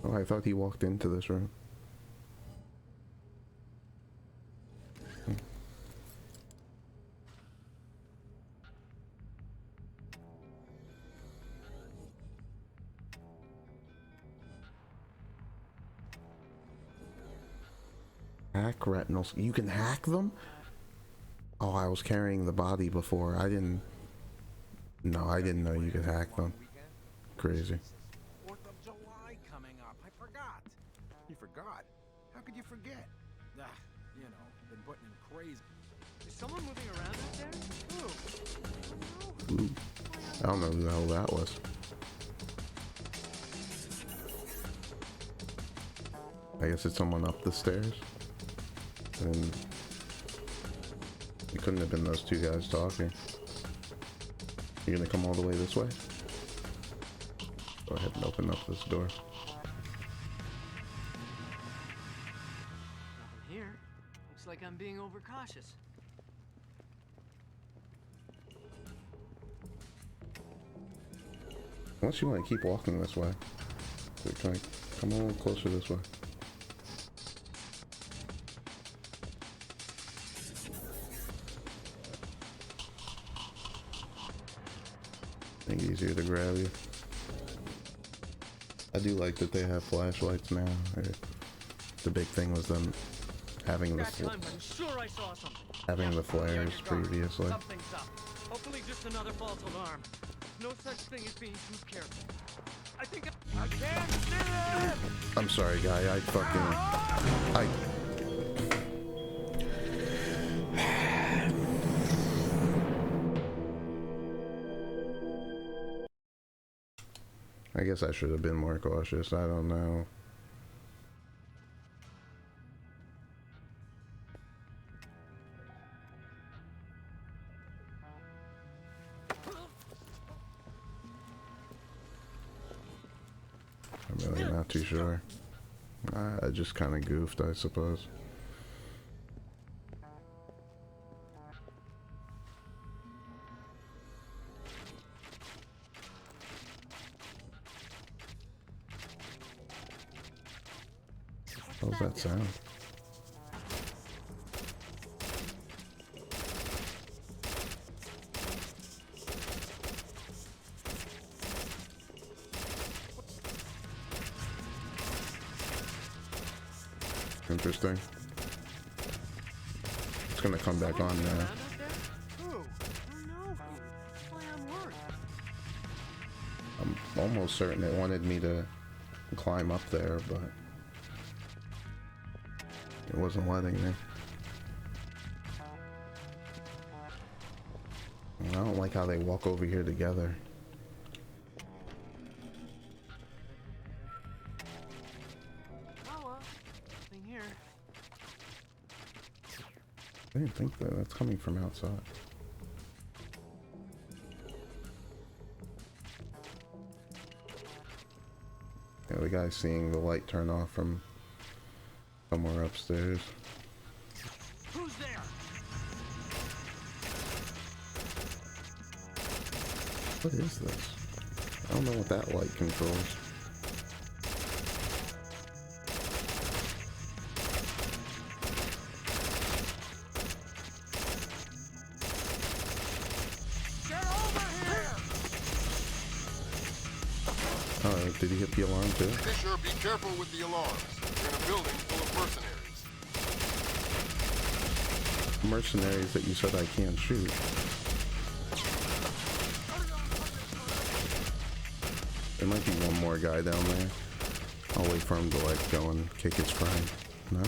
[SPEAKER 1] Oh, I thought he walked into this room. Hack retinals. You can hack them? Oh, I was carrying the body before. I didn't know you could hack them. Crazy.
[SPEAKER 8] 4th of July coming up. I forgot. You forgot? How could you forget? Ah, you know, been putting in crazy.
[SPEAKER 2] Is someone moving around out there?
[SPEAKER 1] Ooh. I don't know who the hell that was. I guess it's someone up the stairs. And it couldn't have been those two guys talking. You're gonna come all the way this way? Go ahead and open up this door.
[SPEAKER 2] Nothing here. Looks like I'm being overcautious.
[SPEAKER 1] Unless you want to keep walking this way. Come a little closer this way. I think easier to grab you. I do like that they have flashlights now. The big thing was them having the flares previously.
[SPEAKER 2] Something's up. Hopefully just another false alarm. No such thing as being too careful. I think I can't see it!
[SPEAKER 1] I'm sorry, guy. I guess I should have been more cautious. I don't know. I'm really not too sure. I just kind of goofed, I suppose. What was that sound? Interesting. It's gonna come back on now. I'm almost certain it wanted me to climb up there, but it wasn't letting me. I don't like how they walk over here together. I didn't think that. That's coming from outside. Yeah, the guy's seeing the light turn off from somewhere upstairs.
[SPEAKER 2] Who's there?
[SPEAKER 1] What is this? I don't know what that light controls. Did he hit the alarm too?
[SPEAKER 3] Fisher, be careful with the alarms. You're in a building full of mercenaries.
[SPEAKER 1] Mercenaries that you said I can't shoot. There might be one more guy down there. I'll wait for him to like go and kick his friend. No?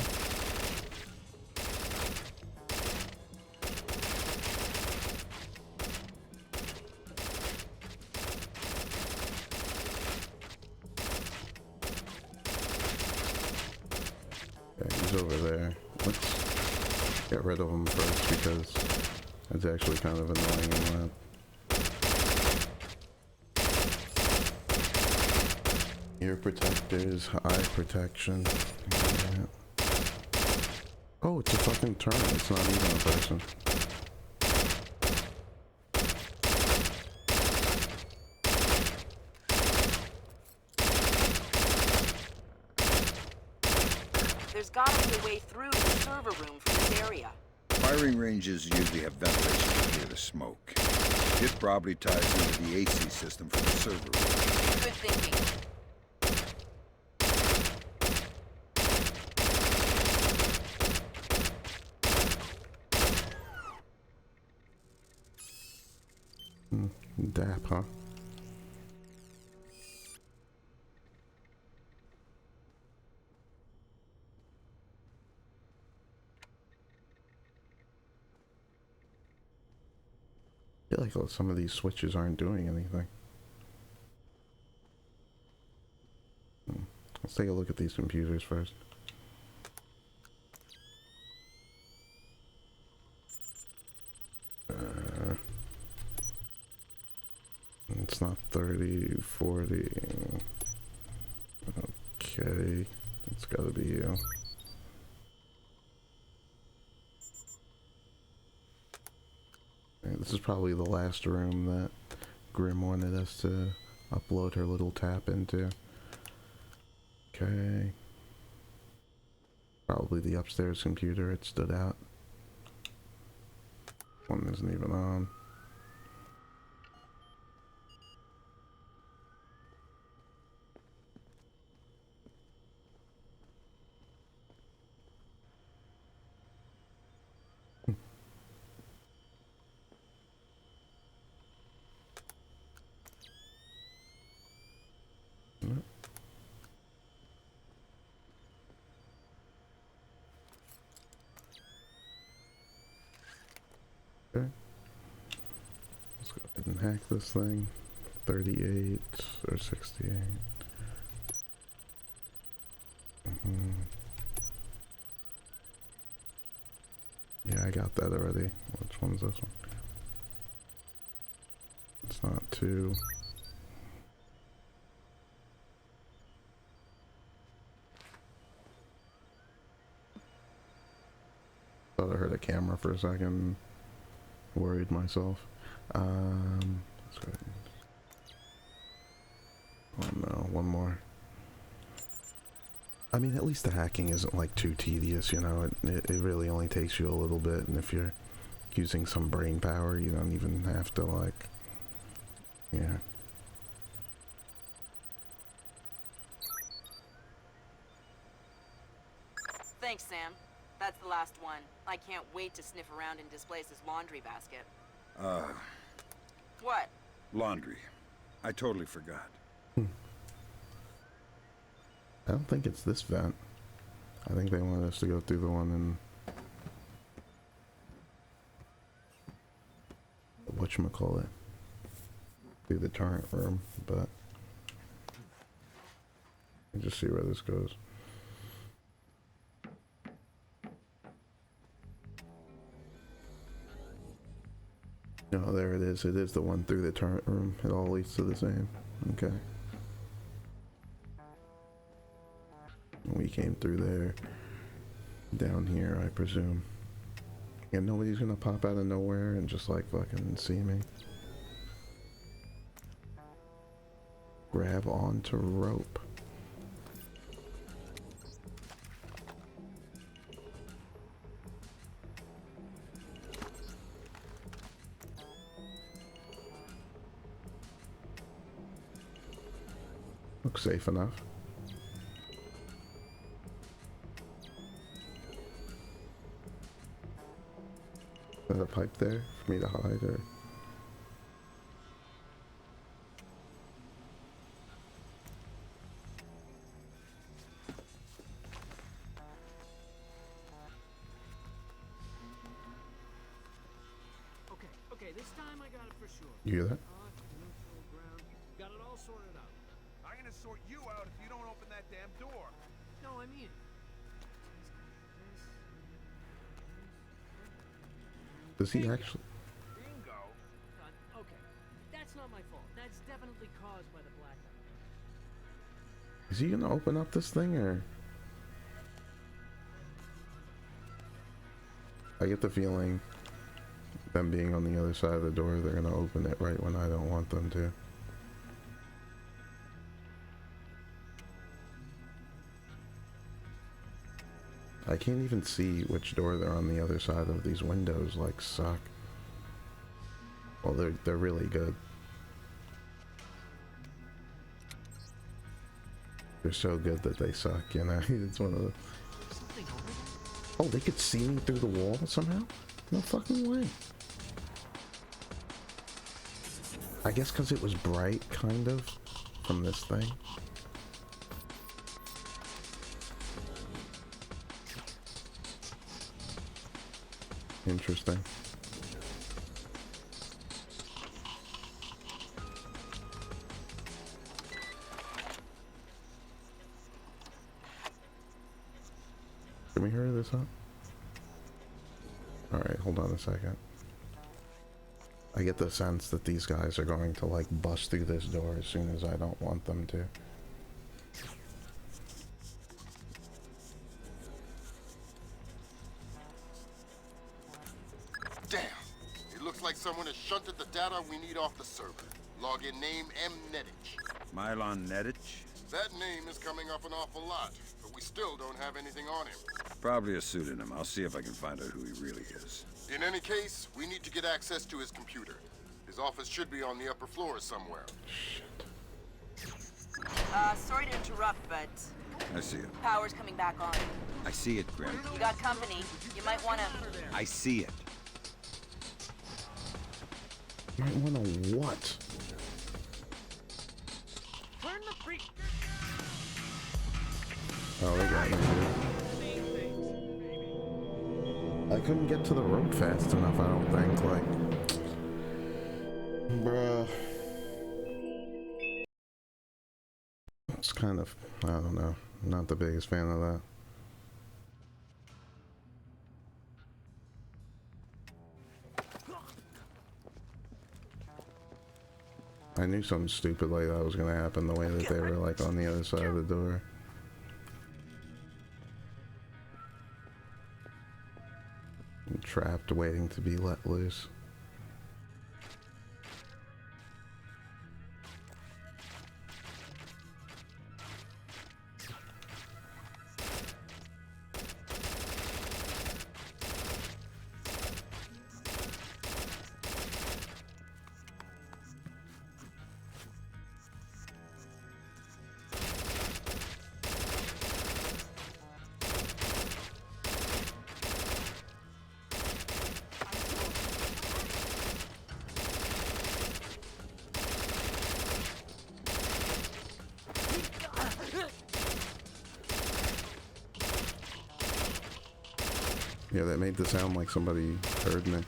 [SPEAKER 1] Yeah, he's over there. Let's get rid of him first because it's actually kind of annoying and loud. Ear protectors, eye protection. Yeah. Oh, it's a fucking turn. It's not even a person.
[SPEAKER 7] There's gotta be a way through to the server room from this area.
[SPEAKER 4] Firing ranges usually have ventilation to clear the smoke. It probably ties into the AC system for the server room.
[SPEAKER 7] Good thinking.
[SPEAKER 1] Dap, huh? I feel like some of these switches aren't doing anything. Let's take a look at these computers first. It's not 30, 40. Okay, it's gotta be you. This is probably the last room that Grim wanted us to upload her little tap into. Okay. Probably the upstairs computer, it stood out. One isn't even on. Okay. Let's go ahead and hack this thing. 38 or 68. Yeah, I got that already. Which one's this one? It's not 2. Thought I heard a camera for a second. Worried myself. Let's go ahead. Oh no, one more. I mean, at least the hacking isn't like too tedious, you know. It really only takes you a little bit, and if you're using some brain power, you don't even have to like, yeah.
[SPEAKER 7] Thanks, Sam. That's the last one. I can't wait to sniff around in Displace's laundry basket. What?
[SPEAKER 4] Laundry. I totally forgot.
[SPEAKER 1] I don't think it's this vent. I think they wanted us to go through the one in whatchamacallit, through the turret room, but let's just see where this goes. No, there it is. It is the one through the turret room. It all leads to the same. Okay. We came through there. Down here, I presume. And nobody's gonna pop out of nowhere and just like fucking see me. Grab onto rope. Looks safe enough. Is there a pipe there for me to hide, or
[SPEAKER 2] This time I got it for sure.
[SPEAKER 1] You hear that?
[SPEAKER 2] Neutral ground. Got it all sorted out.
[SPEAKER 8] I'm gonna sort you out if you don't open that damn door.
[SPEAKER 2] No, I mean it.
[SPEAKER 1] Does he actually?
[SPEAKER 8] Bingo.
[SPEAKER 2] Okay, that's not my fault. That's definitely caused by the blackout.
[SPEAKER 1] Is he gonna open up this thing, or? I get the feeling, them being on the other side of the door, they're gonna open it right when I don't want them to. I can't even see which door they're on the other side of. These windows like suck. Well, they're really good. They're so good that they suck, you know. It's one of the. Oh, they could see me through the wall somehow? No fucking way. I guess because it was bright, kind of, from this thing. Interesting. Can we hurry this up? Alright, hold on a second. I get the sense that these guys are going to like bust through this door as soon as I don't want them to.
[SPEAKER 3] Damn! It looks like someone has shunted the data we need off the server. Login name M. Nedich.
[SPEAKER 4] Mylon Nedich?
[SPEAKER 3] That name is coming up an awful lot, but we still don't have anything on him.
[SPEAKER 4] Probably a pseudonym. I'll see if I can find out who he really is.
[SPEAKER 3] In any case, we need to get access to his computer. His office should be on the upper floor somewhere.
[SPEAKER 7] Sorry to interrupt, but
[SPEAKER 4] I see it.
[SPEAKER 7] power's coming back on.
[SPEAKER 4] I see it, Grim.
[SPEAKER 7] You got company. You might want to...
[SPEAKER 4] I see it.
[SPEAKER 1] Might want to what?
[SPEAKER 2] Turn the freak.
[SPEAKER 1] Oh, they got me, dude. I couldn't get to the rope fast enough, I don't think, like... Bruh. It's kind of, I don't know, not the biggest fan of that. I knew something stupid like that was gonna happen, the way that they were like on the other side of the door. I'm trapped, waiting to be let loose. Yeah, that made it sound like somebody heard me.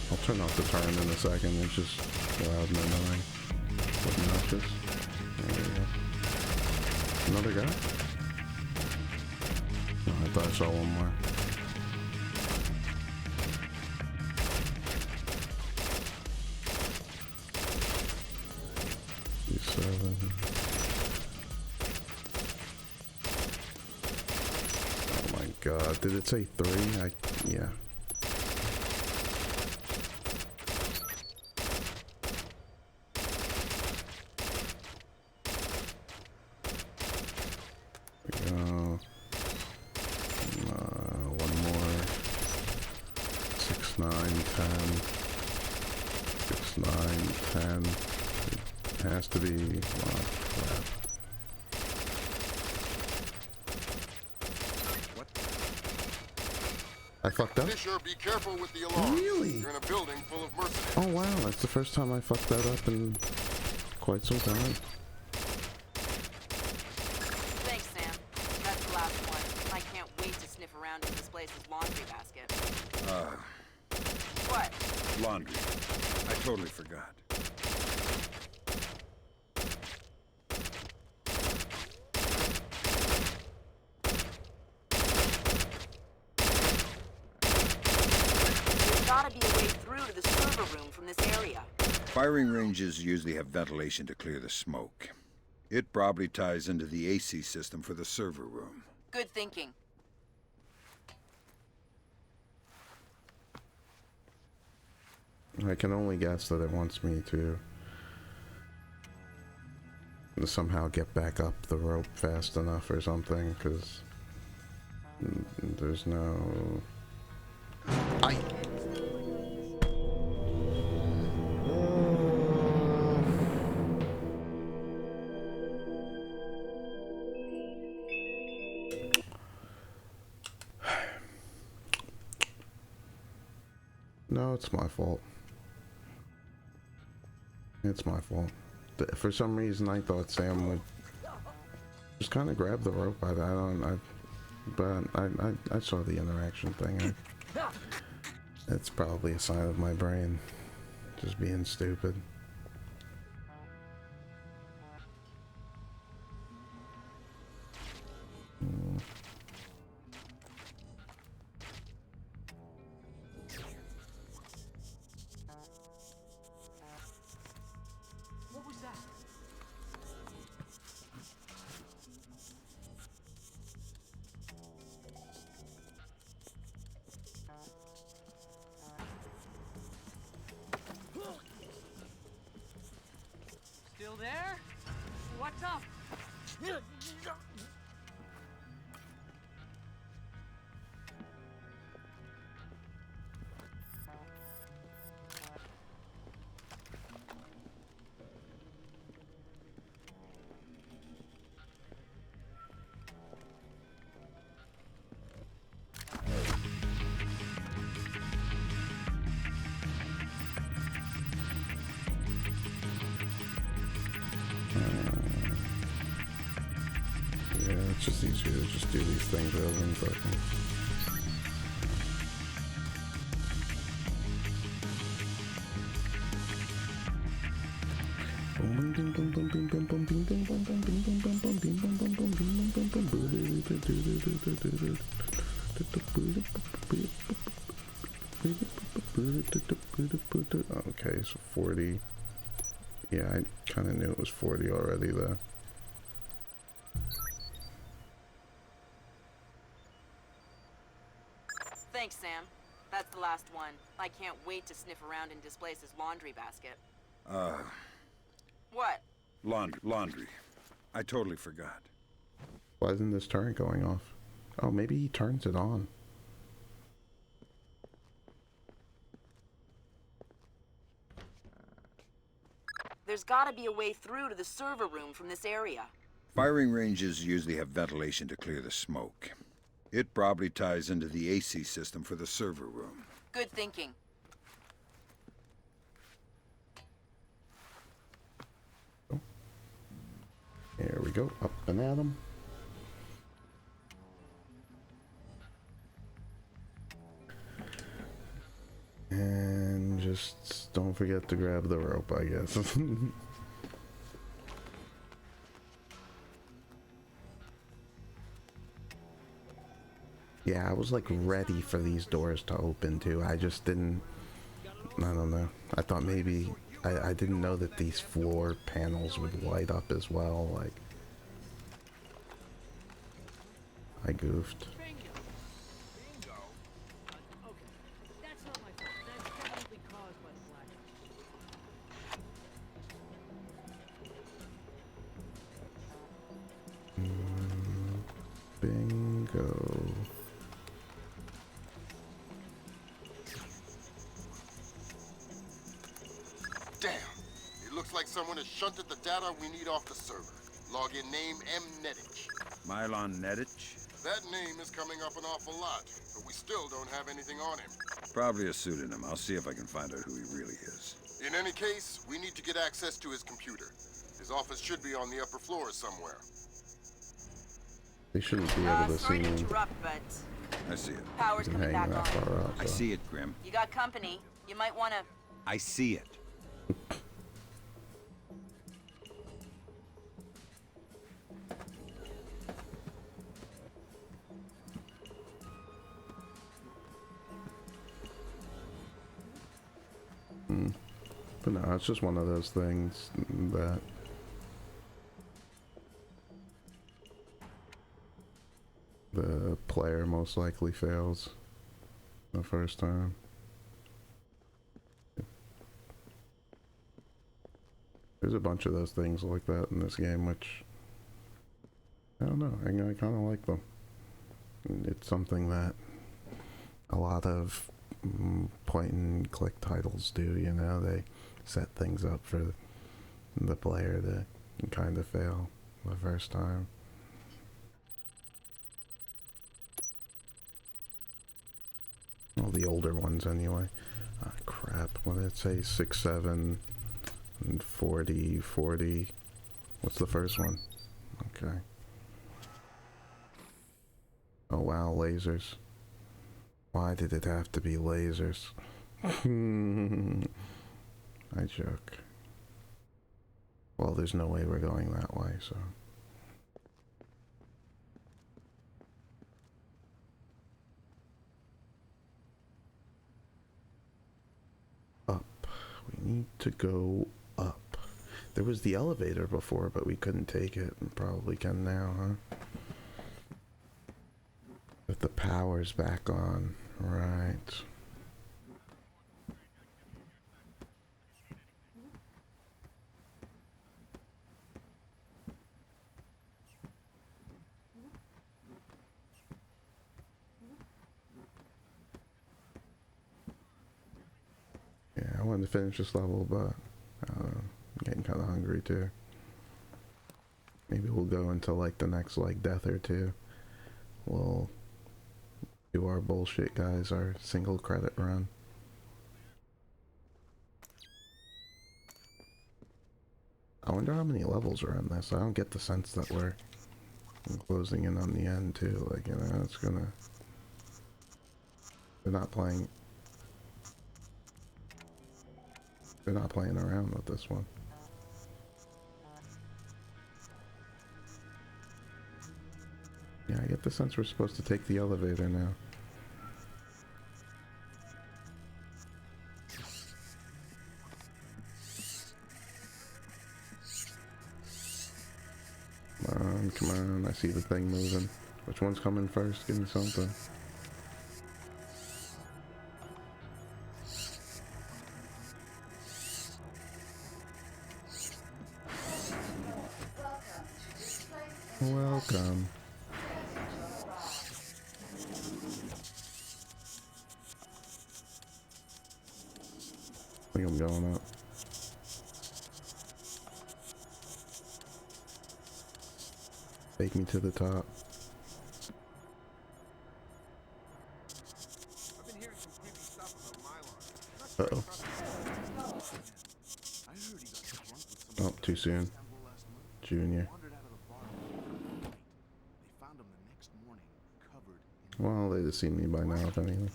[SPEAKER 1] I'll turn off the turn in a second, it's just loud and annoying. Obnoxious. There we go. Another guy? No, I thought I saw one more. Seven. Oh my god, did it say 3? Yeah. To be, wow, crap.
[SPEAKER 4] What?
[SPEAKER 1] I fucked up?
[SPEAKER 3] Fisher, be careful with the alarm.
[SPEAKER 1] Really?
[SPEAKER 3] You're in a building full of mercenaries.
[SPEAKER 1] Oh wow, that's the first time I fucked that up in quite some time.
[SPEAKER 7] Thanks, Sam. That's the last one. I can't wait to sniff around in this place's laundry basket. What?
[SPEAKER 4] Laundry. I totally forgot.
[SPEAKER 7] There's gotta be a way through to the server room from this area.
[SPEAKER 4] Firing ranges usually have ventilation to clear the smoke. It probably ties into the AC system for the server room.
[SPEAKER 7] Good thinking.
[SPEAKER 1] I can only guess that it wants me to somehow get back up the rope fast enough or something, because there's no... No, it's my fault. It's my fault. For some reason, I thought Sam would just kind of grab the rope. I saw the interaction thing. It's probably a sign of my brain just being stupid.
[SPEAKER 2] What was that? Still there? What's up?
[SPEAKER 1] Yeah, it's just easier to just do these things rather than fucking... Okay, so 40. Yeah, I kind of knew it was 40 already though.
[SPEAKER 7] Thanks, Sam. That's the last one. I can't wait to sniff around in Displace's laundry basket. What?
[SPEAKER 4] Laundry. I totally forgot.
[SPEAKER 1] Why isn't this turret going off? Oh, maybe he turns it on.
[SPEAKER 7] There's gotta be a way through to the server room from this area.
[SPEAKER 4] Firing ranges usually have ventilation to clear the smoke. It probably ties into the AC system for the server room.
[SPEAKER 7] Good thinking.
[SPEAKER 1] Here we go, up and at 'em. And just don't forget to grab the rope, I guess. Yeah, I was like ready for these doors to open too. I just didn't, I don't know. I thought maybe, I didn't know that these floor panels would light up as well. Like, I goofed.
[SPEAKER 2] That's not my fault. That's definitely caused by the blackout.
[SPEAKER 1] Bingo.
[SPEAKER 3] Damn! It looks like someone has shunted the data we need off the server. Login name M. Nedich.
[SPEAKER 4] Mylon Nedich?
[SPEAKER 3] That name is coming up an awful lot, but we still don't have anything on him.
[SPEAKER 4] Probably a pseudonym. I'll see if I can find out who he really is.
[SPEAKER 3] In any case, we need to get access to his computer. His office should be on the upper floor somewhere.
[SPEAKER 1] They shouldn't be able to see
[SPEAKER 7] sorry to
[SPEAKER 1] me.
[SPEAKER 7] interrupt, but
[SPEAKER 4] I see it.
[SPEAKER 7] power's
[SPEAKER 1] Can
[SPEAKER 7] coming
[SPEAKER 1] hang
[SPEAKER 7] back
[SPEAKER 1] that
[SPEAKER 7] on.
[SPEAKER 1] far up.
[SPEAKER 4] I see it, Grim.
[SPEAKER 7] You got company. You might want to...
[SPEAKER 4] I see it.
[SPEAKER 1] But no, it's just one of those things that the player most likely fails the first time. There's a bunch of those things like that in this game, which I don't know, I kind of like them. It's something that a lot of point and click titles do, you know, they set things up for the player to kind of fail the first time. Well, the older ones anyway. Ah, crap, what did it say? 6, 7, and 40, 40. What's the first one? Okay. Oh wow, lasers. Why did it have to be lasers? I joke. Well, there's no way we're going that way, so... Up. We need to go up. There was the elevator before, but we couldn't take it, and probably can now, huh? But the power's back on, right. Yeah, I wanted to finish this level, but I'm getting kind of hungry too. Maybe we'll go into like the next like death or two. We'll do our bullshit, guys, our single credit run. I wonder how many levels are in this. I don't get the sense that we're closing in on the end too. Like, you know, it's gonna... They're not playing around with this one. Yeah, I get the sense we're supposed to take the elevator now. Come on, I see the thing moving. Which one's coming first? Give me something. Welcome. I think I'm going up. Take me to the top. Uh-oh. Oh, too soon. Junior. Well, they'd have seen me by now, if anything.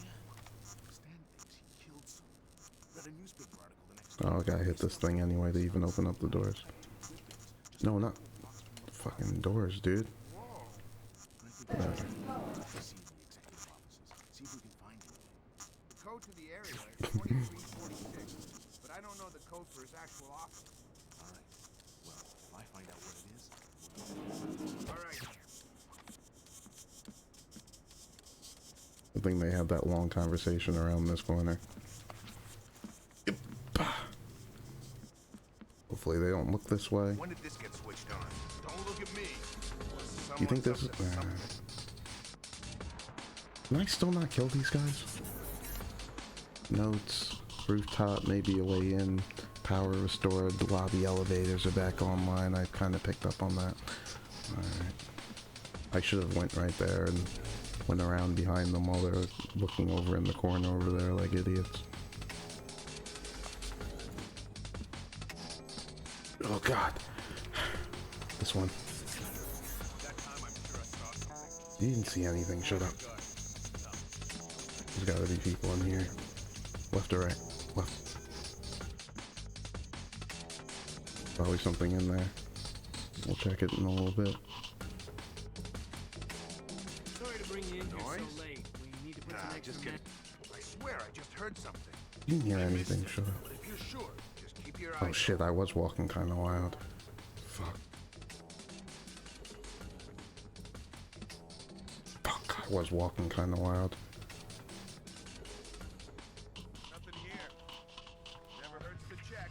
[SPEAKER 1] Oh, I gotta hit this thing anyway to even open up the doors. No, not fucking doors, dude.
[SPEAKER 2] The code to the area is 2346, but I don't know the code for his actual office.
[SPEAKER 8] Alright. Well, if I find out what it is...
[SPEAKER 2] Alright.
[SPEAKER 1] I think they had that long conversation around this corner. Yep. Hopefully they don't look this way.
[SPEAKER 2] When did this get switched on? Don't look at me.
[SPEAKER 1] You think this is... Can I still not kill these guys? Notes. Rooftop, maybe a way in. Power restored. The lobby elevators are back online. I kind of picked up on that. Alright. I should have went right there and went around behind them while they're looking over in the corner over there like idiots. Oh god. This one. You didn't see anything, shut up. There's gotta be people in here. Left or right? Left. Probably something in there. We'll check it in a little bit.
[SPEAKER 2] Sorry to bring you in here so late. We need to put some extra
[SPEAKER 5] just kidding. I swear I just heard something.
[SPEAKER 1] You didn't hear anything, shut up.
[SPEAKER 5] But if you're sure, just keep your eyes.
[SPEAKER 1] Oh shit, I was walking kinda loud. Fuck. Fuck, I was walking kinda loud.
[SPEAKER 5] Nothing here. Never hurts to check.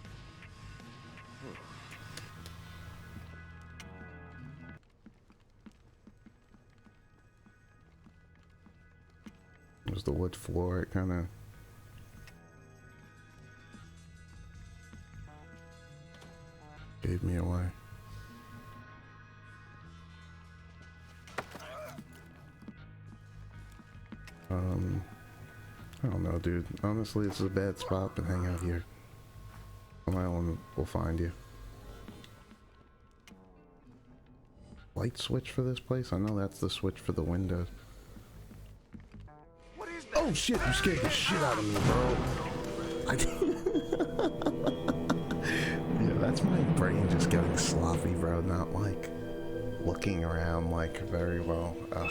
[SPEAKER 1] It was the wood floor, it kinda... gave me away. I don't know, dude. Honestly, it's a bad spot to hang out here. My own will find you. Light switch for this place? I know that's the switch for the windows.
[SPEAKER 5] What is that?
[SPEAKER 1] Oh shit, you scared the shit out of me, bro. Yeah, that's my brain just getting sloppy, bro. Not like looking around like very well. Ugh.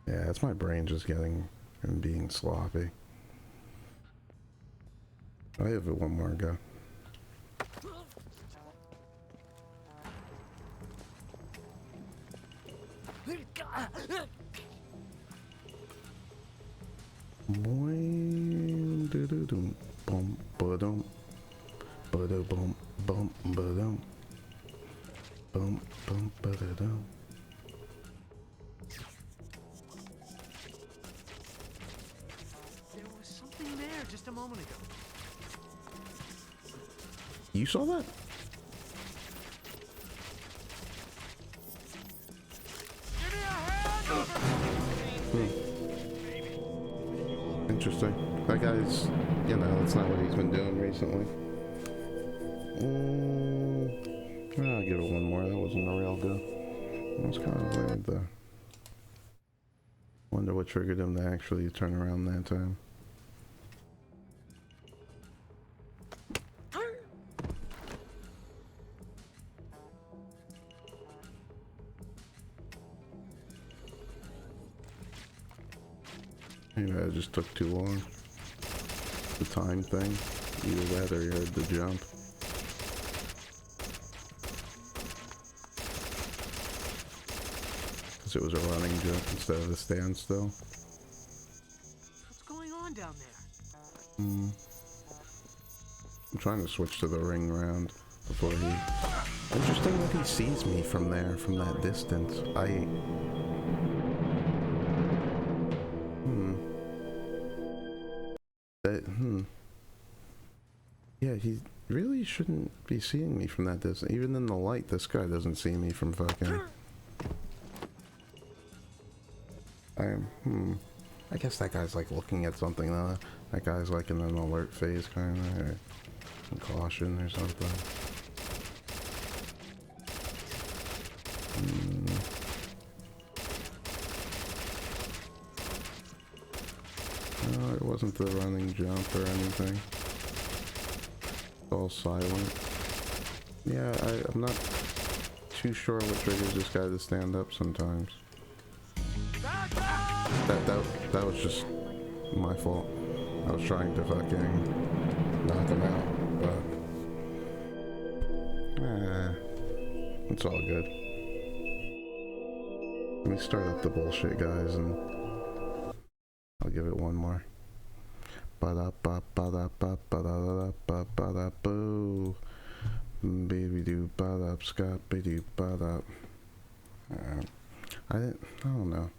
[SPEAKER 1] Yeah, it's my brain just getting and being sloppy. I have it one more go. Boing, do do do, bum, ba dum, ba da bum, bum, ba dum, bum, bum, ba da dum.
[SPEAKER 2] There was something there just a moment ago.
[SPEAKER 1] You saw that?
[SPEAKER 2] Give me a hand!
[SPEAKER 1] Interesting. That guy's, you know, that's not what he's been doing recently. I'll give it one more. That wasn't a real go. It was kind of weird though. Wonder what triggered him to actually turn around that time. Maybe that just took too long. The time thing. Either that or you heard the jump. Because it was a running jump instead of a standstill.
[SPEAKER 2] What's going on down there?
[SPEAKER 1] I'm trying to switch to the ring round before he... Interesting that he sees me from there, from that distance. Yeah, he really shouldn't be seeing me from that distance. Even in the light, this guy doesn't see me from fucking... I guess that guy's like looking at something though. That guy's like in an alert phase kind of, or caution or something. No, it wasn't the running jump or anything. It's all silent. Yeah, I'm not too sure what triggers this guy to stand up sometimes. That was just my fault. I was trying to fucking knock him out, but it's all good. Let me start up the bullshit, guys, and I'll give it one more. Ba-da-ba-ba-da-ba-ba-da-da-ba-ba-da-boo. Baby doo ba-da, scott baby ba-da. I don't know.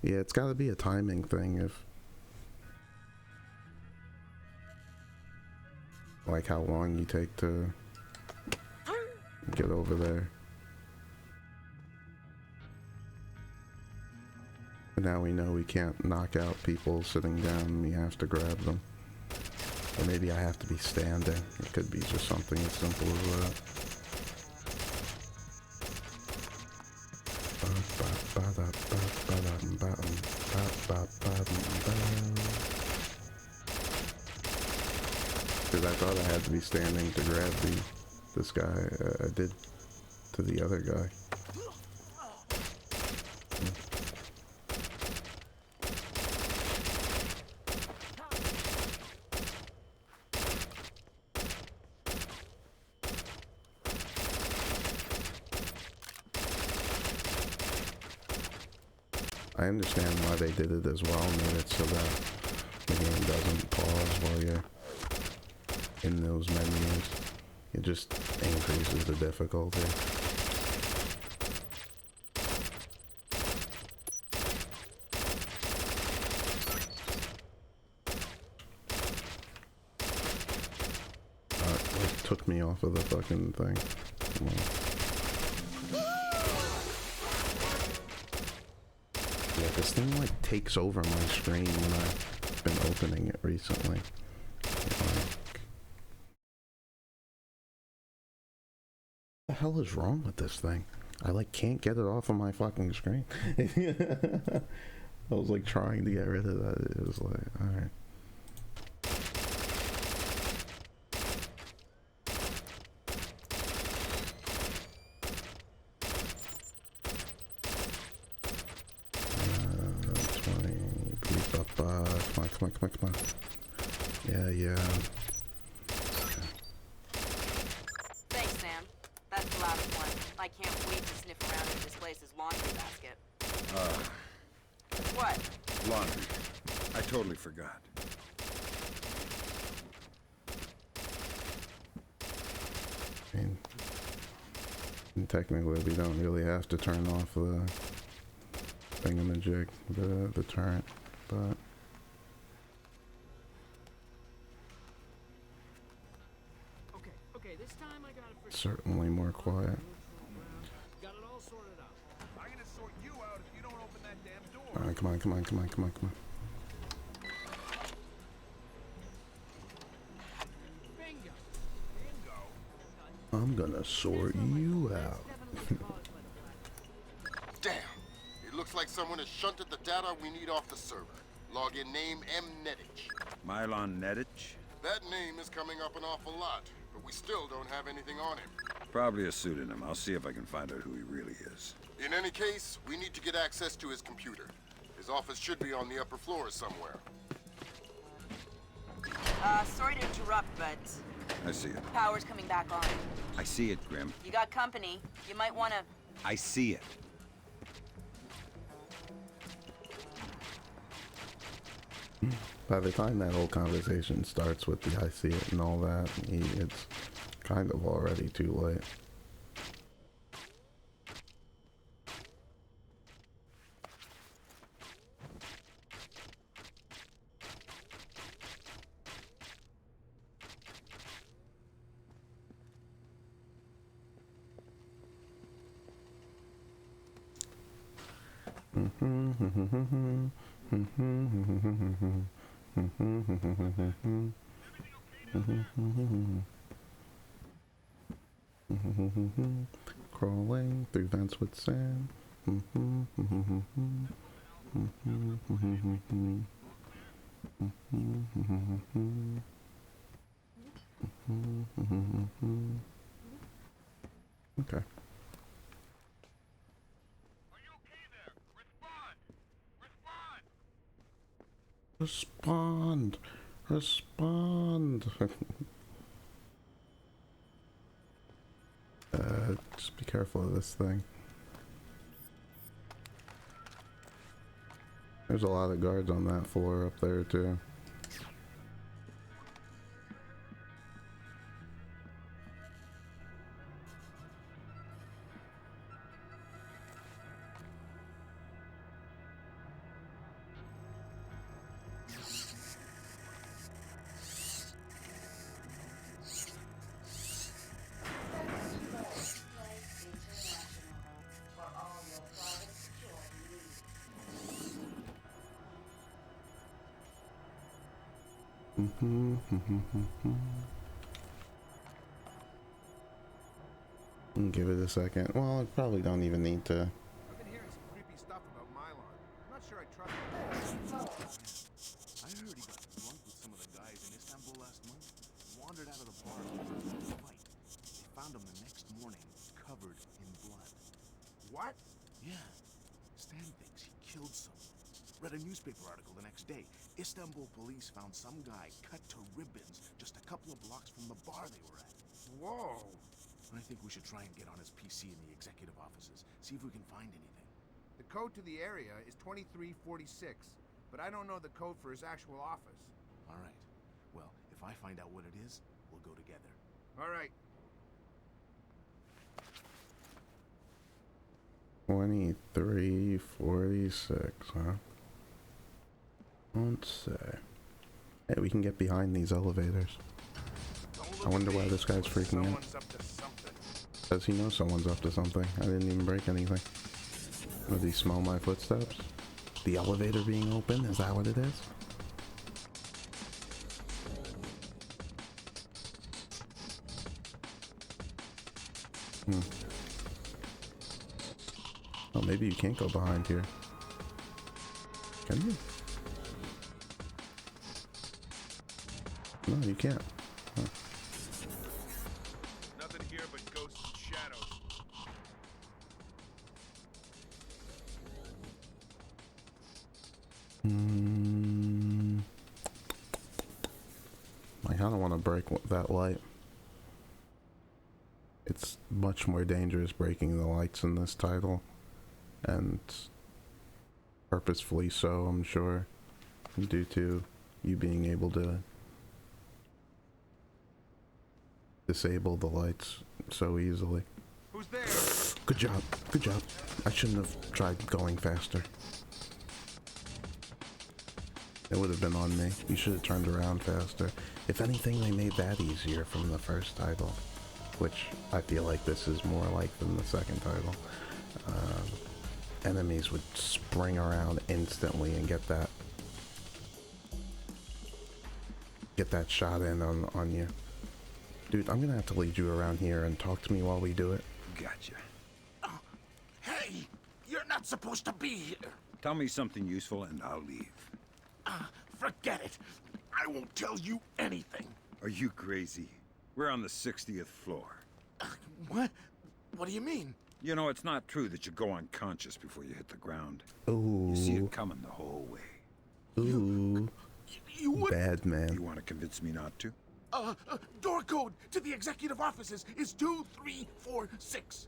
[SPEAKER 1] Yeah, it's gotta be a timing thing if... Like how long you take to get over there. But now we know we can't knock out people sitting down, we have to grab them. Or maybe I have to be standing. It could be just something as simple as that. Because I thought I had to be standing to grab this guy. I did to the other guy. I understand why they did it as well, made it so that the game doesn't pause while you're in those menus. It just increases the difficulty. It took me off of the fucking thing. Come on. Yeah, this thing like takes over my screen when I've been opening it recently. Like, what the hell is wrong with this thing? I like can't get it off of my fucking screen. I was like trying to get rid of that. It was like, alright. Come on. Yeah.
[SPEAKER 7] Thanks, Sam. That's the last one. I can't wait to sniff around in this place's laundry basket. What?
[SPEAKER 4] Laundry. I totally forgot.
[SPEAKER 1] I mean, technically we don't really have to turn off the thingamajig, the turret, but
[SPEAKER 2] Okay, this time I got it for
[SPEAKER 1] certainly more quiet.
[SPEAKER 2] Got it all sorted out. I'm gonna sort you out if you don't open that damn door.
[SPEAKER 1] Alright, come on.
[SPEAKER 2] Bingo.
[SPEAKER 1] I'm gonna sort you out.
[SPEAKER 3] Damn. It looks like someone has shunted the data we need off the server. Login name Mnetich.
[SPEAKER 4] Mylon Nedich?
[SPEAKER 3] That name is coming up an awful lot, but we still don't have anything on him.
[SPEAKER 4] Probably a pseudonym. I'll see if I can find out who he really is.
[SPEAKER 3] In any case, we need to get access to his computer. His office should be on the upper floors somewhere.
[SPEAKER 7] Sorry to interrupt, but
[SPEAKER 4] I see it.
[SPEAKER 7] power's coming back on.
[SPEAKER 4] I see it, Grim.
[SPEAKER 7] You got company. You might want to...
[SPEAKER 4] I see it.
[SPEAKER 1] By the time that whole conversation starts with the I see it and all that, it's kind of already too late. Crawling through vents with Sam. Okay. Respond! Just be careful of this thing. There's a lot of guards on that floor up there too. Give it a second. Well, I probably don't even need to.
[SPEAKER 8] I've been hearing some creepy stuff about Mylon. I'm not sure I trust him. I heard he got drunk with some of the guys in Istanbul last month. Wandered out of the bar after a fight. They found him the next morning, covered in blood. What? Yeah. Stan thinks he killed someone. Read a newspaper article the next day. Istanbul police found some guy cut to ribbons just a couple of blocks from the bar they were at. Whoa. I think we should try and get on his PC in the executive offices. See if we can find anything. The code to the area is 2346, but I don't know the code for his actual office. All right. Well, if I find out what it is, we'll go together. All right.
[SPEAKER 1] 2346, huh? Let's say. Hey, we can get behind these elevators. I wonder why this guy's freaking out. Does he know someone's up to something? I didn't even break anything. Does he smell my footsteps? The elevator being open? Is that what it is? Oh, maybe you can't go behind here. Can you? No, you can't. Huh.
[SPEAKER 8] Nothing here but ghosts and shadows.
[SPEAKER 1] I kind of want to break that light. It's much more dangerous breaking the lights in this title, and purposefully so, I'm sure, due to you being able to disable the lights so easily.
[SPEAKER 8] Who's there?
[SPEAKER 1] Good job. Good job. I shouldn't have tried going faster. It would have been on me. You should have turned around faster. If anything, they made that easier from the first title, which I feel like this is more like than the second title. Enemies would spring around instantly and get that shot in on you. Dude, I'm gonna have to lead you around here and talk to me while we do it.
[SPEAKER 4] Gotcha.
[SPEAKER 5] Hey, you're not supposed to be here.
[SPEAKER 4] Tell me something useful and I'll leave.
[SPEAKER 5] Forget it. I won't tell you anything.
[SPEAKER 4] Are you crazy? We're on the 60th floor.
[SPEAKER 5] What? What do you mean?
[SPEAKER 4] You know, it's not true that you go unconscious before you hit the ground.
[SPEAKER 1] Ooh.
[SPEAKER 4] You see it coming the whole way.
[SPEAKER 1] Ooh.
[SPEAKER 5] You would...
[SPEAKER 1] Bad man.
[SPEAKER 4] You want to convince me not to?
[SPEAKER 5] Door code to the executive offices is 2346.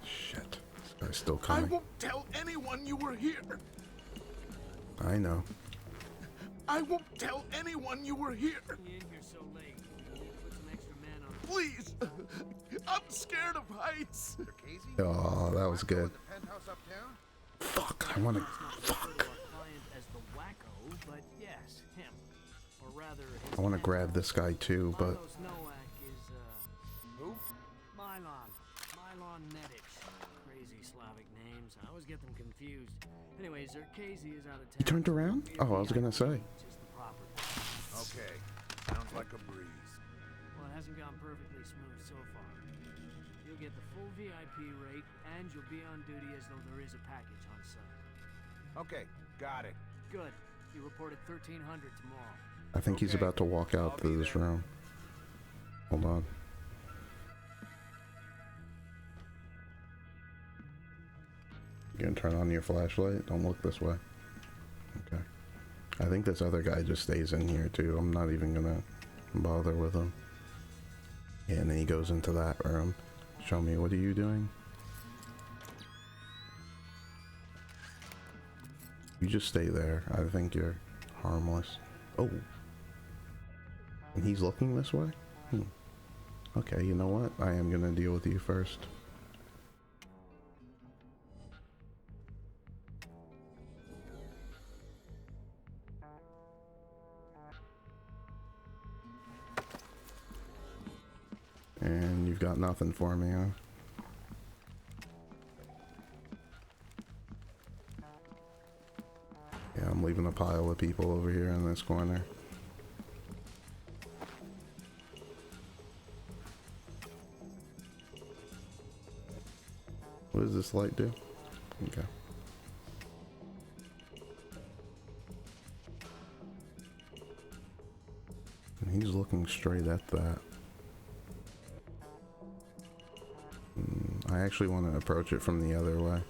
[SPEAKER 1] Shit. This guy's still
[SPEAKER 5] I
[SPEAKER 1] coming.
[SPEAKER 5] won't tell anyone you were here.
[SPEAKER 1] I know.
[SPEAKER 5] I won't tell anyone you were here.
[SPEAKER 2] You in here so late. Put some extra man on.
[SPEAKER 5] Please. I'm scared of heights.
[SPEAKER 1] Oh, that was good.
[SPEAKER 8] Penthouse uptown?
[SPEAKER 1] Fuck, I wanna... Fuck.
[SPEAKER 2] Client as the wacko, but yes, him. Or rather,
[SPEAKER 1] I wanna grab this guy too, but...
[SPEAKER 2] Milos Nowak is, who? Mylon Medic. Crazy Slavic names. I always get them confused. Anyways, Zerkazy is out of town.
[SPEAKER 1] He turned around? Oh, I was gonna say.
[SPEAKER 2] Just the proper.
[SPEAKER 8] Okay. Sounds like a breeze.
[SPEAKER 2] Well, it hasn't gone perfectly smooth so far. You'll get the full VIP rate, and you'll be on duty as though there is a package on site.
[SPEAKER 8] Okay, got it.
[SPEAKER 2] Good. You reported 1300 tomorrow.
[SPEAKER 1] I think he's about to walk out to this room. Hold on. You gonna turn on your flashlight? Don't look this way. Okay. I think this other guy just stays in here too. I'm not even gonna bother with him. Yeah, and then he goes into that room. Show me, what are you doing? You just stay there. I think you're harmless. Oh. And he's looking this way? Okay, you know what? I am gonna deal with you first. And you've got nothing for me, huh? Yeah, I'm leaving a pile of people over here in this corner. What does this light do? Okay. And he's looking straight at that. I actually want to approach it from the other way.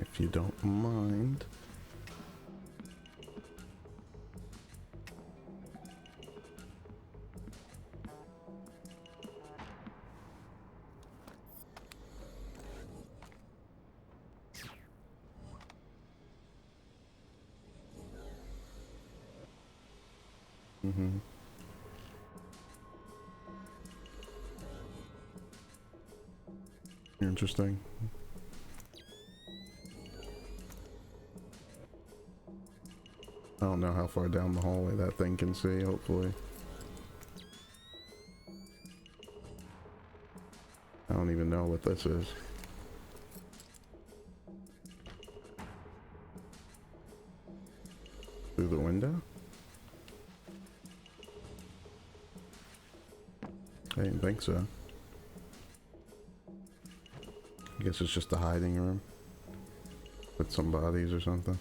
[SPEAKER 1] If you don't mind. Mm-hmm. Interesting. I don't know how far down the hallway that thing can see, hopefully. I don't even know what this is. Through the window? I didn't think so. I guess it's just a hiding room with some bodies or something.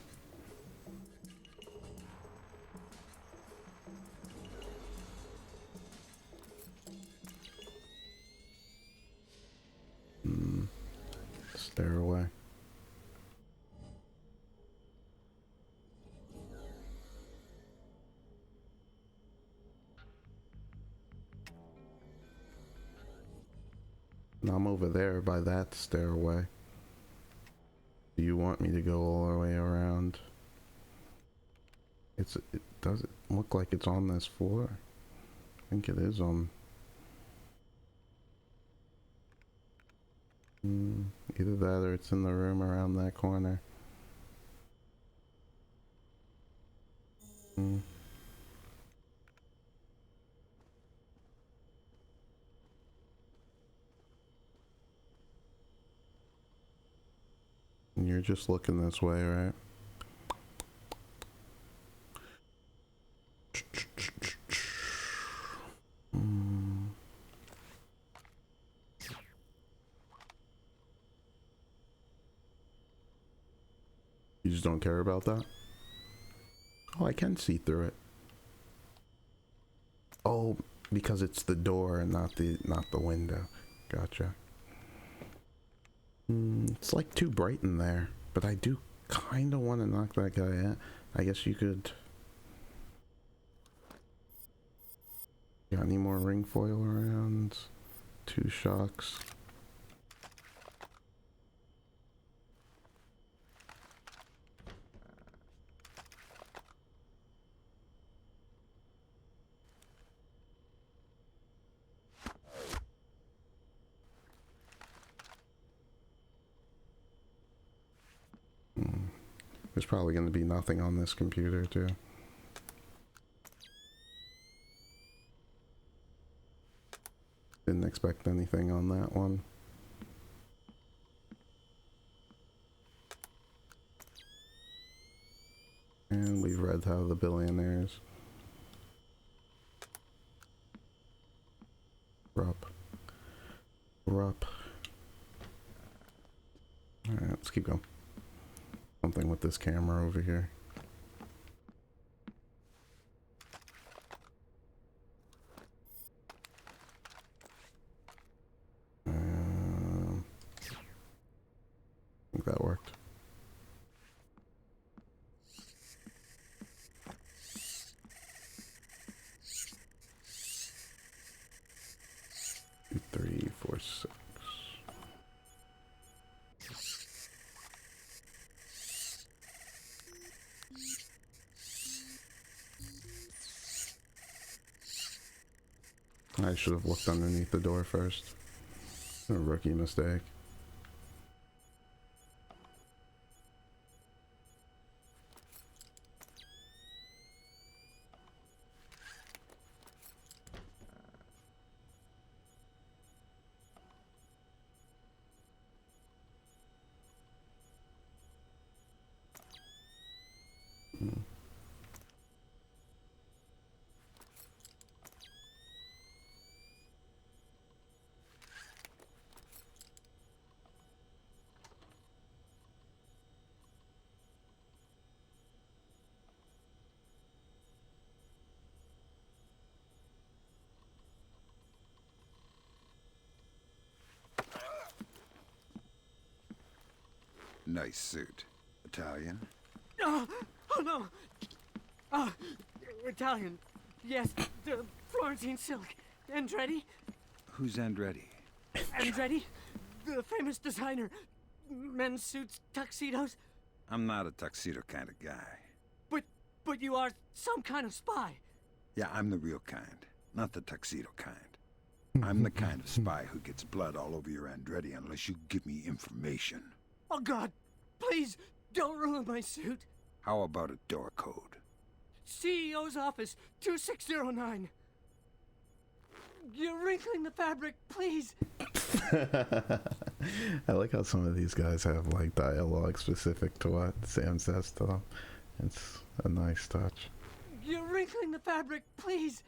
[SPEAKER 1] Stairway. And I'm over there by that stairway. Do you want me to go all the way around? It doesn't look like it's on this floor. I think it is on. Either that or it's in the room around that corner. And you're just looking this way, right? You just don't care about that? Oh, I can see through it. Oh, because it's the door and not the window. Gotcha. It's like too bright in there, but I do kind of want to knock that guy out. I guess you could. Got any more ring foil around? 2 shocks. There's probably going to be nothing on this computer too. Didn't expect anything on that one. And we've read how the billionaires. Rup. Alright, let's keep going. Something with this camera over here. I think that worked. Two, 3, 4, 6. I should have looked underneath the door first. A rookie mistake.
[SPEAKER 4] Nice suit. Italian?
[SPEAKER 15] Oh no! Italian. Yes, the Florentine silk. Andretti?
[SPEAKER 4] Who's Andretti?
[SPEAKER 15] Andretti? The famous designer. Men's suits, tuxedos.
[SPEAKER 4] I'm not a tuxedo kind of guy.
[SPEAKER 15] But you are some kind of spy.
[SPEAKER 4] Yeah, I'm the real kind, not the tuxedo kind. I'm the kind of spy who gets blood all over your Andretti unless you give me information.
[SPEAKER 15] Oh God, please don't ruin my suit.
[SPEAKER 4] How about a door code?
[SPEAKER 15] CEO's office, 2609. You're wrinkling the fabric, please.
[SPEAKER 1] I like how some of these guys have like dialogue specific to what Sam says to them. It's a nice touch.
[SPEAKER 15] You're wrinkling the fabric, please.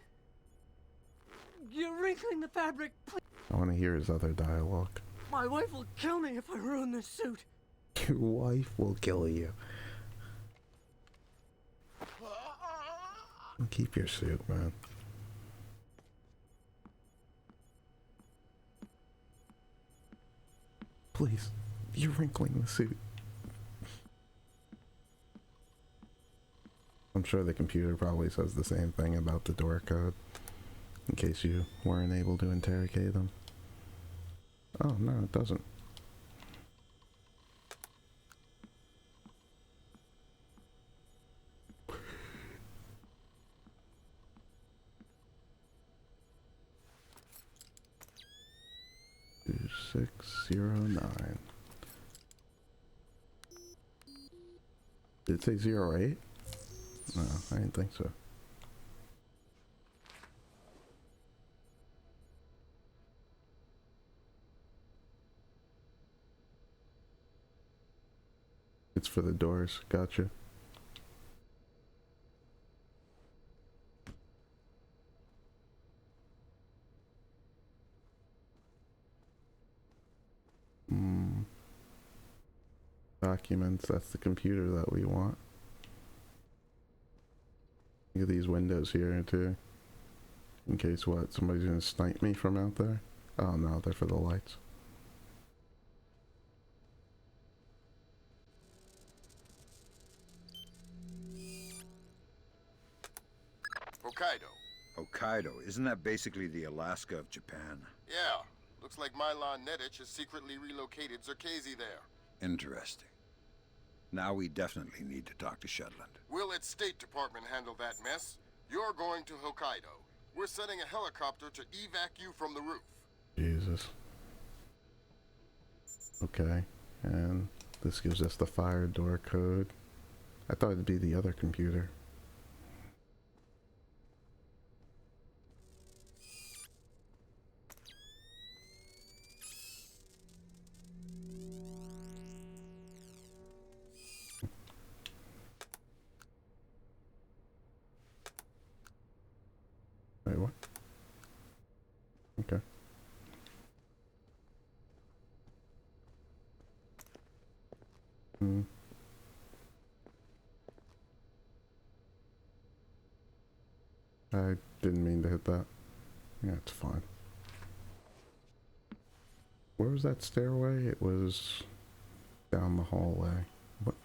[SPEAKER 15] You're wrinkling the fabric, please.
[SPEAKER 1] I want to hear his other dialogue.
[SPEAKER 15] My wife will kill me if I ruin this suit.
[SPEAKER 1] Your wife will kill you. Keep your suit, man. Please, you're wrinkling the suit. I'm sure the computer probably says the same thing about the door code, in case you weren't able to interrogate them. Oh, no, it doesn't. Two, 609. Did it say 08? No, I didn't think so. It's for the doors. Gotcha. Documents. That's the computer that we want. Look at these windows here too. In case what? Somebody's gonna snipe me from out there? Oh no, they're for the lights.
[SPEAKER 3] Hokkaido.
[SPEAKER 4] Hokkaido, isn't that basically the Alaska of Japan?
[SPEAKER 3] Yeah. Looks like Milan Nedich has secretly relocated Zerkezi there.
[SPEAKER 4] Interesting. Now we definitely need to talk to Shetland.
[SPEAKER 3] We'll let State Department handle that mess. You're going to Hokkaido. We're sending a helicopter to evac you from the roof.
[SPEAKER 1] Jesus. Okay, and this gives us the fire door code. I thought it'd be the other computer. Wait, what? Okay. I didn't mean to hit that. Yeah, it's fine. Where was that stairway? It was down the hallway. What?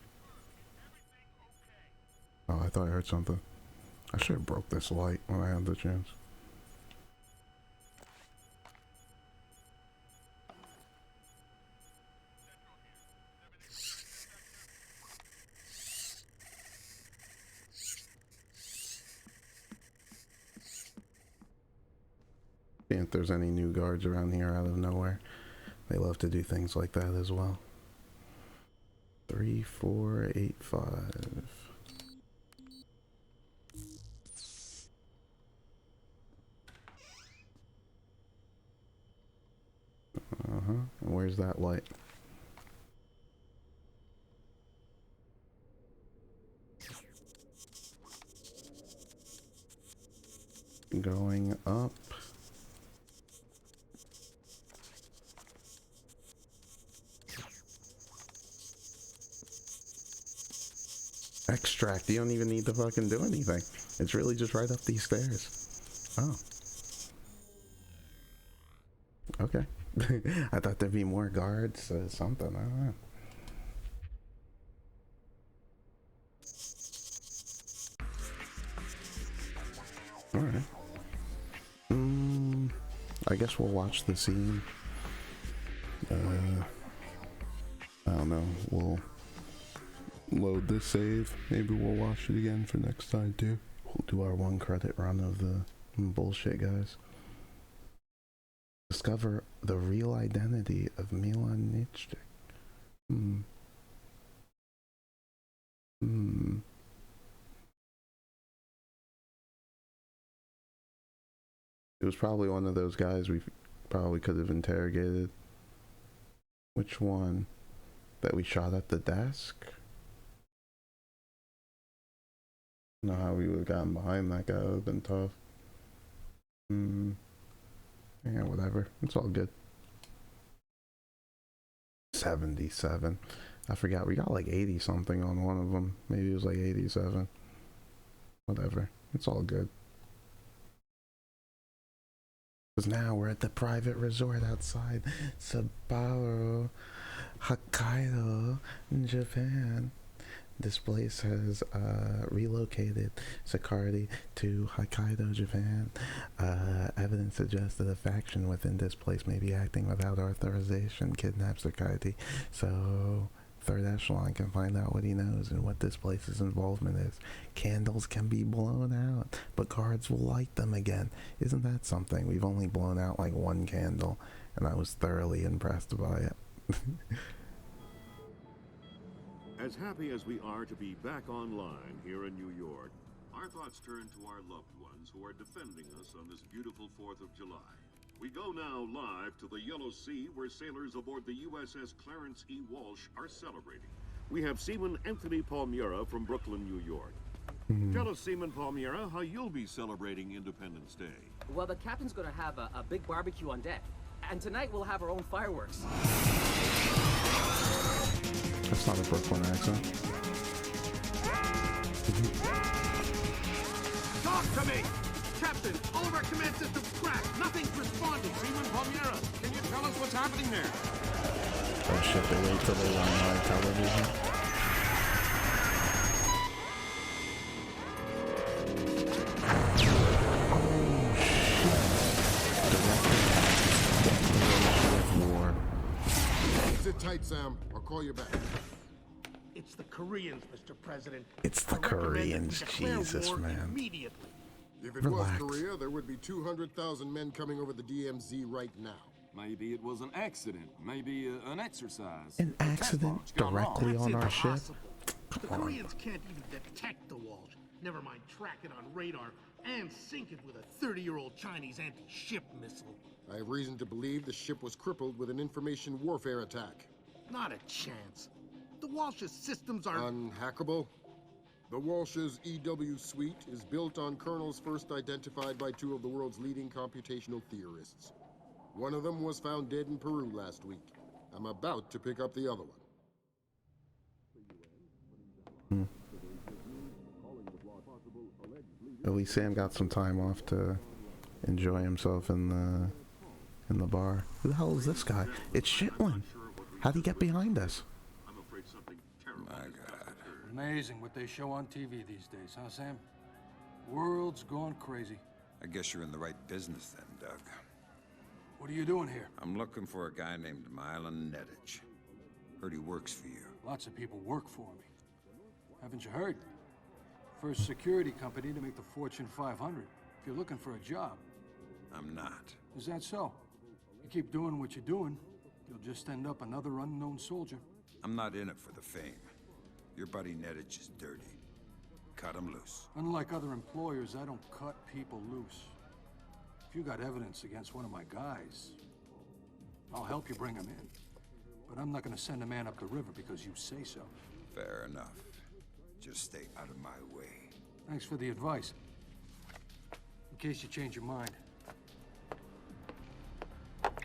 [SPEAKER 1] Oh, I thought I heard something. I should have broke this light when I had the chance. See if there's any new guards around here out of nowhere. They love to do things like that as well. 3485. And where's that light? Going up. Extract. You don't even need to fucking do anything. It's really just right up these stairs. Oh. Okay. I thought there'd be more guards or something. I don't know. I guess we'll watch the scene. I don't know. We'll load this save. Maybe we'll watch it again for next time too. We'll do our 1 credit run of the bullshit guys. Discover the real identity of Milan Nitschik. It was probably one of those guys we probably could have interrogated. Which one? That we shot at the desk? I don't know how we would have gotten behind that guy. That would have been tough. Yeah, whatever. It's all good. 77. I forgot. We got like 80 something on one of them. Maybe it was like 87. Whatever. It's all good. Because now we're at the private resort outside Sapporo, Hokkaido, in Japan. This place has relocated Sakardi to Hokkaido, Japan. Evidence suggests that a faction within this place may be acting without authorization, kidnap Sakardi. So, Third Echelon can find out what he knows and what this place's involvement is. Candles can be blown out, but guards will light them again. Isn't that something? We've only blown out like 1 candle, and I was thoroughly impressed by it.
[SPEAKER 11] As happy as we are to be back online here in New York, our thoughts turn to our loved ones who are defending us on this beautiful 4th of July. We go now live to the Yellow Sea, where sailors aboard the USS Clarence E. Walsh are celebrating. We have Seaman Anthony Palmiera from Brooklyn, New York. Tell us, Seaman Palmiera, how you'll be celebrating Independence Day.
[SPEAKER 2] Well, the captain's gonna have a big barbecue on deck. And tonight we'll have our own fireworks.
[SPEAKER 1] That's not a Brooklyn accent.
[SPEAKER 5] Talk to me! Captain, all of our command systems crashed. Nothing's responding.
[SPEAKER 3] Seaman Palmiera, can you tell us what's happening there?
[SPEAKER 1] Oh shit, they wait till they're on live television.
[SPEAKER 3] Sit tight, Sam. I'll call you back.
[SPEAKER 5] It's the Koreans, Mr. President.
[SPEAKER 1] It's the Koreans, Jesus, man.
[SPEAKER 5] Immediately.
[SPEAKER 3] If it
[SPEAKER 1] Relax.
[SPEAKER 3] was Korea, there would be 200,000 men coming over the DMZ right now.
[SPEAKER 13] Maybe it was an accident. Maybe an exercise.
[SPEAKER 1] An accident directly on our ship?
[SPEAKER 5] The Koreans can't even detect the Walsh. Never mind track it on radar and sink it with a 30-year-old Chinese anti-ship missile.
[SPEAKER 3] I have reason to believe the ship was crippled with an information warfare attack.
[SPEAKER 5] Not a chance. The Walsh's systems are...
[SPEAKER 3] Unhackable? The Walsh's EW suite is built on kernels first identified by 2 of the world's leading computational theorists. One of them was found dead in Peru last week. I'm about to pick up the other one.
[SPEAKER 1] At least Sam got some time off to enjoy himself in the bar. Who the hell is this guy? It's Shitlin. How'd he get behind us?
[SPEAKER 4] My God.
[SPEAKER 16] Amazing what they show on TV these days, huh, Sam? World's gone crazy.
[SPEAKER 4] I guess you're in the right business then, Doug.
[SPEAKER 16] What are you doing here?
[SPEAKER 4] I'm looking for a guy named Milan Nedich. Heard he works for you.
[SPEAKER 16] Lots of people work for me. Haven't you heard? First security company to make the Fortune 500. If you're looking for a job.
[SPEAKER 4] I'm not.
[SPEAKER 16] Is that so? You keep doing what you're doing, you'll just end up another unknown soldier.
[SPEAKER 4] I'm not in it for the fame. Your buddy Nedich is dirty. Cut him loose.
[SPEAKER 16] Unlike other employers, I don't cut people loose. If you got evidence against one of my guys, I'll help you bring him in. But I'm not gonna send a man up the river because you say so.
[SPEAKER 4] Fair enough. Just stay out of my way.
[SPEAKER 16] Thanks for the advice. In case you change your mind.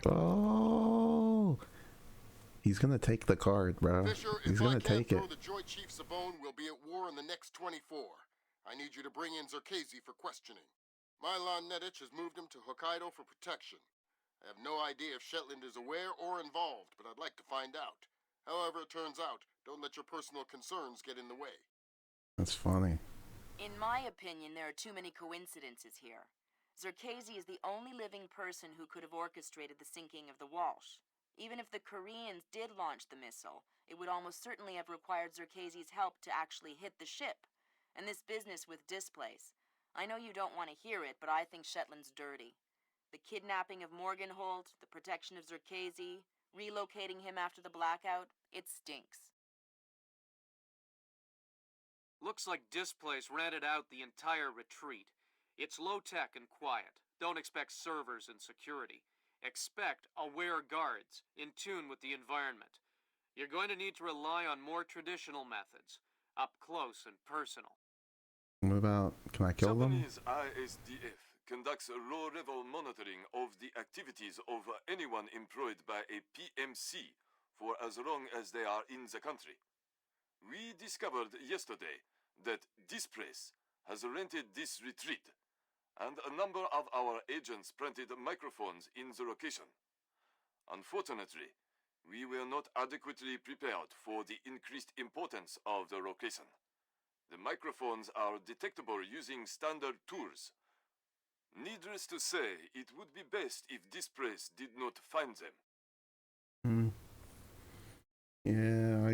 [SPEAKER 1] Oh, he's gonna take the card, bro.
[SPEAKER 3] Fisher,
[SPEAKER 1] He's
[SPEAKER 3] if
[SPEAKER 1] gonna
[SPEAKER 3] I can't
[SPEAKER 1] take it.
[SPEAKER 3] throw the Joint Chiefs a bone, we'll be at war in the next 24. I need you to bring in Zerkezi for questioning. Milan Nedich has moved him to Hokkaido for protection. I have no idea if Shetland is aware or involved, but I'd like to find out. However it turns out, don't let your personal concerns get in the way.
[SPEAKER 1] That's funny.
[SPEAKER 7] In my opinion, there are too many coincidences here. Zerkezi is the only living person who could have orchestrated the sinking of the Walsh. Even if the Koreans did launch the missile, it would almost certainly have required Zerkezi's help to actually hit the ship. And this business with displays. I know you don't want to hear it, but I think Shetland's dirty. The kidnapping of Morgenholt, the protection of Zerkezi, relocating him after the blackout, it stinks.
[SPEAKER 6] Looks like Displays rented out the entire retreat. It's low-tech and quiet. Don't expect servers and security. Expect aware guards, in tune with the environment. You're going to need to rely on more traditional methods, up close and personal.
[SPEAKER 1] What about, can I kill them?
[SPEAKER 13] Japanese ISDF conducts low-level monitoring of the activities of anyone employed by a PMC for as long as they are in the country. We discovered yesterday that Displace has rented this retreat, and a number of our agents planted microphones in the location. Unfortunately, we were not adequately prepared for the increased importance of the location. The microphones are detectable using standard tools. Needless to say, it would be best if Displace did not find them.
[SPEAKER 1] Yeah,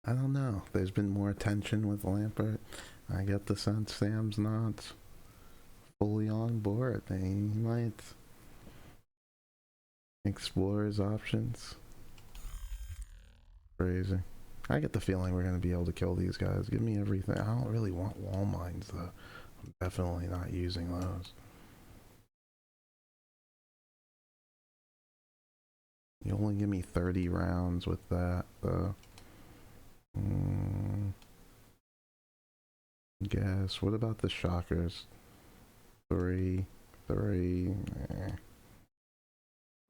[SPEAKER 1] I don't know. There's been more tension with Lampert. I get the sense Sam's not fully on board. He might explore his options. Crazy. I get the feeling we're going to be able to kill these guys. Give me everything. I don't really want wall mines, though. I'm definitely not using those. You only give me 30 rounds with that, though. Guess. What about the shockers? 3.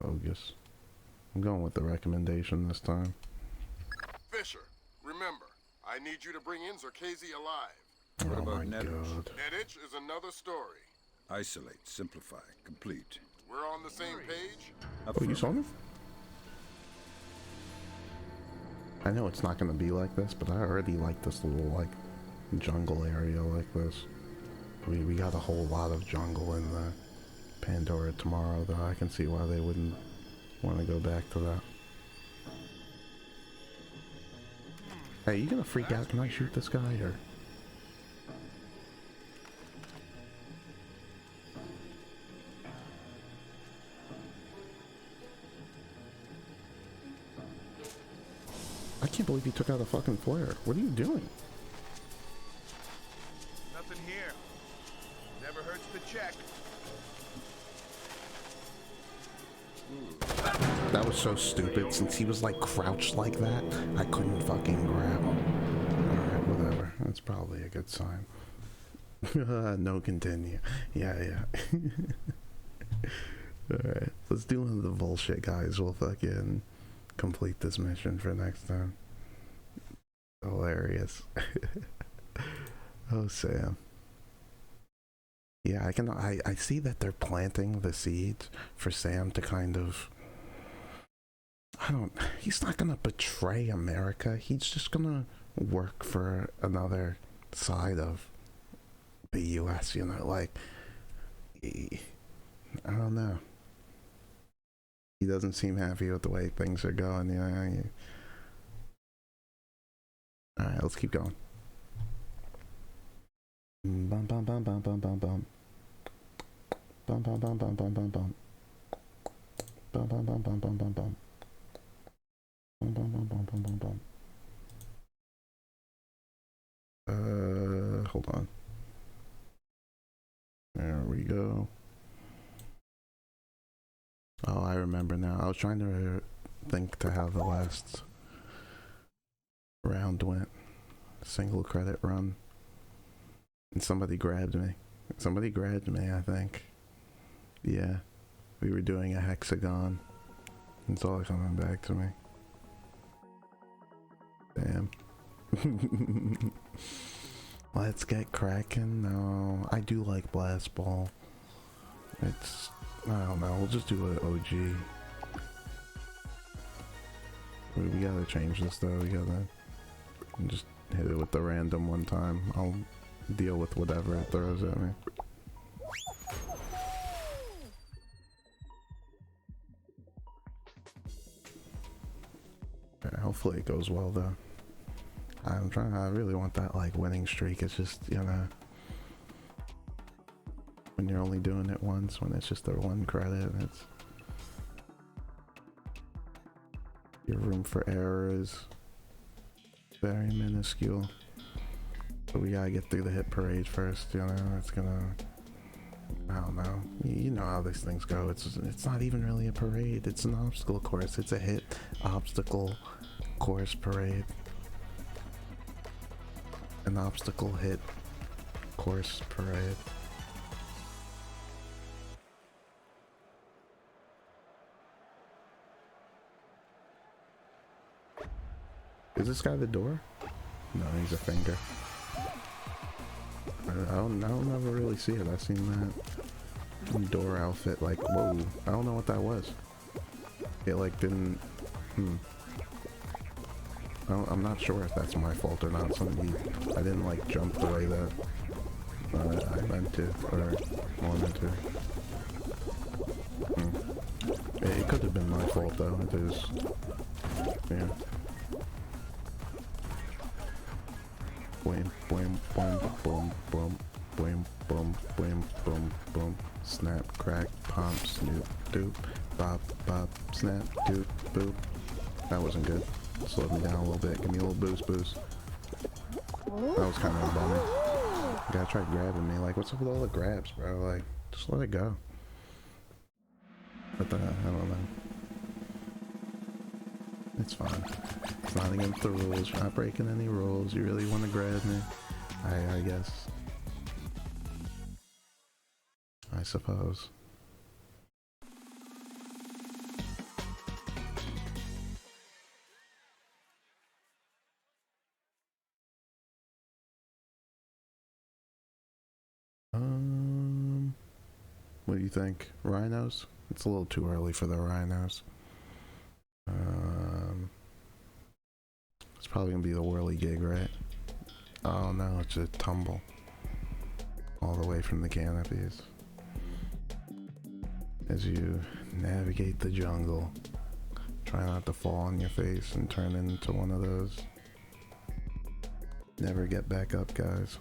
[SPEAKER 1] Bogus. I'm going with the recommendation this time.
[SPEAKER 3] Fisher, remember, I need you to bring in Zerkezi alive.
[SPEAKER 4] What
[SPEAKER 1] Oh
[SPEAKER 4] about
[SPEAKER 1] my God.
[SPEAKER 3] Nedich is another story.
[SPEAKER 4] Isolate, simplify, complete.
[SPEAKER 3] We're on the same page?
[SPEAKER 1] Oh, you saw me? I know it's not going to be like this, but I already like this little, like, jungle area like this. We got a whole lot of jungle in the Pandora tomorrow, though. I can see why they wouldn't want to go back to that. Hey, you gonna freak out? Can I shoot this guy, or...? I can't believe you took out a fucking flare. What are you doing?
[SPEAKER 8] Nothing here. Never hurts to check.
[SPEAKER 1] That was so stupid. Since he was like crouched like that, I couldn't fucking grab him. Alright, whatever. That's probably a good sign. No, continue. Yeah. Alright, let's do one of the bullshit guys. We'll fucking complete this mission for next time. Hilarious. Oh, Sam. Yeah, I see that they're planting the seeds for Sam to kind of, he's not gonna betray America. He's just gonna work for another side of the US, you know, like, I don't know. He doesn't seem happy with the way things are going, you know. Alright, let's keep going. Bum bum bum bum bum bum bum. Bum bum bum bum bum bum bum. Bum bum bum bum bum bum bum. Bum bum bum bum bum bum bum. Hold on. There we go. Oh, I remember now. I was trying to think to how the last round went. Single credit run. And somebody grabbed me. I think. Yeah. We were doing a hexagon. It's all coming back to me. Damn. Let's get cracking. No, I do like Blast Ball. It's, I don't know, we'll just do an OG. We gotta change this though, we gotta just hit it with the random one time. I'll deal with whatever it throws at me. Hopefully it goes well though. I really want that like winning streak. It's just, you know, when you're only doing it once, when it's just the one credit, it's your room for error is very minuscule. But we gotta get through the hit parade first, you know. It's gonna, I don't know. You know how these things go. It's not even really a parade. It's an obstacle course. It's a hit obstacle course parade. An obstacle hit course parade. Is this guy the door? No, he's a finger. I don't ever really see it. I've seen that door outfit, like, whoa. I don't know what that was. It like didn't, I'm not sure if that's my fault or not. I didn't like jump the way that I meant to, or wanted to. It could have been my fault though. It is, yeah. Boom, boom, boom, boom, boom, boom, boom, boom, boom, boom. Snap, crack, pump, snoop, doop, bop, bop, snap, doop, boop. That wasn't good. Slowed me down a little bit. Give me a little boost. That was kind of a bummer. Guy tried grabbing me. Like, what's up with all the grabs, bro? Like, just let it go. But I don't know. It's fine. It's not against the rules. You're not breaking any rules. You really want to grab me? I guess. I suppose. What do you think? Rhinos? It's a little too early for the rhinos. It's probably gonna be the whirly gig, right? Oh no, it's a tumble. All the way from the canopies. As you navigate the jungle, try not to fall on your face and turn into one of those. Never get back up, guys.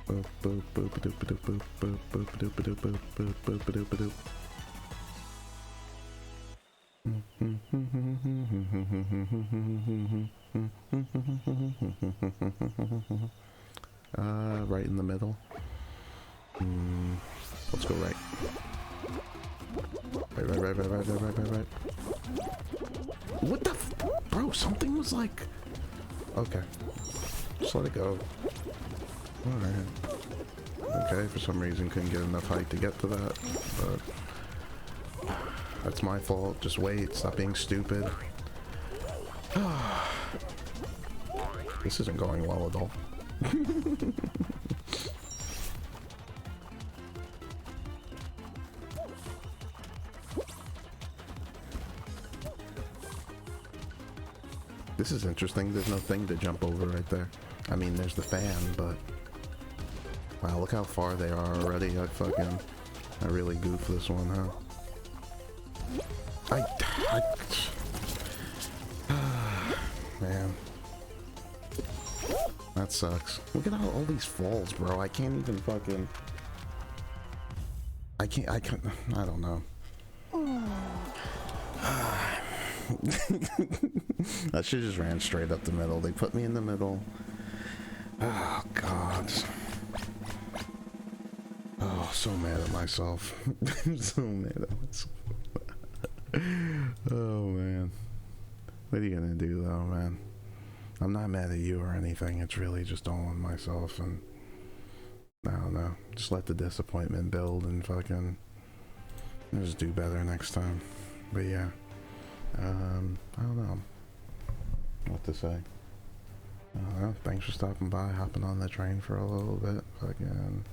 [SPEAKER 1] Boop boop boop doop doop boop boop boop doop doop boop boop boop doop doop. Right in the middle. Let's go right. Right. What the bro, something was like... Okay. Just let it go. Alright. Okay, for some reason couldn't get enough height to get to that, but... That's my fault. Just wait. Stop being stupid. This isn't going well at all. This is interesting. There's no thing to jump over right there. I mean, there's the fan, but... Wow, look how far they are already. I really goofed this one, huh? Man. That sucks. Look at all these falls, bro. I can't even fucking... I don't know. I should just ran straight up the middle. They put me in the middle. Oh, God. Oh, so mad at myself. So mad at myself. Oh, man. What are you gonna do, though, man? I'm not mad at you or anything. It's really just all on myself, and I don't know. Just let the disappointment build and fucking just do better next time. But yeah, I don't know what to say. Thanks for stopping by, hopping on the train for a little bit. Fucking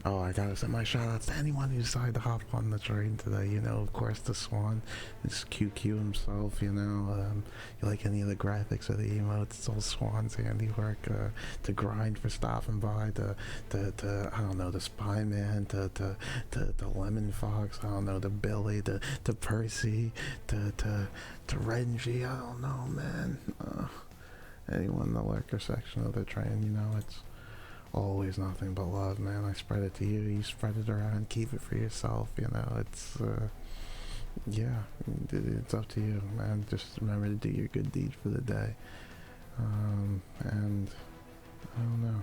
[SPEAKER 1] Oh, I gotta send my shout outs to anyone who decided to hop on the train today. You know, of course, the Swan, it's QQ himself, you know. You like any of the graphics of the emotes, it's all Swan's handiwork. To Grind for stopping by, to I don't know, the Spy Man, to Lemon Fox, I don't know, to Billy, to Percy, to Renji, I don't know, man. Anyone in the lurker section of the train, you know, it's always nothing but love, man. I spread it to you, you spread it around, keep it for yourself, you know. It's yeah, it's up to you, man. Just remember to do your good deed for the day. And I don't know,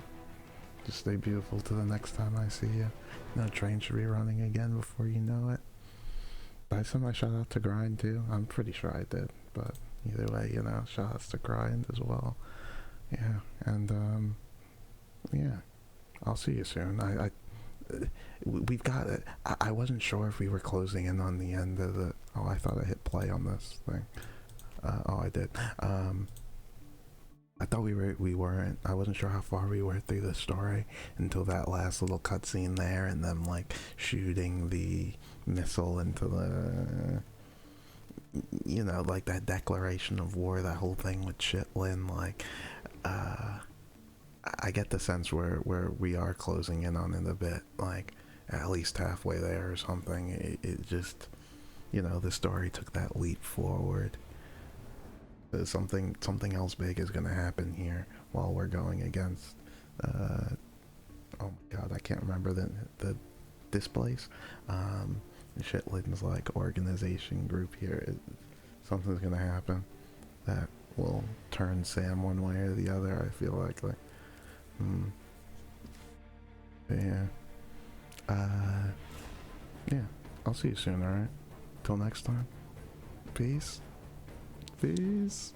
[SPEAKER 1] just stay beautiful till the next time I see you. No train should be running again before you know it. Did I send my shout out to Grind too? I'm pretty sure I did, but either way, you know, shout outs to Grind as well. Yeah, and yeah, I'll see you soon. We've got it. I wasn't sure if we were closing in on the end of the. Oh, I thought I hit play on this thing. Oh, I did. I thought we weren't. I wasn't sure how far we were through the story until that last little cutscene there, and them like shooting the missile into the. You know, like that declaration of war, that whole thing with Chitlin, like. I get the sense where we are closing in on it a bit, like at least halfway there or something. It just, you know, the story took that leap forward. Something else big is gonna happen here while we're going against. Oh my god, I can't remember this place. Shitlin's like organization group here. Something's gonna happen that will turn Sam one way or the other. I feel like. Yeah. Yeah. I'll see you soon, alright? Till next time. Peace. Peace.